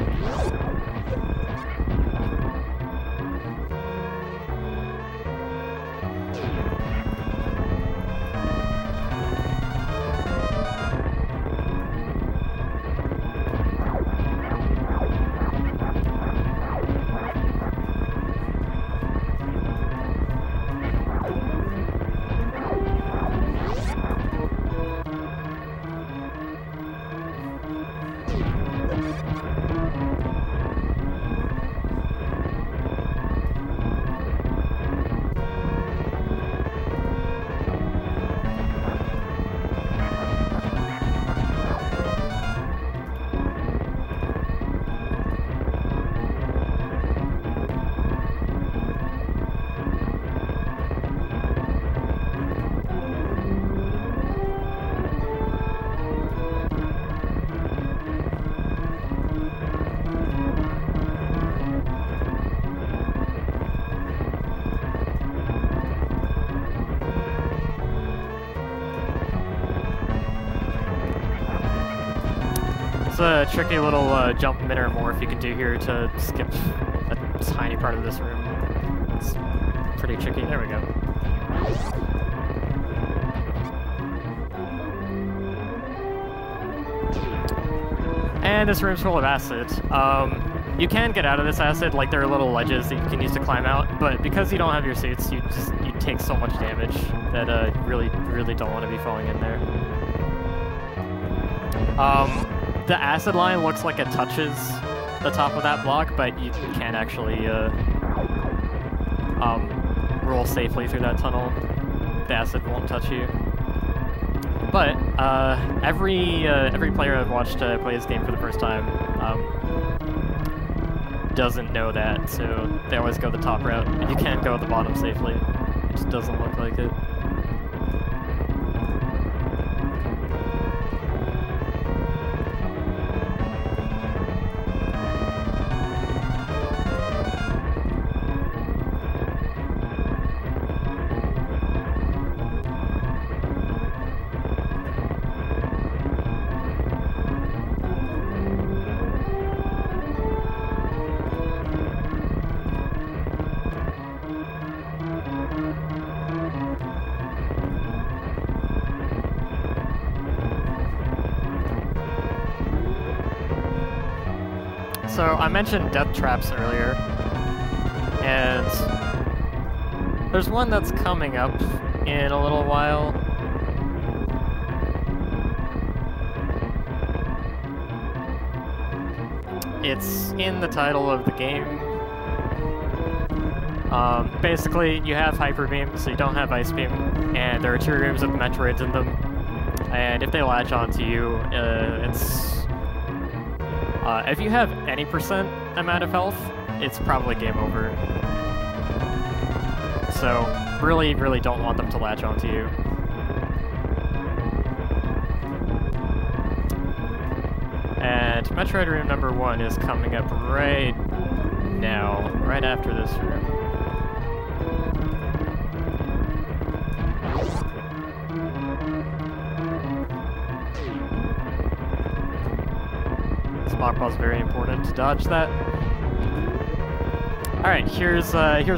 A tricky little jump emitter morph you can do here to skip a tiny part of this room. It's pretty tricky. There we go. And this room's full of acid. You can get out of this acid, like there are little ledges that you can use to climb out, but because you don't have your suits, you take so much damage that you really don't want to be falling in there. The acid line looks like it touches the top of that block, but you can't actually roll safely through that tunnel. The acid won't touch you. But every player I've watched play this game for the first time doesn't know that, so they always go the top route, and you can't go at the bottom safely. It just doesn't look like it. So I mentioned death traps earlier, and there's one that's coming up in a little while. It's in the title of the game. Basically, you have Hyper Beam, so you don't have Ice Beam, and there are 2 rooms with Metroids in them, and if they latch onto you, if you have any percent amount of health, it's probably game over. So, really don't want them to latch onto you. And Metroid room number 1 is coming up right now, right after this room. Block ball's very important to dodge that. Alright, here's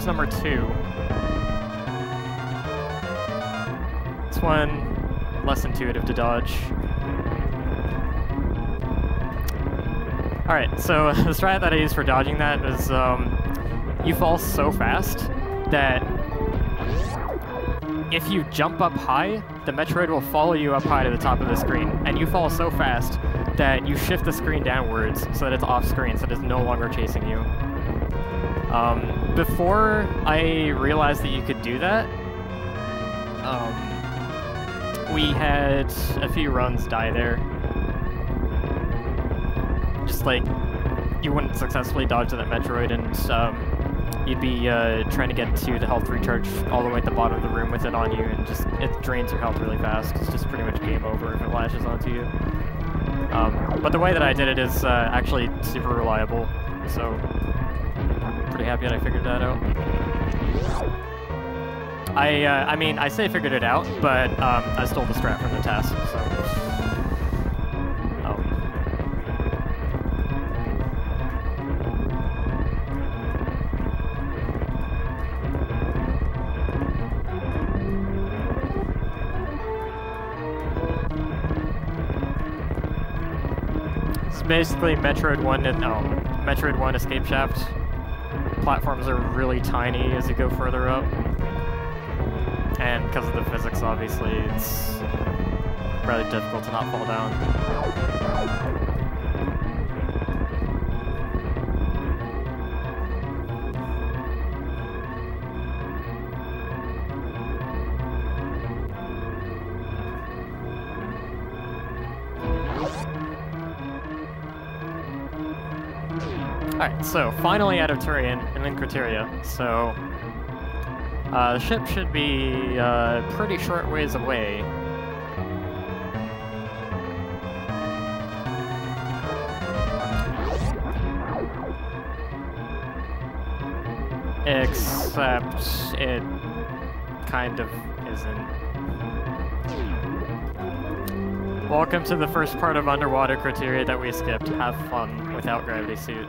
number 2. This one, less intuitive to dodge. Alright, so the strat that I use for dodging that is you fall so fast that if you jump up high, the Metroid will follow you up high to the top of the screen, and you fall so fast that you shift the screen downwards so that it's off screen, so it is no longer chasing you. Before I realized that you could do that, we had a few runs die there. Just like, you wouldn't successfully dodge that Metroid, and you'd be trying to get to the health recharge all the way at the bottom of the room with it on you, and just, it drains your health really fast. It's just pretty much game over if it lashes onto you. But the way that I did it is actually super reliable, so I'm pretty happy that I figured that out. I mean, I say figured it out, but I stole the strat from the task, so... Basically Metroid 1 escape shaft. Platforms are really tiny as you go further up. And because of the physics, obviously, it's rather difficult to not fall down. Alright, so finally out of Turian and then Criteria. So the ship should be a pretty short ways away. Except it kind of isn't. Welcome to the first part of Underwater Criteria that we skipped. Have fun without gravity suit.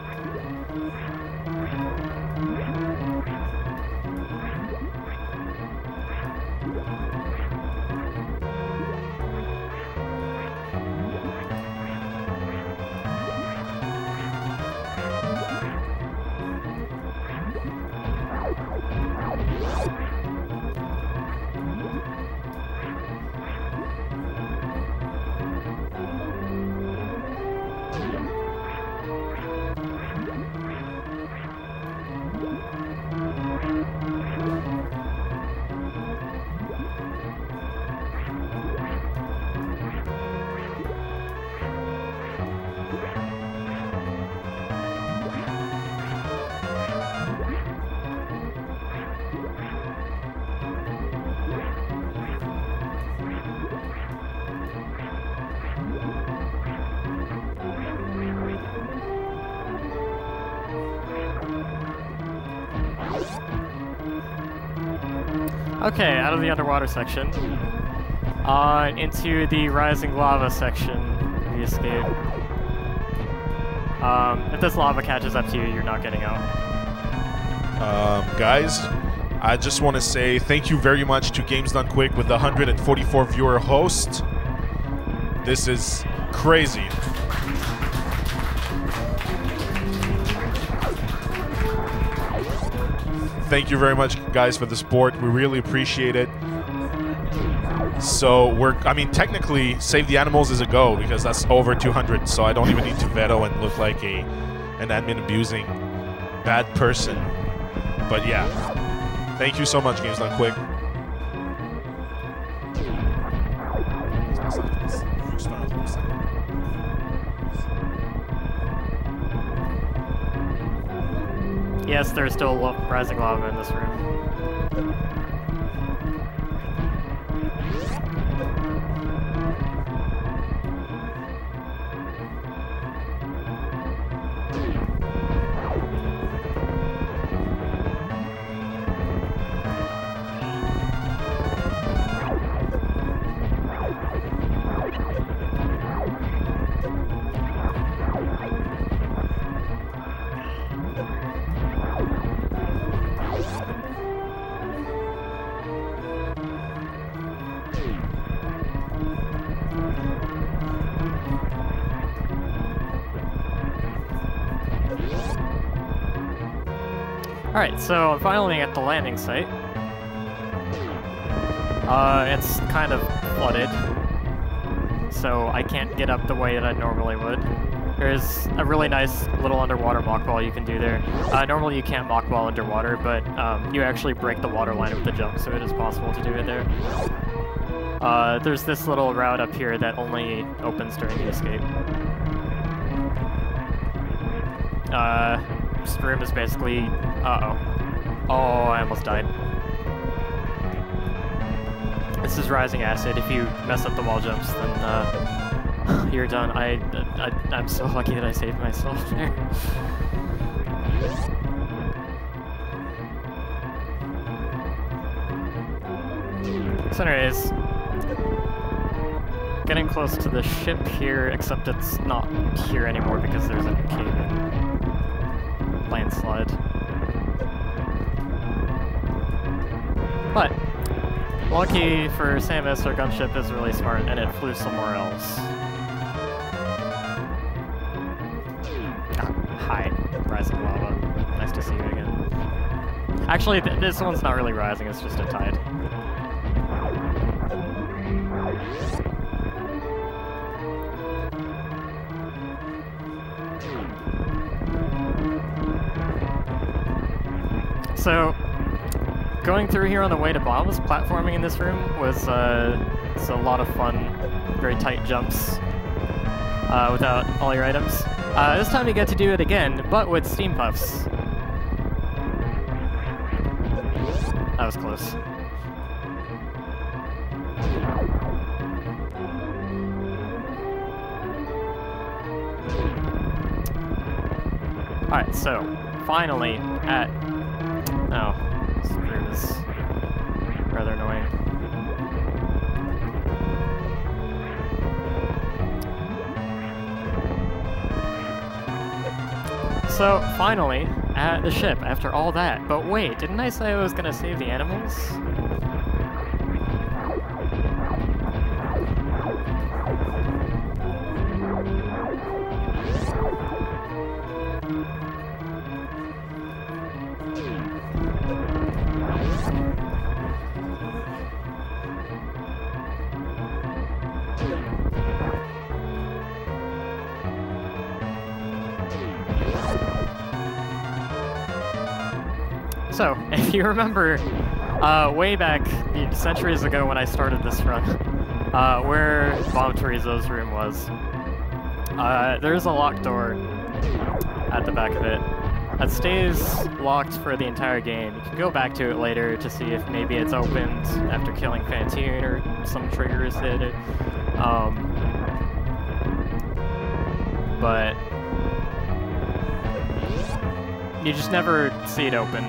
Okay, out of the underwater section. Into the rising lava section, we escape. If this lava catches up to you, you're not getting out. Guys, I just want to say thank you very much to Games Done Quick with the 144 viewer host. This is crazy. Thank you very much, guys, for the support. We really appreciate it. So I mean, technically, Save the Animals is a go because that's over 200. So I don't even need to veto and look like an admin abusing bad person. But yeah, thank you so much, Games Done Quick. Yes, there's still rising lava in this room. Alright, so I'm finally at the landing site. It's kind of flooded, so I can't get up the way that I normally would. There's a really nice little underwater mock wall you can do there. Normally you can't mock wall underwater, but you actually break the water line with the jump, so it is possible to do it there. There's this little route up here that only opens during the escape. This room is basically... Uh-oh. Oh, I almost died. This is rising acid. If you mess up the wall jumps, then you're done. I'm so lucky that I saved myself there. So anyways, getting close to the ship here, except it's not here anymore because there's a cave-in landslide. But lucky for Samus, our gunship is really smart, and it flew somewhere else. Hi, rising lava. Nice to see you again. Actually, this one's not really rising, it's just a tide. So, going through here on the way to bombs, platforming in this room was it's a lot of fun, very tight jumps without all your items. This time you get to do it again, but with steam puffs. That was close. Alright, so, finally at... Oh, this room is rather annoying. So, finally, at the ship, after all that. But wait, didn't I say I was gonna save the animals? So, if you remember, way back centuries ago when I started this run, where Bomb Chorizo's room was, there's a locked door at the back of it that stays locked for the entire game. You can go back to it later to see if maybe it's opened after killing Fantine or some trigger is hit. But you just never see it open.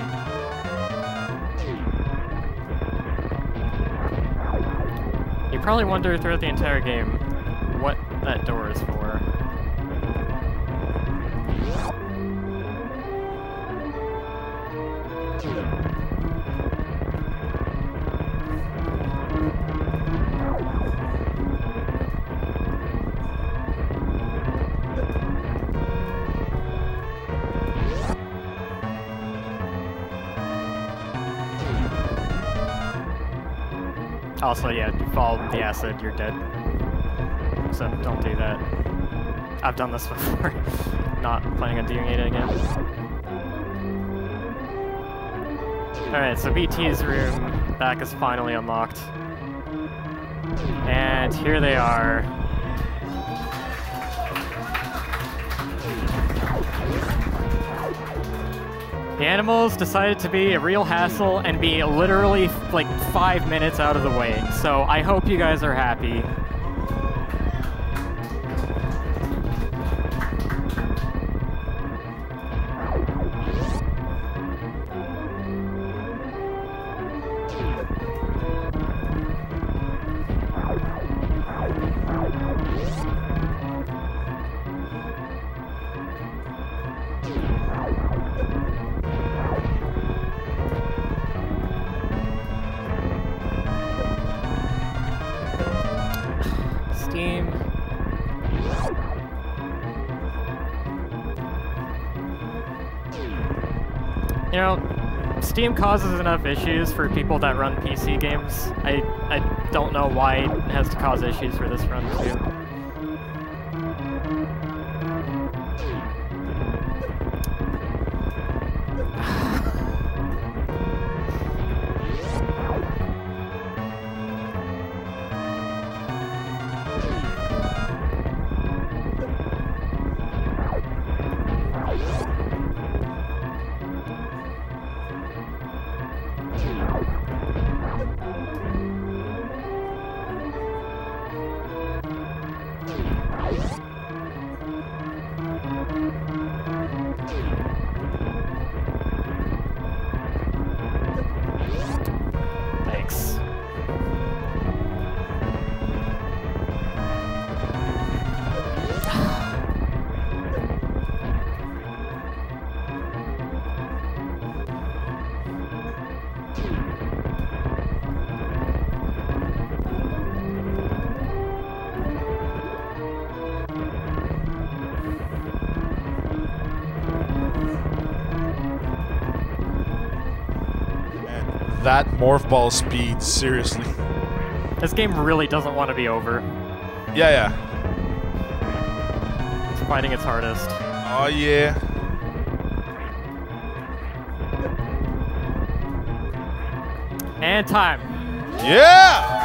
probably wonder throughout the entire game what that door is for. Also, yeah, if you fall in the acid, you're dead. So don't do that. I've done this before. Not planning on doing it again. Alright, so BT's room back is finally unlocked. And here they are. The animals decided to be a real hassle and be literally like 5 minutes out of the way. So I hope you guys are happy. Steam. You know, Steam causes enough issues for people that run PC games. I don't know why it has to cause issues for this run too. Thanks. That morph ball speed, seriously. This game really doesn't want to be over. Yeah. It's fighting its hardest. Oh yeah. And time. Yeah!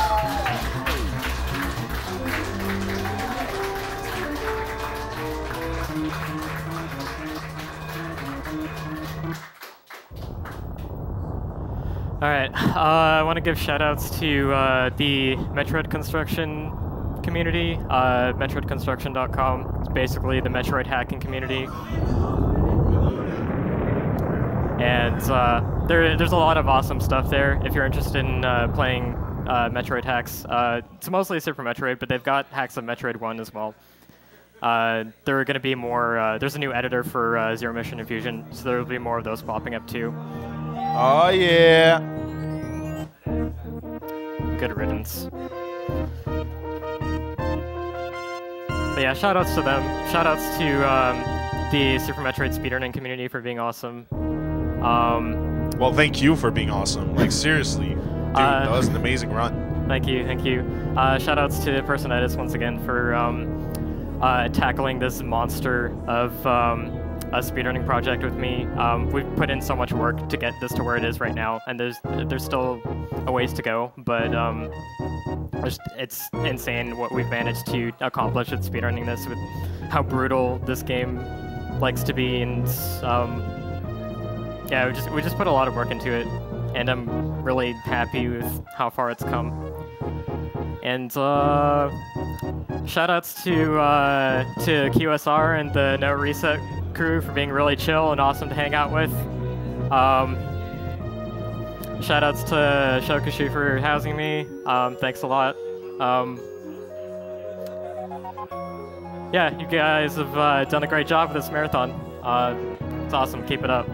Alright, I want to give shoutouts to the Metroid construction community, metroidconstruction.com. It's basically the Metroid hacking community. And there's a lot of awesome stuff there if you're interested in playing Metroid hacks. It's mostly Super Metroid, but they've got hacks of Metroid 1 as well. There are going to be more, there's a new editor for Zero Mission and Fusion, so there will be more of those popping up too. Oh yeah. Good riddance. But yeah, shoutouts to them. Shoutouts to the Super Metroid speedrunning community for being awesome. Well, thank you for being awesome. Like, seriously. Dude, that was an amazing run. Thank you. Shoutouts to Personitis once again for tackling this monster of a speedrunning project with me. We've put in so much work to get this to where it is right now, and there's still a ways to go, but it's insane what we've managed to accomplish with speedrunning this, with how brutal this game likes to be, and yeah, we just put a lot of work into it, and I'm really happy with how far it's come. And shoutouts to QSR and the NoReset crew for being really chill and awesome to hang out with. Shoutouts to Shokushu for housing me. Thanks a lot. Yeah, you guys have done a great job with this marathon. It's awesome. Keep it up.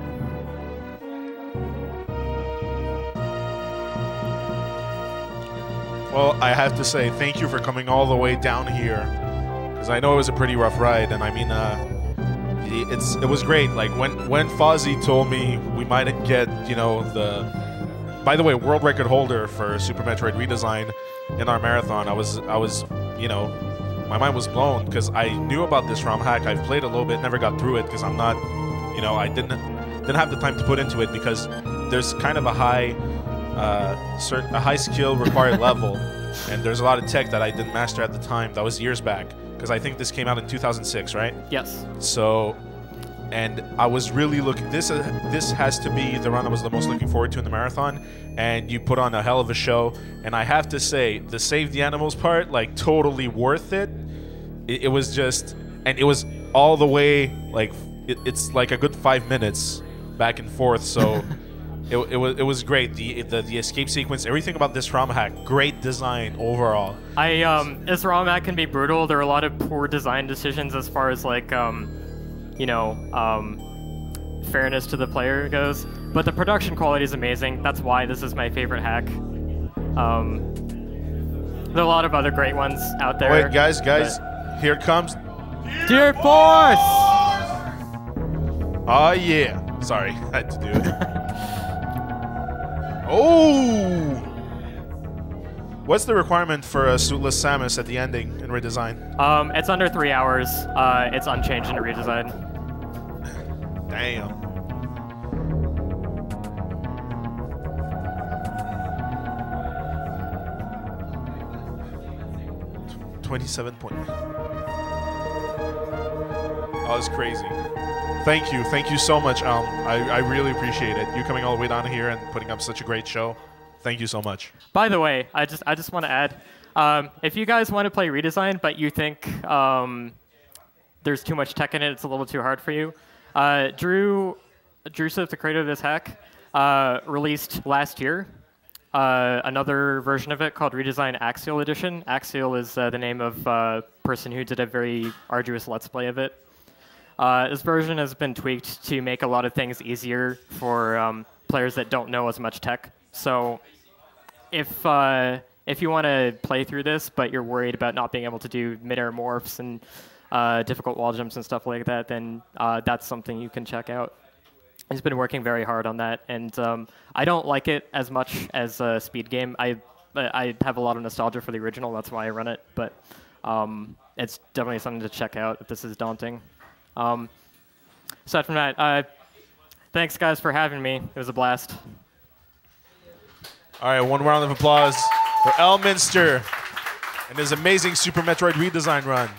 Well, I have to say thank you for coming all the way down here, because I know it was a pretty rough ride, and I mean, it was great. Like when Fozzie told me we mightn't get, you know, the, by the way, world record holder for Super Metroid Redesign in our marathon, I was, you know, my mind was blown because I knew about this ROM hack. I've played a little bit, never got through it because I'm not, you know, I didn't have the time to put into it because there's kind of a high skill required level, and there's a lot of tech that I didn't master at the time. That was years back, because I think this came out in 2006, right? Yes. So, and I was really looking. This has to be the run I was the most looking forward to in the marathon, and you put on a hell of a show. And I have to say, the save the animals part, like, totally worth it. It was just, and it was all the way, like, it's like a good 5 minutes back and forth. So. It was great. The escape sequence, everything about this ROM hack, great design overall. This ROM hack can be brutal. There are a lot of poor design decisions as far as like, you know, fairness to the player goes. But the production quality is amazing. That's why this is my favorite hack. There are a lot of other great ones out there. Wait, guys, here it comes. Dear Force! Oh yeah. Sorry, I had to do it. Oh! What's the requirement for a suitless Samus at the ending in Redesign? It's under 3 hours. It's unchanged in Redesign. Damn. $27 point. Oh, that's crazy. Thank you so much. I really appreciate it. You coming all the way down here and putting up such a great show. Thank you so much. By the way, I just want to add, if you guys want to play Redesign, but you think there's too much tech in it, it's a little too hard for you. Drew Swift, the creator of this hack, released last year another version of it called Redesign Axial Edition. Axial is the name of a person who did a very arduous Let's Play of it. This version has been tweaked to make a lot of things easier for players that don't know as much tech. So if you want to play through this, but you're worried about not being able to do mid-air morphs and difficult wall jumps and stuff like that, then that's something you can check out. He's been working very hard on that, and I don't like it as much as a speed game. I have a lot of nostalgia for the original, that's why I run it, but it's definitely something to check out if this is daunting. Aside from that, thanks guys for having me. It was a blast. All right, one round of applause for Elminster and his amazing Super Metroid Redesign run.